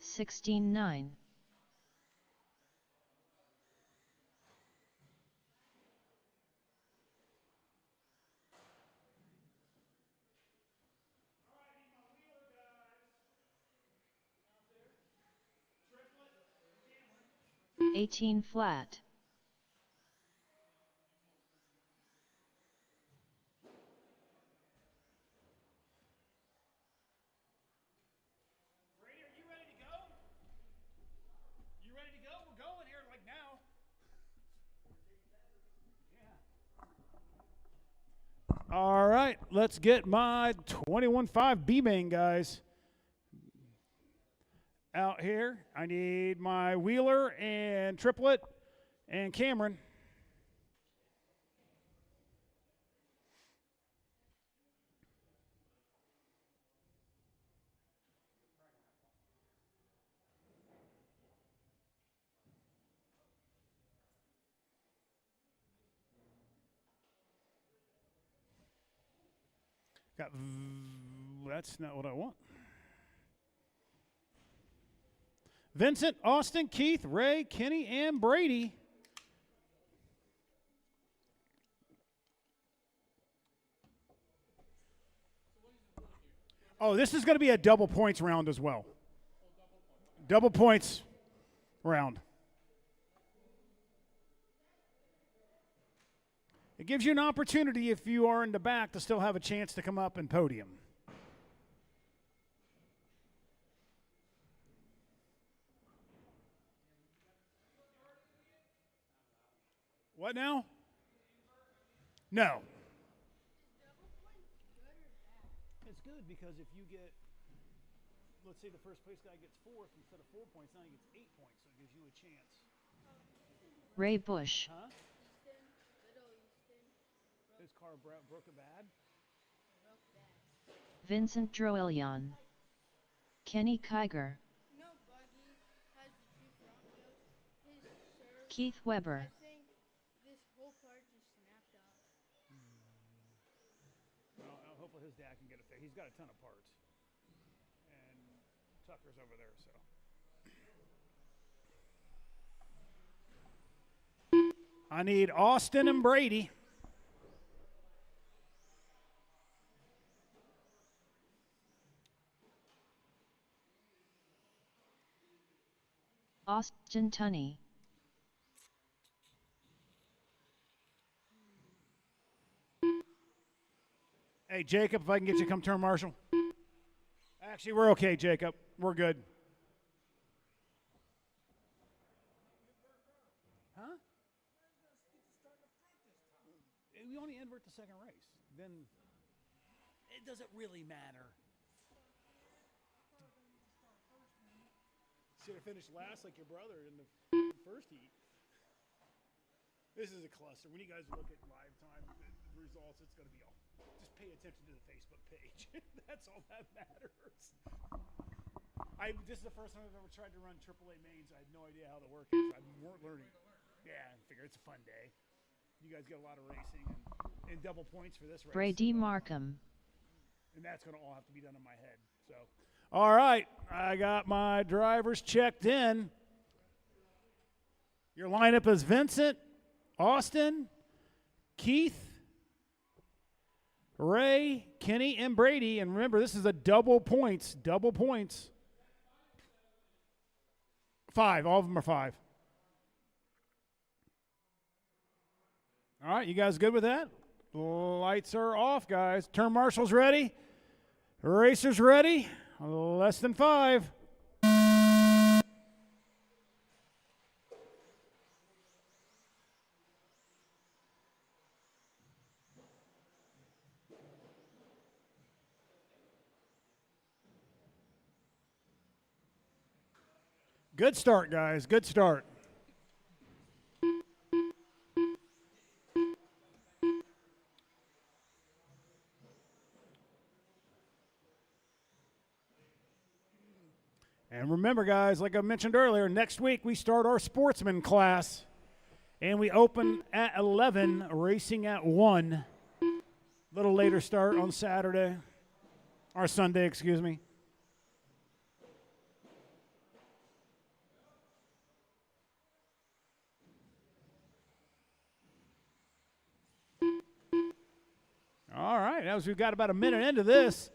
16-9. All right, I need my wheeler guys out there. Triplet and Cameron. 18 flat. Brady, are you ready to go? You ready to go? We're going here like now. Yeah. All right, let's get my 21.5 B-Main, guys. out here. I need my Wheeler and Triplet and Cameron. That's not what I want. Vincent, Austin, Keith, Ray, Kenny, and Brady. Oh, this is going to be a double points round as well. Double points round. It gives you an opportunity, if you are in the back, to still have a chance to come up and podium. What now? No. It's good because if you get, let's say the first place guy gets fourth instead of 4 points, now he gets 8 points, so it gives you a chance. Ray Bush. Huh? His car broke a bad? Vincent Droelion. Kenny Kiger. No, Buggy has the two front wheels. His serve, Keith Weber. I think this whole part just snapped off. Well, hopefully his dad can get it fixed. He's got a ton of parts. And Tucker's over there, so. I need Austin and Brady. Austin Tunney. Hey, Jacob, if I can get you to come turn marshal. Actually, we're okay, Jacob. We're good. Huh? We only invert the second race. Then it doesn't really matter. Should have finished last like your brother in the first heat. This is a cluster. When you guys look at live time, the results, it's going to be all. Just pay attention to the Facebook page. That's all that matters. This is the first time I've ever tried to run AAA mains. I had no idea how to work it. I'm learning. Yeah, I figure it's a fun day. You guys get a lot of racing and double points for this race. Brady Markham. And that's going to all have to be done in my head. So, all right, I got my drivers checked in. Your lineup is Vincent, Austin, Keith, Ray, Kenny, and Brady. And remember, this is a double points. 5. All of them are 5. All right, you guys good with that? Lights are off, guys. Turn marshals ready. Racers ready. Less than 5. Good start, guys. Good start. And remember, guys, like I mentioned earlier, next week we start our sportsman class. And we open at 11, racing at 1. Little later start on Saturday. Or Sunday, excuse me. All right, as we've got about a minute into this,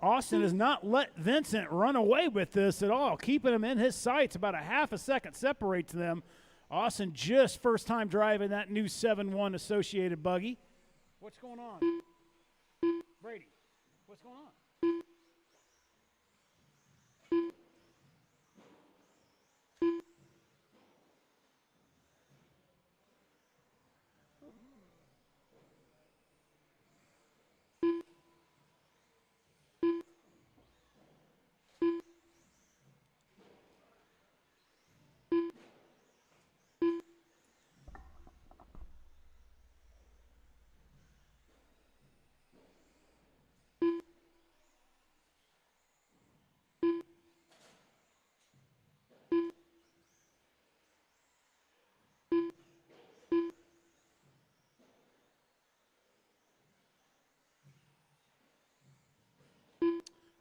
Austin has not let Vincent run away with this at all, keeping him in his sights. About a half a second separates them. Austin just first time driving that new 7-1 Associated buggy. What's going on? Brady, what's going on?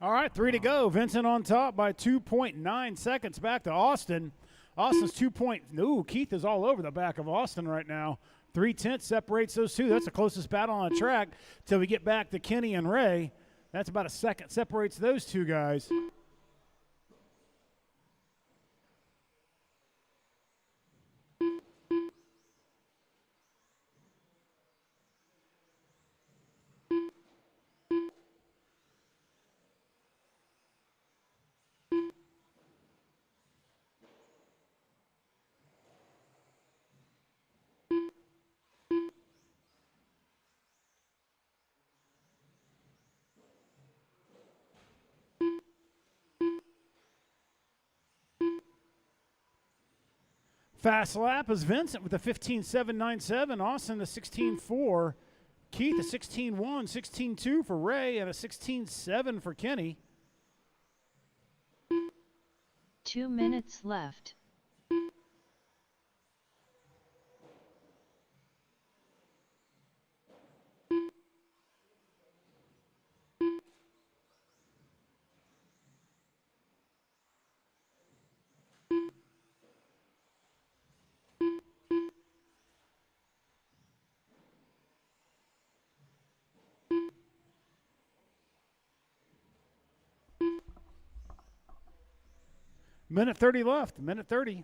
All right, 3 to go. Vincent on top by 2.9 seconds. Back to Austin. Austin's 2 point. Ooh, Keith is all over the back of Austin right now. 3/10 separates those two. That's the closest battle on the track till we get back to Kenny and Ray. That's about a second separates those two guys. Fast lap is Vincent with a 15.797. Austin the 16.4. Keith a 16.1, 16.2 for Ray, and a 16.7 for Kenny. 2 minutes left. Minute 30 left. Minute 30.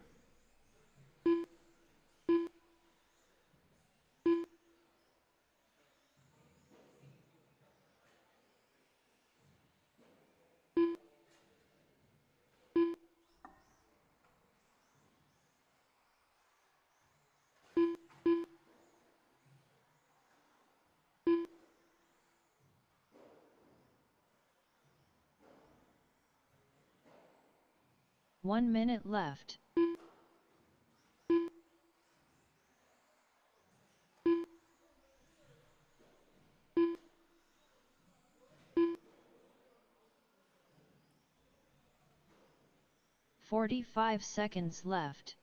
One minute left. "45 seconds left.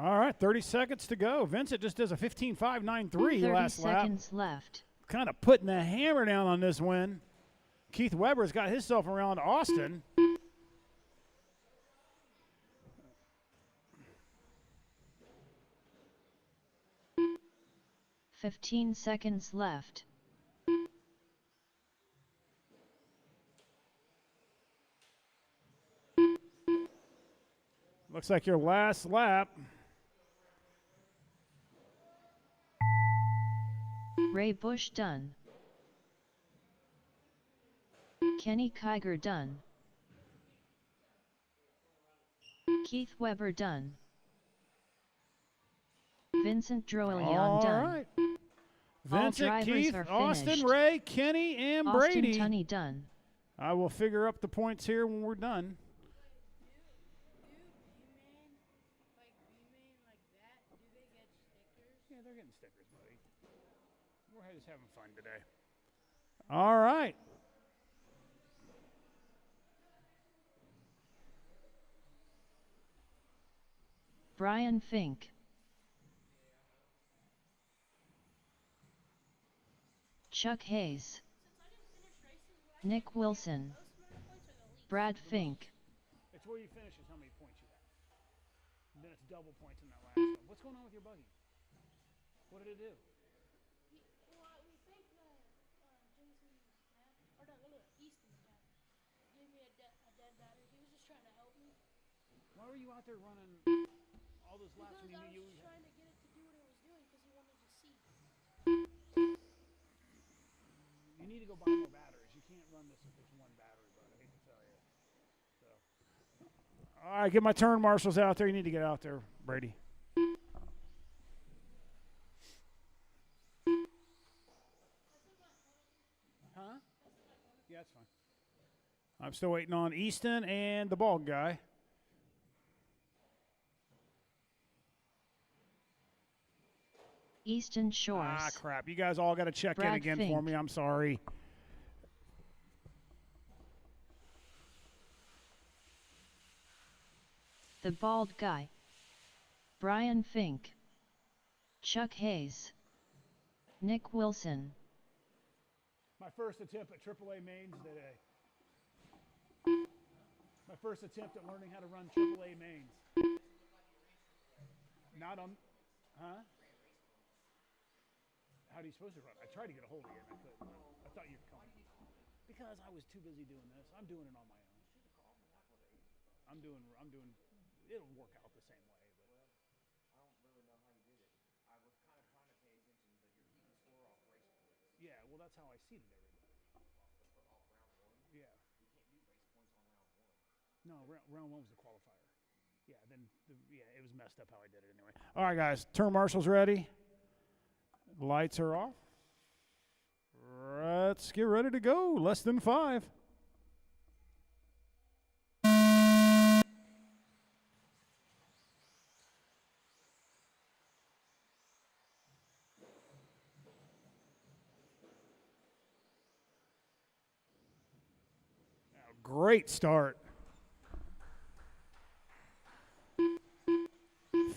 All right, 30 seconds to go. Vincent just does a 15.593 30 last lap. seconds left. Kind of putting the hammer down on this win. Keith Weber's got himself around Austin. "15 seconds left. Looks like your last lap. Ray Bush done. Kenny Kiger done. Keith Weber done. Vincent Droilion All done. right. All Vincent, drivers Keith, are Austin, finished. Ray, Kenny, and Austin Brady. Tunney done. I will figure up the points here when we're done. Yeah, they're getting stickers, buddy. We're just having fun today. All right. Brian Fink. Chuck Hayes. Nick Wilson. Brad Fink. It's where you finish is how many points you have. Then it's double points in that last one. What's going on with your buggy? What did it do? Well, we think that Jason's dad, or no, look, Easton's dad, gave me a dead battery. He was just trying to help me. Why were you out there running all those laps Because when I you was knew you just trying to get it to do what it was doing because he wanted to see. You need to go buy more batteries. You can't run this with just one battery, bud. I hate to tell you. So, all right, get my turn marshals out there. You need to get out there, Brady. Huh? Yeah, that's fine. I'm still waiting on Easton and the bald guy. Easton Shores. Ah, crap. You guys all got to check in Brad again for Fink. me. I'm sorry. The bald guy. Brian Fink, Chuck Hayes, Nick Wilson. My first attempt at AAA mains today. My first attempt at learning how to run AAA mains. Not on, huh? How do you supposed to run? I tried to get a hold of you and I couldn't. I thought you'd call me. Because I was too busy doing this. I'm doing it on my own. I'm doing, it'll work out the same way. But. I don't really know how you did it. I was kind of trying to pay attention, but you're keeping score off race points. Yeah, well, that's how I seeded everybody. Off round one. Yeah. You can't do race points on round one. No, round one was the qualifier. Yeah, then, it was messed up how I did it anyway. All right, guys, turn marshals ready. Lights are off. Let's get ready to go. Less than 5. Great start.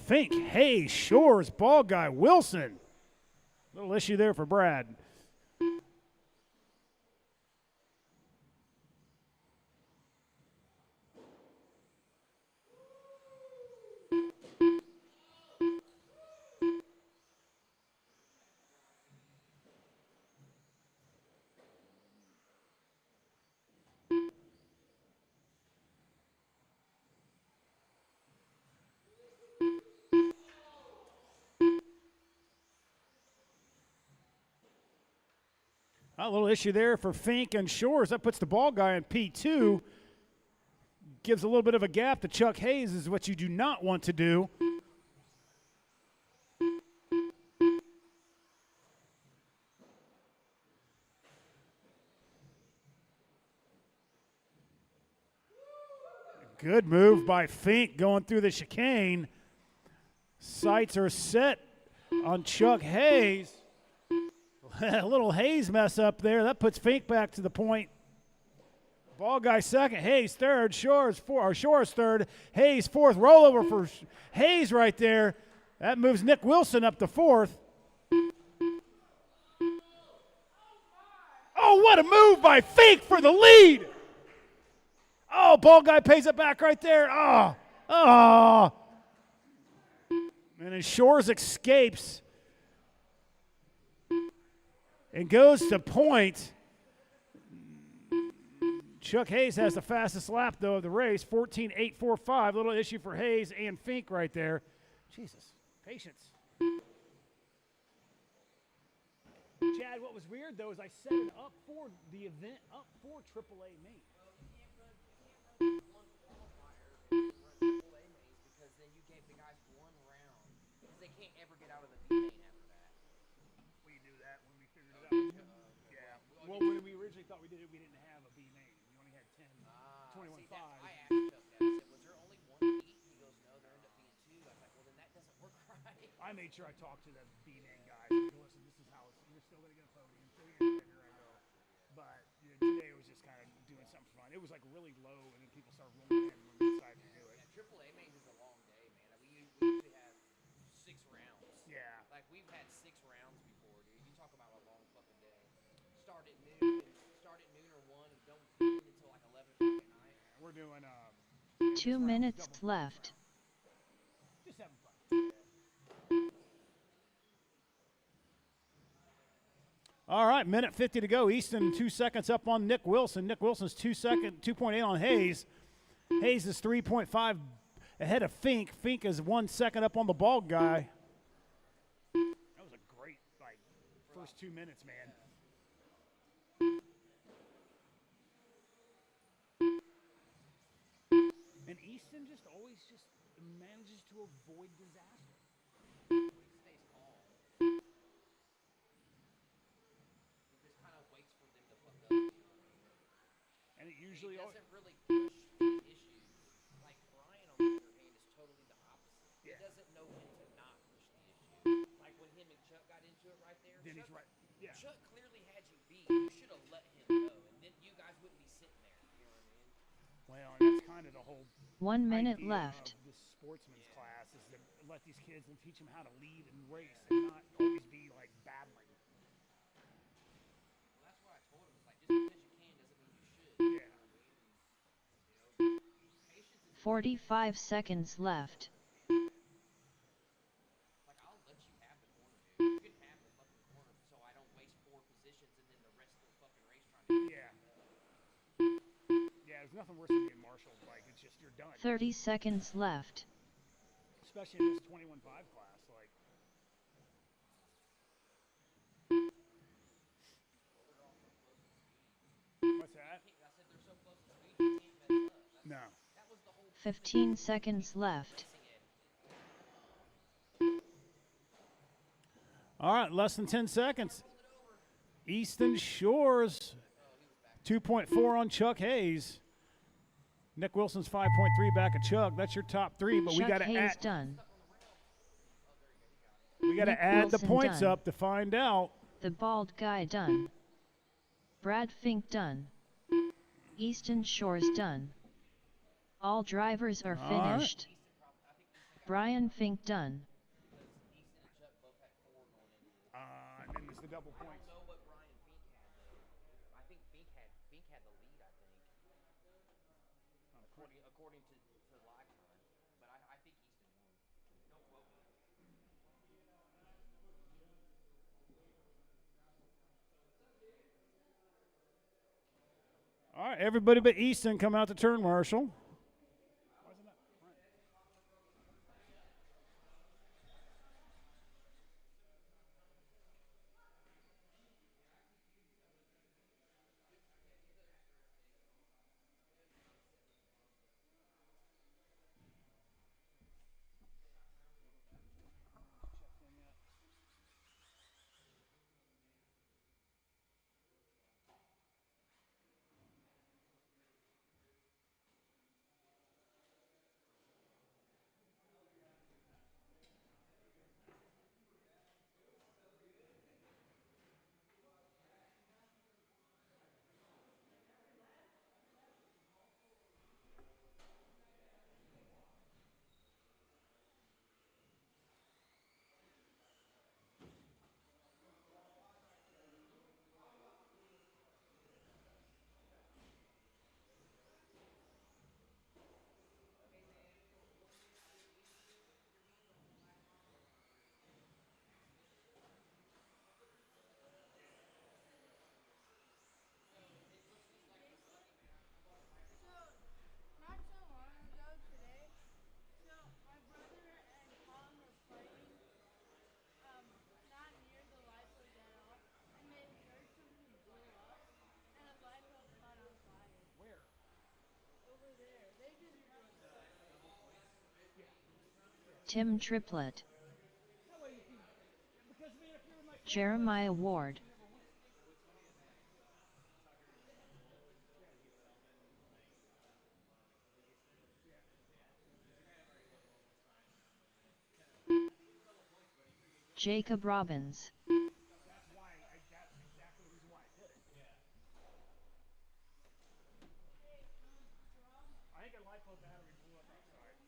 Fink, Hayes, Shores, ball guy, Wilson. Little issue there for Brad. A little issue there for Fink and Shores. That puts the ball guy in P2. Gives a little bit of a gap to Chuck Hayes, is what you do not want to do. Good move by Fink going through the chicane. Sights are set on Chuck Hayes. A little Hayes mess up there. That puts Fink back to the point. Ball guy second. Hayes third. Shores third. Hayes fourth. Rollover for Hayes right there. That moves Nick Wilson up to fourth. Oh, what a move by Fink for the lead. Oh, ball guy pays it back right there. Oh. And then Shores escapes and goes to point. Chuck Hayes has the fastest lap, though, of the race, 14.845. Little issue for Hayes and Fink right there. Jesus, patience. Chad, what was weird, though, is I set it up for the event, up for AAA main. Because then you gave the guys one round. Because they can't ever get out of the B main after that. We knew that when we figured it out. Yeah. Well, when we originally thought we did it, we didn't have a B main. We only had 10, 21.5. I asked Chuck that. I said, was there only one beat? He goes, no, there ended up being two. I was like, well, then that doesn't work right. I made sure I talked to the B main guys. Like, listen, this is how you're still going to get a podium. Still going to get a I go. But today was just kind of doing something fun. It was like really low, and then people started rolling in when we decided to do it. Yeah, AAA mains is a long day, man. We usually have 6 rounds. Yeah. Like, we've had 6 rounds before, dude. You talk about a long fucking day. Start at noon or 1 and don't end until like 11 o'clock at night. We're doing 2 minutes left. just having fun. All right, minute 50 to go. Easton 2 seconds up on Nick Wilson. Nick Wilson's 2.8 on Hayes. Hayes is 3.5 ahead of Fink. Fink is 1 second up on the bald guy. That was a great first 2 minutes, man. And Easton just always manages to avoid disaster. He stays calm. He just kind of waits for them to fuck up, you know what I mean? And it He usually doesn't really push the issues. Like Brian, on the other hand, is totally the opposite. Yeah. He doesn't know when to not push the issue. Like when him and Chuck got into it right there. then Chuck, he's right. Yeah. Chuck clearly had you beat. You should have let him go, and then you guys wouldn't be sitting there. You know what I mean? Well, and that's kind of the whole 1 minute idea left. of this sportsman's class is that let these kids and teach them how to lead and race and not always be like battling. Well, that's what I told him. It's like just because you can doesn't mean you should. You Yeah. know what I mean? And, patience is 45 seconds left. like I'll let you have the corner, dude. You can have the fucking corner, so I don't waste 4 positions and then the rest of the fucking race trying to. Yeah. Yeah, there's nothing worse than being marshaled. Like, it's just, you're done. 30 seconds left. Especially in this 21.5 class. Like, what's that? I said they're so close to speed, you can't mess up. No. That was the whole 15 seconds left. All right, less than 10 seconds. Easton Shores, 2.4 on Chuck Hayes. Nick Wilson's 5.3 back of Chuck. That's your top three, but we Chuck got to Hayes add. done. We got Nick to add the Wilson points done. up to find out. The bald guy done. Brad Fink done. Easton Shores done. All drivers are All right. finished. Brian Fink done. And then there's the double I points. don't know what Brian Fink had though. I think Fink had the lead. I think according to live time, but I think Easton won. Don't quote me. All right, everybody but Easton come out to turn marshal. So, not so long ago today, so my brother and Colin were playing, not near the lipo dead off, and they heard something blow up, and a lipo caught on fire. Where? Over there. They just Tim Triplett. Jeremiah Ward. Jacob Robbins. That's exactly the reason why I did it. I think a LiPo battery blew up outside.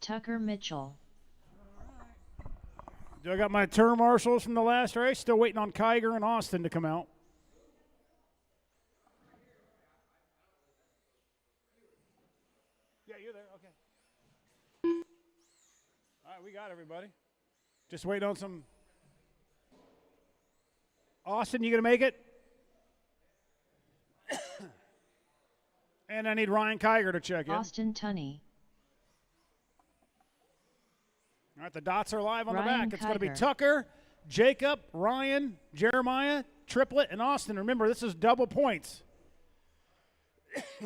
Tucker Mitchell. Do I got my turn marshals from the last race? Still waiting on Kiger and Austin to come out. Yeah, you're there. Okay. All right, we got everybody. Just waiting on some. Austin, you gonna make it? And I need Ryan Kiger to check in. Austin Tunney. All right, the dots are live on Ryan the back. It's going to be Kiger. Tucker, Jacob, Ryan, Jeremiah, Triplett, and Austin. Remember, this is double points. That's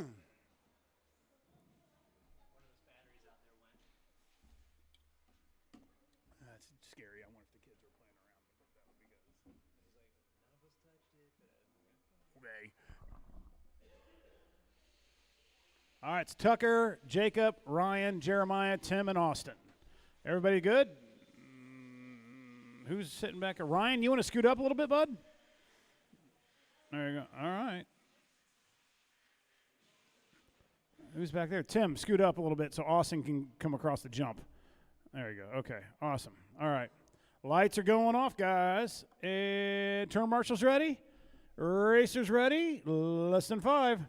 scary. day. All right, it's Tucker, Jacob, Ryan, Jeremiah, Tim, and Austin. Everybody good? Who's sitting back there? Ryan, you want to scoot up a little bit, bud? There you go. All right. Who's back there? Tim, scoot up a little bit so Austin can come across the jump. There you go. Okay, awesome. All right. Lights are going off, guys. And turn marshals ready. Racers ready. Less than 5.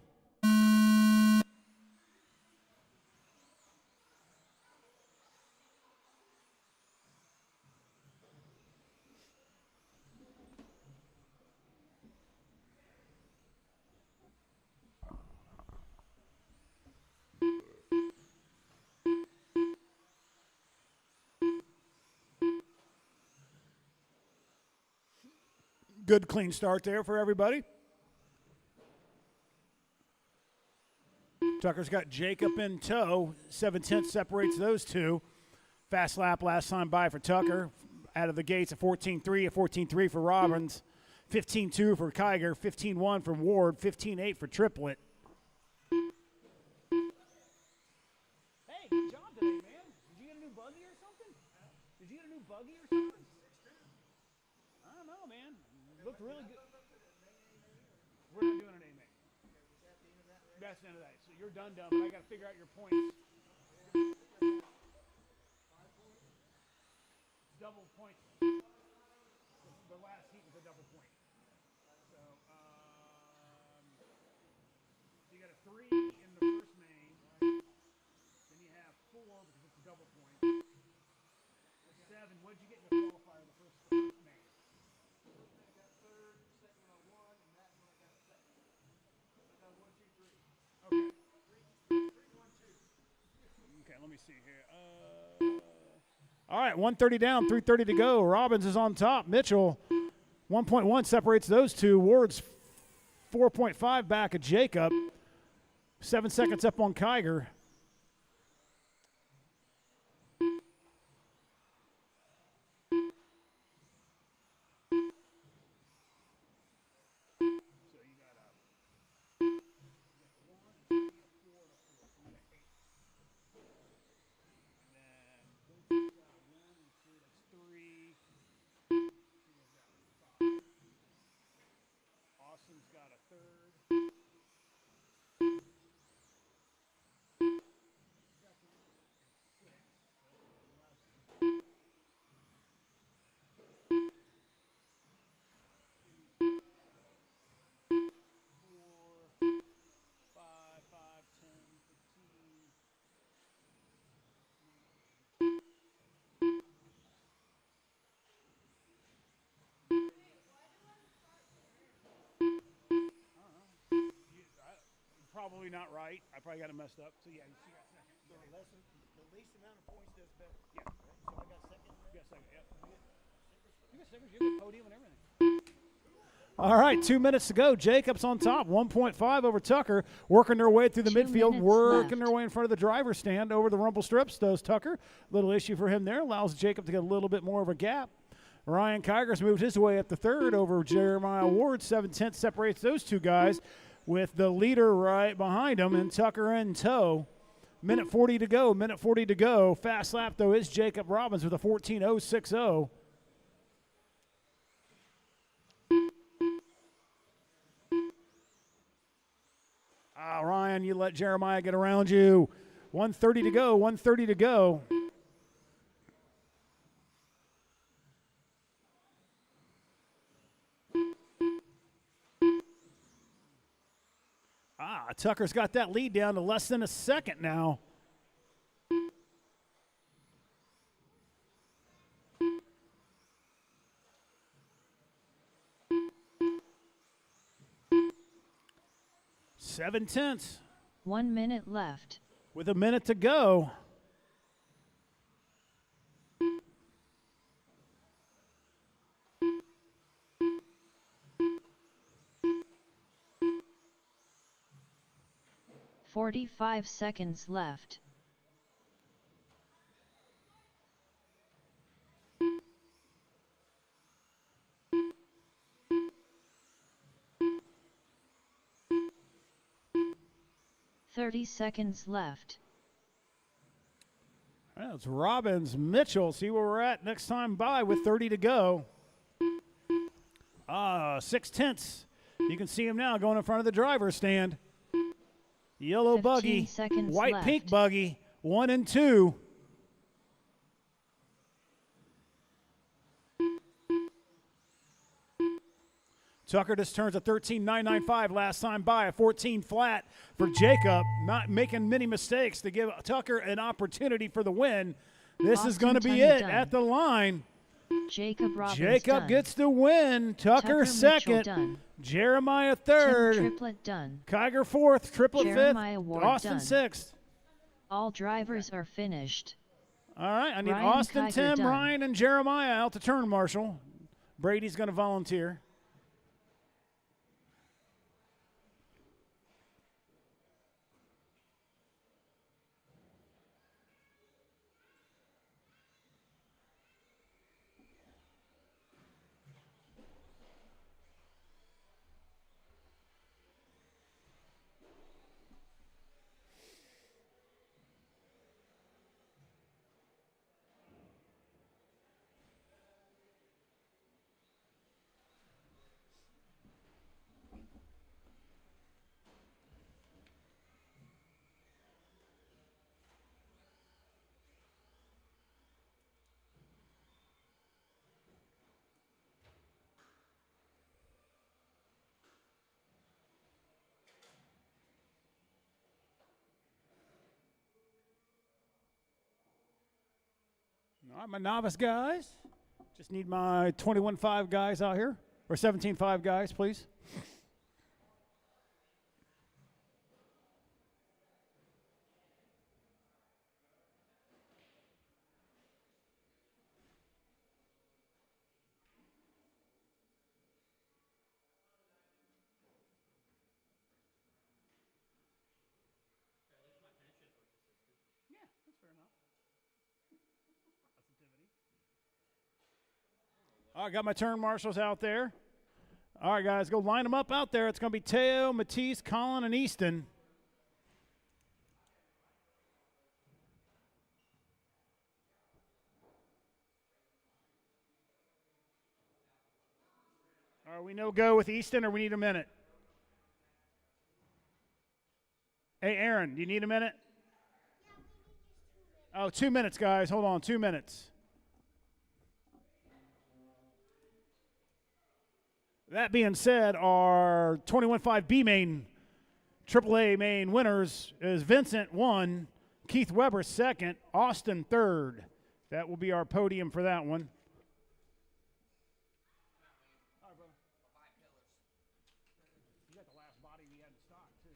Good clean start there for everybody. Tucker's got Jacob in tow. 7/10 separates those two. Fast lap last time by for Tucker. Out of the gates, a 14.3, a 14.3 for Robbins, 15.2 for Kiger, 15.1 for Ward, 15.8 for Triplet. Hey, good job today, man. Did you get a new buggy or something? Did you get a new buggy or something? I don't know, man. Looked really good. We're not doing an A-main. That's the end of that. So you're done, but I got to figure out your points. Double point. The last heat was a double point. So you got a 3 in the first main. Then you have 4 because it's a double point. 7. What did you get in the qualifier the first main? Okay, let me see here. All right, 1:30 down, 3:30 to go. Robbins is on top. Mitchell, 1.1 separates those two. Ward's 4.5 back of Jacob. 7 seconds up on Kiger. Austin's got a third. Probably not right. I probably got it messed up. So, yeah, you got second. So the least amount of points does better. Yeah. So I got second. You got second, yep. You got stickers. You got podium and everything. All right, 2 minutes to go. Jacob's on top, 1.5 over Tucker, working their way through the 2 midfield, minutes working left. their way in front of the driver's stand over the rumble strips. Does Tucker. Little issue for him there. Allows Jacob to get a little bit more of a gap. Ryan Kiger's moved his way up to third over Jeremiah Ward. 7/10 separates those two guys with the leader right behind him and Tucker in tow. Minute 40 to go. Minute 40 to go. Fast lap, though, is Jacob Robbins with a 14.060. Ryan, you let Jeremiah get around you. 1:30 to go. 1:30 to go. Tucker's got that lead down to less than a second now. Seven tenths. 1 minute left. With a minute to go. "45 seconds left. 30 seconds left. That's Robbins Mitchell. See where we're at next time by with 30 to go. 6/10. You can see him now going in front of the driver's stand. Yellow 15 buggy, seconds white left. pink buggy, 1 and 2. Tucker just turns a 13.995 last time by, a 14 flat for Jacob, not making many mistakes to give Tucker an opportunity for the win. This is going to be Austin it done. at the line. Jacob Robbins Jacob done. gets the win. Tucker Mitchell second. done. Jeremiah Tim third. Triplet done. Kiger fourth. Triplet Jeremiah fifth. Ward Austin done. sixth. All drivers are finished. All right, I need Ryan Austin, Kiger Tim, done. Ryan, and Jeremiah out to turn marshal. Brady's going to volunteer. All right, my novice guys. Just need my 21.5 guys out here, or 17.5 guys, please. Yeah, that's fair enough. All right, got my turn marshals out there. All right, guys, go line them up out there. It's going to be Teo, Matisse, Colin, and Easton. All right, we no go with Easton, or we need a minute? Hey, Aaron, do you need a minute? Oh, 2 minutes, guys. Hold on, 2 minutes. That being said, our 21.5 B main, AAA main winners is Vincent 1, Keith Weber 2nd, Austin 3rd. That will be our podium for that one. You got the last body we had in stock, too.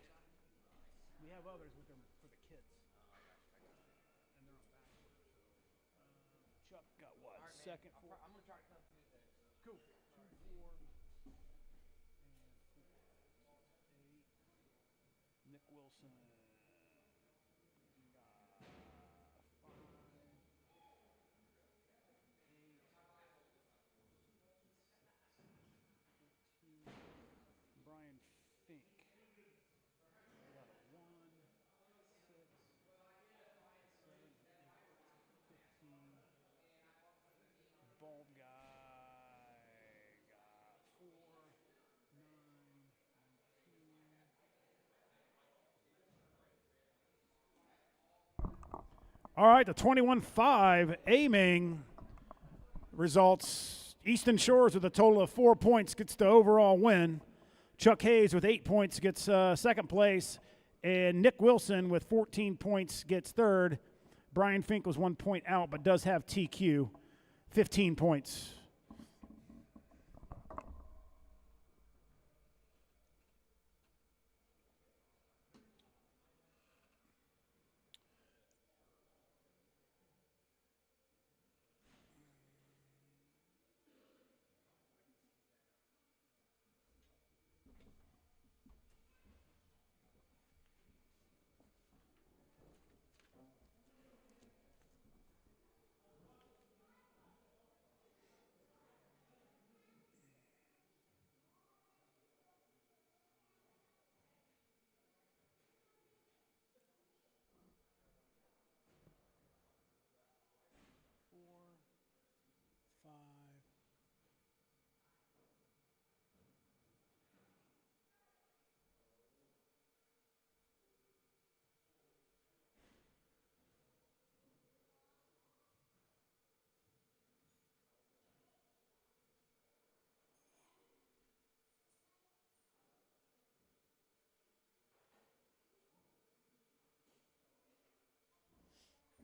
We have others with them for the kids. And they're on back order. So, Chuck got what? Second, fourth? I'm gonna try to come Tuesday. Cool. 2, 4, and 4, 8. Nick Wilson. Got 5, 8, 14. Brian Fink. I got a 1, 6, 7, 8, 15. Bald guy got 4, 9, 19. All right, the 21.5 Aming results. Easton Shores with a total of 4 points gets the overall win. Chuck Hayes with 8 points gets second place. And Nick Wilson with 14 points gets third. Brian Fink was 1 point out, but does have TQ. 15 points.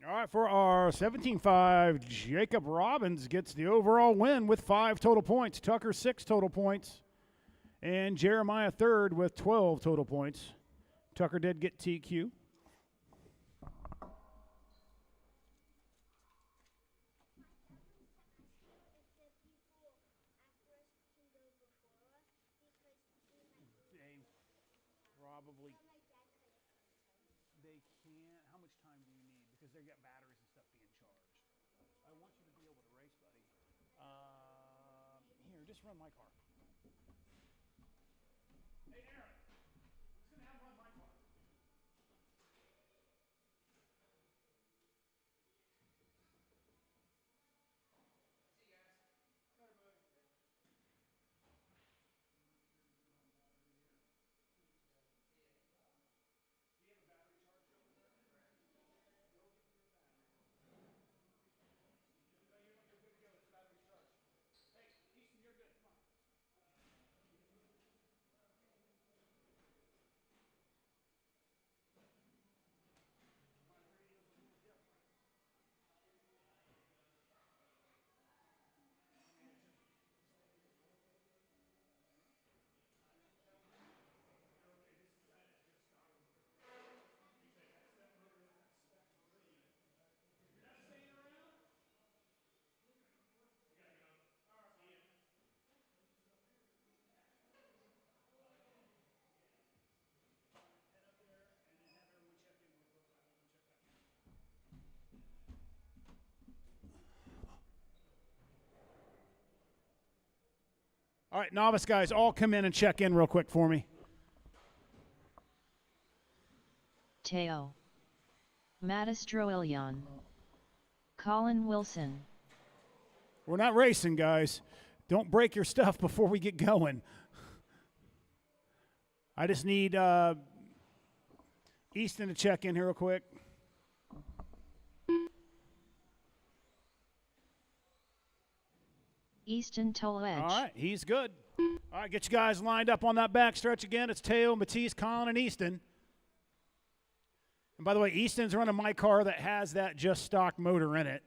All right, for our 17.5, Jacob Robbins gets the overall win with 5 total points. Tucker 6 total points. And Jeremiah third with 12 total points. Tucker did get TQ. They probably they can't. How much time do you need? Because they got batteries and stuff being charged. I want you to be able to race, buddy. Here, just run my car. Hey, Aaron, who's gonna have run my car? All right, novice guys, all come in and check in real quick for me. Teo. Matistroilion. Colin Wilson. We're not racing, guys. Don't break your stuff before we get going. I just need Easton to check in here real quick. Easton Toledge. All right, he's good. All right, get you guys lined up on that back stretch again. It's Teo, Matisse, Colin, and Easton. And by the way, Easton's running my car that has that just stock motor in it.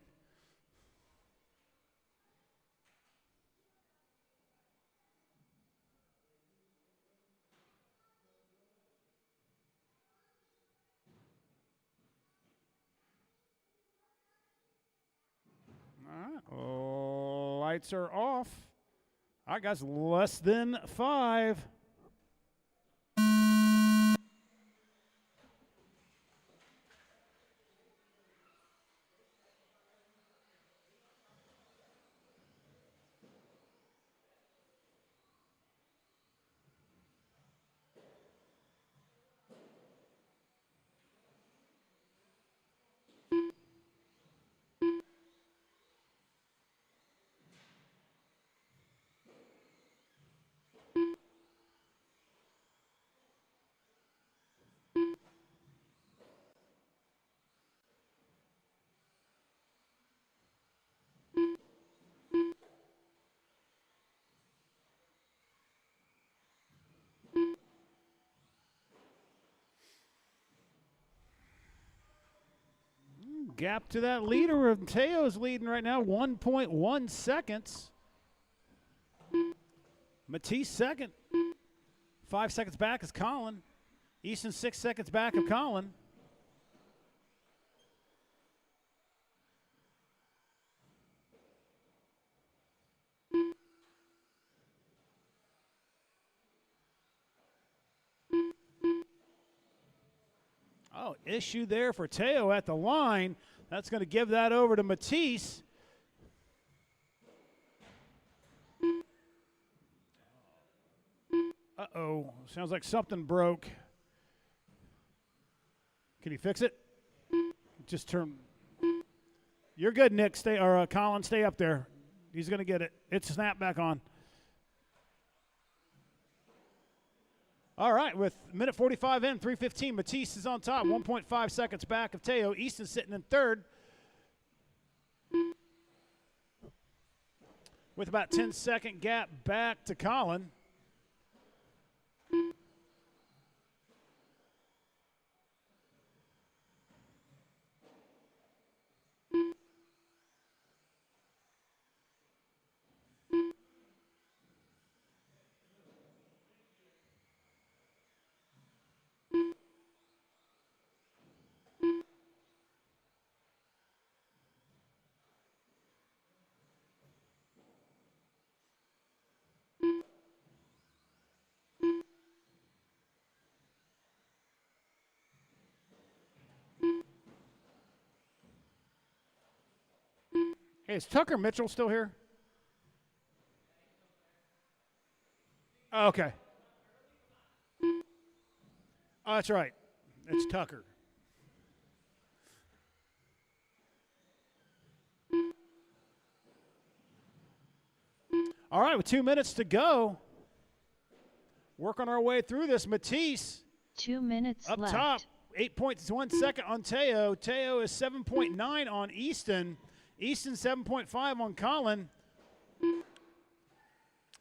All right, lights are off. All right, guys, less than 5. Gap to that leader. Teo's leading right now, 1.1 seconds. Matisse second. 5 seconds back is Colin. Easton 6 seconds back of Colin. Oh, issue there for Teo at the line. That's going to give that over to Matisse. Uh-oh. Sounds like something broke. Can you fix it? Just turn. You're good, Nick. Stay, or Colin, stay up there. He's going to get it. It's snapped back on. All right, with minute 45 in, 3:15, Matisse is on top, 1.5 seconds back of Teo. Easton sitting in third with about 10-second gap back to Colin. Hey, is Tucker Mitchell still here? Okay. Oh, that's right. It's Tucker. All right, with 2 minutes to go, working our way through this. Matisse 2 minutes up left. top, 8.1 second on Teo. Teo is 7.9 on Easton. Easton 7.5 on Colin.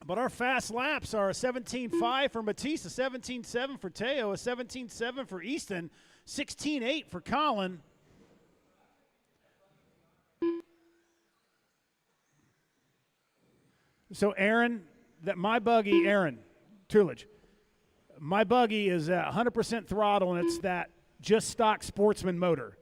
But our fast laps are a 17.5 for Matisse, a 17.7 for Teo, a 17.7 for Easton, 16.8 for Colin. So Aaron, Aaron Tulich, my buggy is at 100% throttle, and it's that just stock Sportsman motor.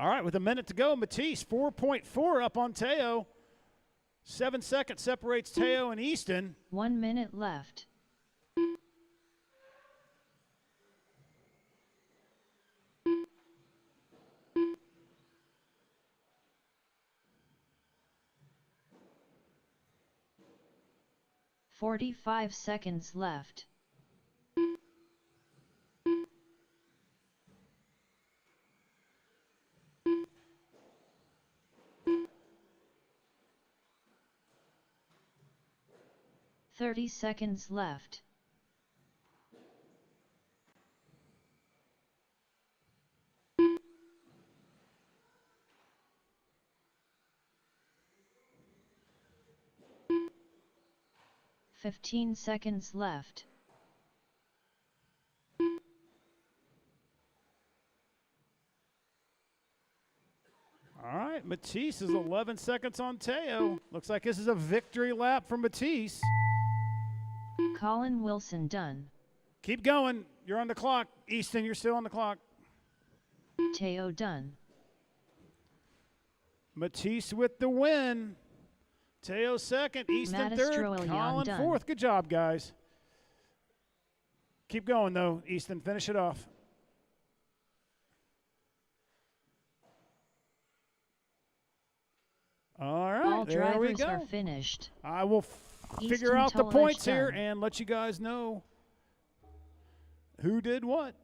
All right, with a minute to go, Matisse 4.4 up on Teo. 7 seconds separates Teo and Easton. 1 minute left. "45 seconds left. "30 seconds left. "15 seconds left. All right, Matisse is 11 seconds on Teo. Looks like this is a victory lap for Matisse. Colin Wilson done. Keep going. You're on the clock. Easton, you're still on the clock. Teo done. Matisse with the win. Teo second, Easton third, Matastroilian Colin done. fourth. Good job, guys. Keep going, though, Easton. Finish it off. All right, All there we drivers go. are finished. I will figure Easton out the Tulich points here done. and let you guys know who did what.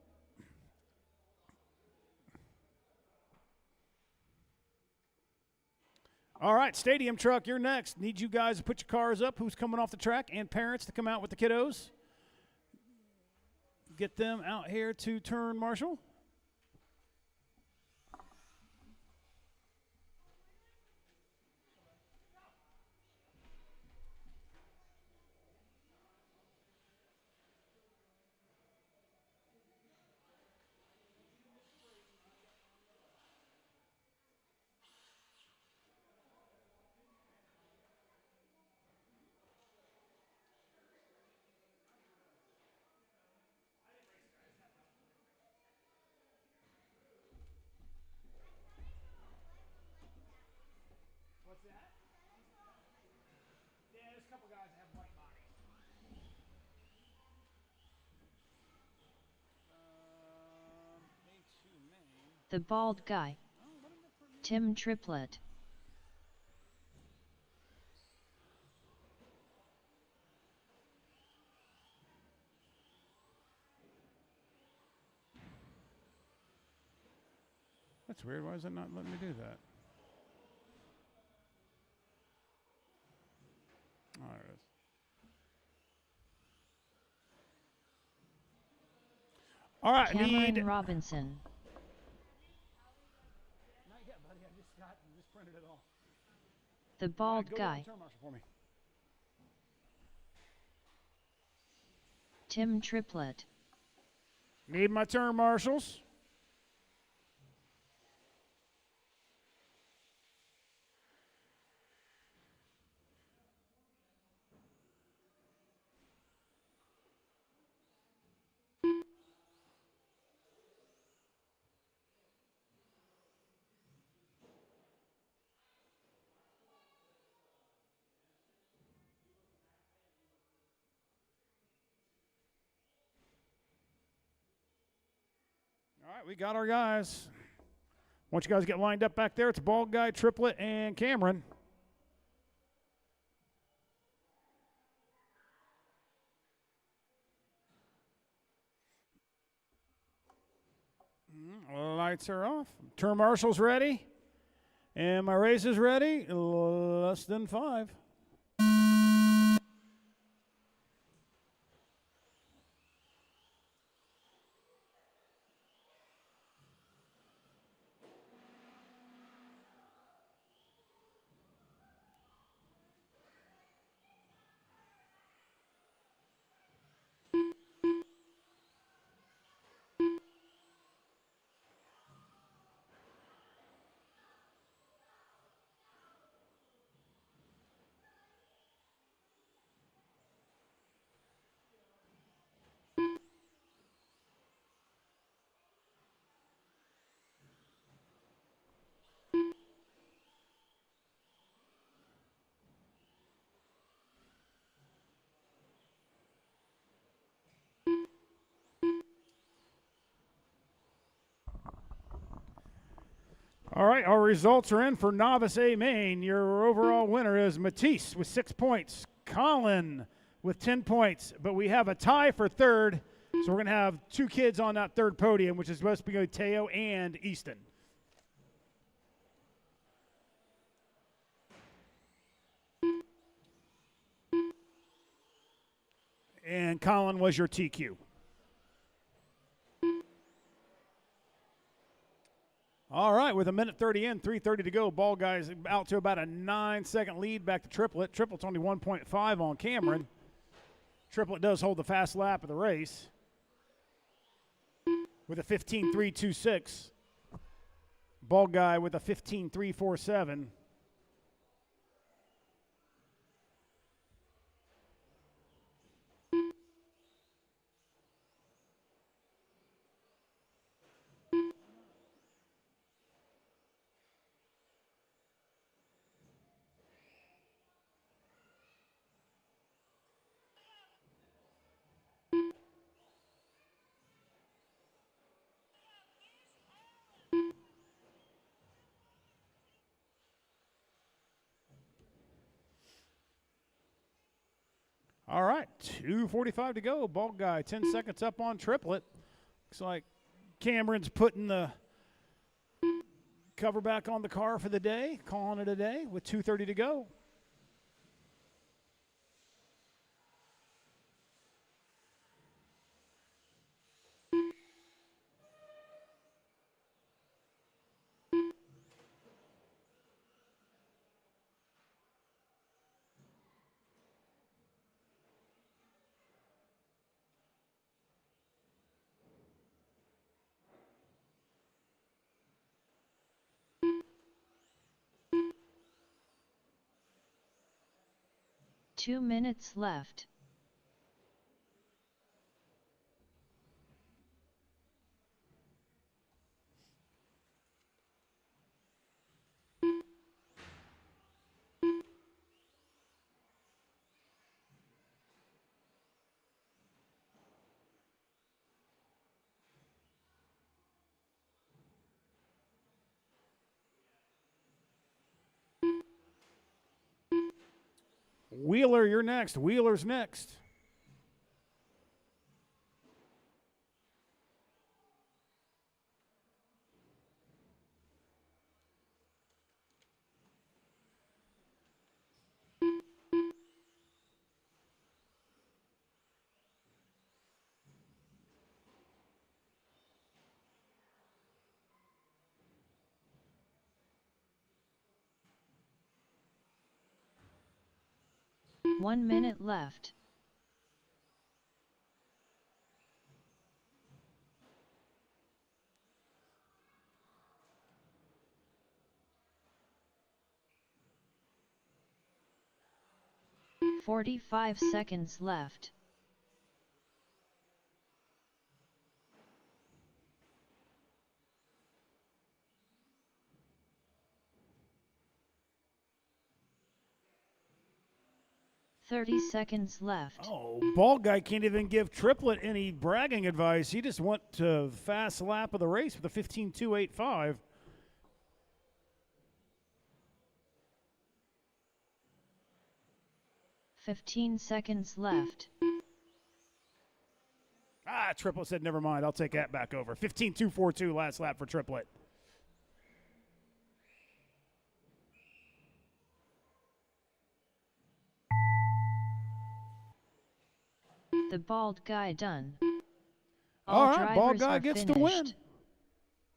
All right, Stadium Truck, you're next. Need you guys to put your cars up. Who's coming off the track and parents to come out with the kiddos. Get them out here to turn marshal. What's that? Yeah, there's a couple guys that have white bodies. The bald guy. Tim Triplett. That's weird. Why is it not letting me do that? Oh, there it is. All right, Cameron need. Robinson. Not yet, buddy. I just printed it off. The bald Go guy. turn marshal for me. Tim Triplett. Need my turn marshals. right, we got our guys. Once you guys get lined up back there, it's Bald Guy, Triplet, and Cameron. Lights are off. Turn marshal's ready. And my race is ready. Less than 5. All right, our results are in for Novice A Main. Your overall winner is Matisse with 6 points, Colin with 10 points, but we have a tie for third, so we're going to have 2 kids on that third podium, which is supposed to be Teo and Easton. And Colin was your TQ. All right, with 1:30 in, 3:30 to go, Ball Guys out to about a 9-second lead back to Triplet. Triplet's only 1.5 on Cameron. Triplet does hold the fast lap of the race with a 15.326. Ball Guy with a 15.347. All right, 2:45 to go. Ball Guy 10 seconds up on Triplet. Looks like Cameron's putting the cover back on the car for the day, calling it a day with 2:30 to go. Two minutes left. Wheeler, you're next. Wheeler's next. One minute left. "45 seconds left. 30 seconds left. Oh, bald guy can't even give Triplet any bragging advice. He just went to fast lap of the race with a 15.285. 15 seconds left. Triplet said, never mind. I'll take that back over. 15.242 last lap for Triplet. The bald guy done. All right, drivers bald guy are gets finished. to win.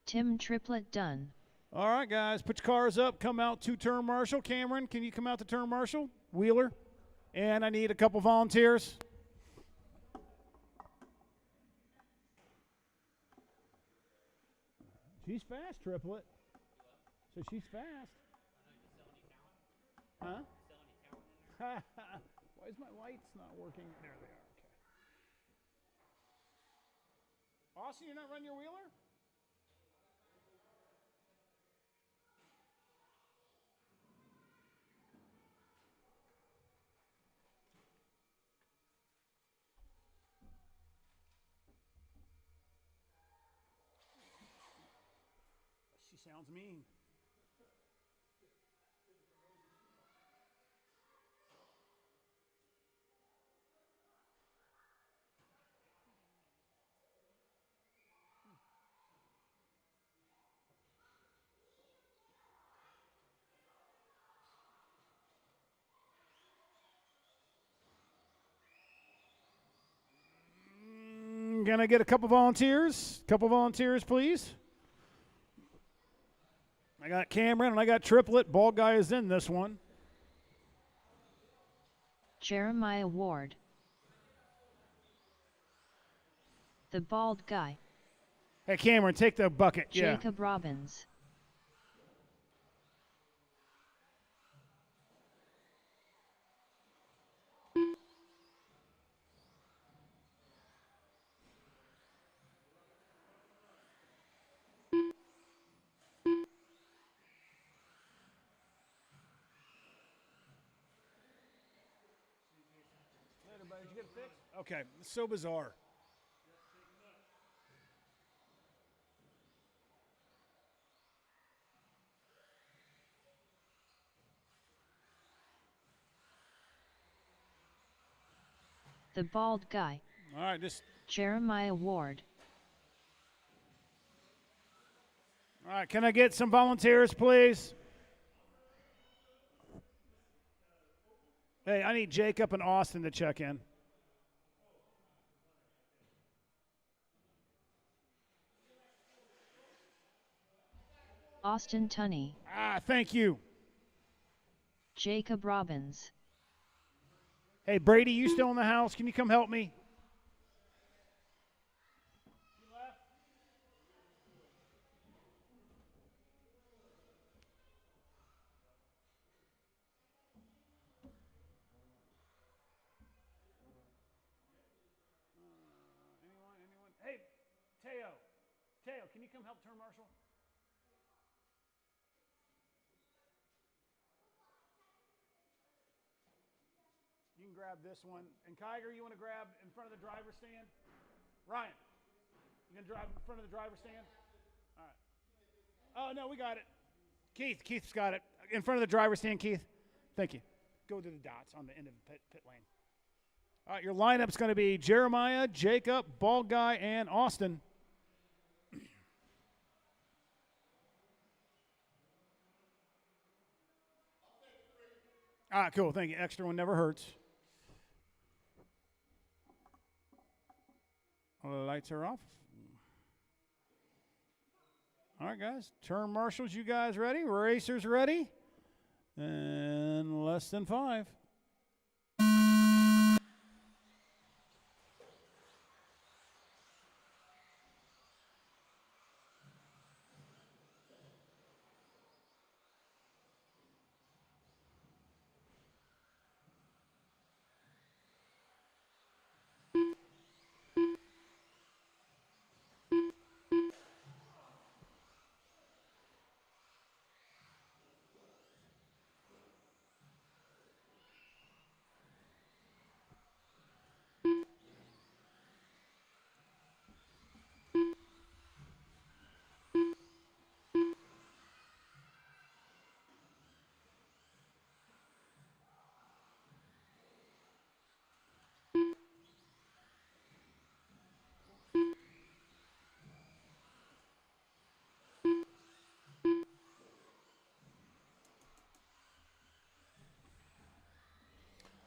Tim Triplet done. All right, guys, put your cars up. Come out to turn marshal. Cameron, can you come out to turn marshal? Wheeler. And I need a couple volunteers. She's fast, Triplet. So she's fast. Huh? Why is my lights not working? There they are. Okay. Austin, you're not running your wheeler? She sounds mean. Can I get a couple volunteers? Couple volunteers, please. I got Cameron and I got Triplet. Bald guy is in this one. Jeremiah Ward. The bald guy. Hey, Cameron, take the bucket. Jacob Robbins. Did you get it fixed? Okay, it's so bizarre. The bald guy. All right, just. Jeremiah Ward. All right, can I get some volunteers, please? Hey, I need Jacob and Austin to check in. Austin Tunney. Thank you. Jacob Robbins. Hey, Brady, you still in the house? Can you come help me? Anyone? Hey, Teo, can you come help turn marshal? You can grab this one. And Kiger, you want to grab in front of the driver's stand? Ryan, you can drive in front of the driver's stand? All right. Oh, no, we got it. Keith's got it. In front of the driver's stand, Keith. Thank you. Go to the dots on the end of the pit lane. All right, your lineup's going to be Jeremiah, Jacob, Bald Guy, and Austin. All right, cool. Thank you. Extra one never hurts. All the lights are off. All right, guys. Turn marshals, you guys ready? Racers ready? And less than 5.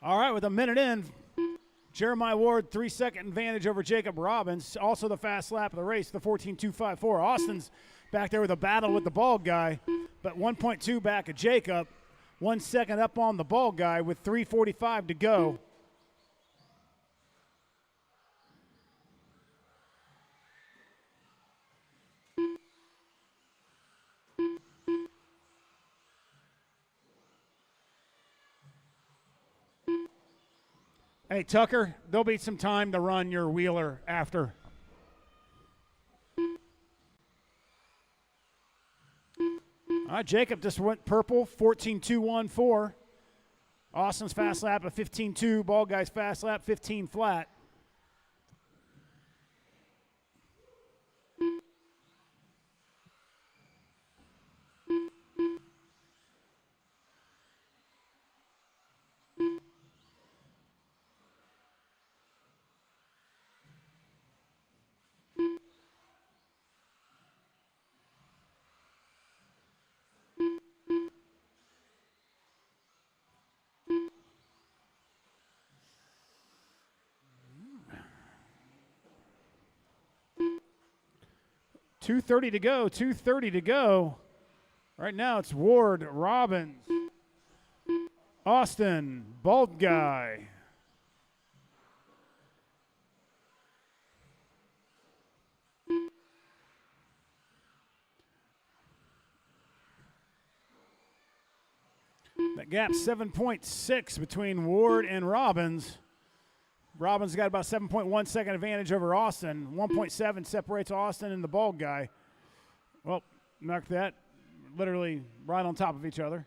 All right, with a minute in, Jeremiah Ward, 3-second advantage over Jacob Robbins. Also the fast lap of the race, the 14.254. Austin's back there with a battle with the bald guy, but 1.2 back of Jacob. 1 second up on the bald guy with 3:45 to go. Hey, Tucker, there'll be some time to run your wheeler after. All right, Jacob just went purple, 14.214. Austin's fast lap of 15.2. Ball guy's fast lap, 15 flat. .230 to go, 2:30 to go. Right now it's Ward, Robbins, Austin, bald guy. That gap 7.6 between Ward and Robbins. Robbins got about 7.1 second advantage over Austin. 1.7 separates Austin and the bald guy. Well, mark that. Literally right on top of each other.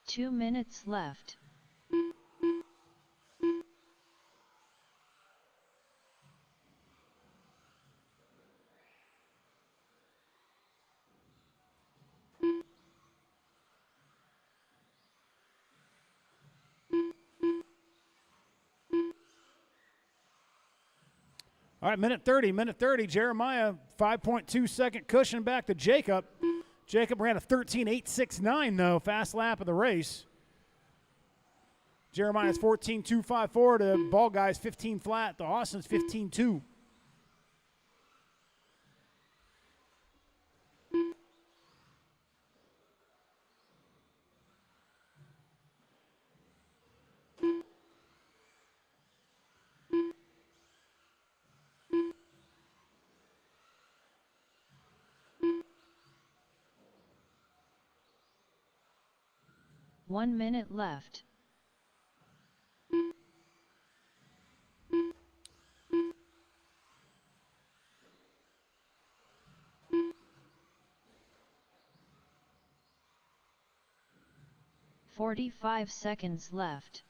2 minutes left. All right, minute 30. Jeremiah, 5.2 second cushion back to Jacob. Jacob ran a 13.869, though, fast lap of the race. Jeremiah's 14.254 to ball guy's 15 flat to Austin's 15.2. One minute left. .45 seconds left.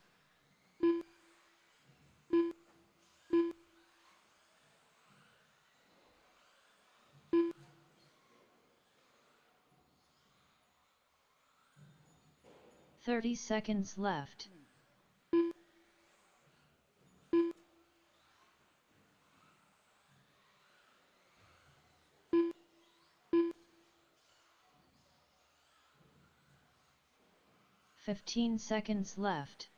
.30 seconds left. .15 seconds left.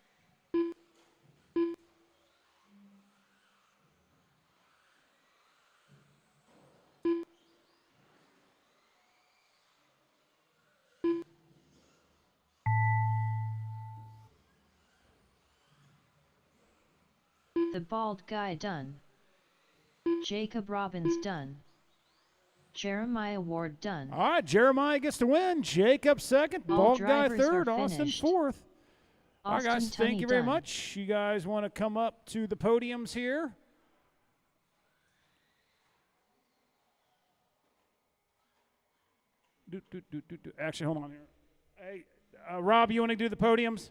The bald guy done. Jacob Robbins done. Jeremiah Ward done. All right, Jeremiah gets to win. Jacob second, All bald guy drivers third, are Austin finished. fourth. All right, Austin guys, thank Tunney you very done. much. You guys want to come up to the podiums here? Actually, hold on here. Hey, Rob, you want to do the podiums?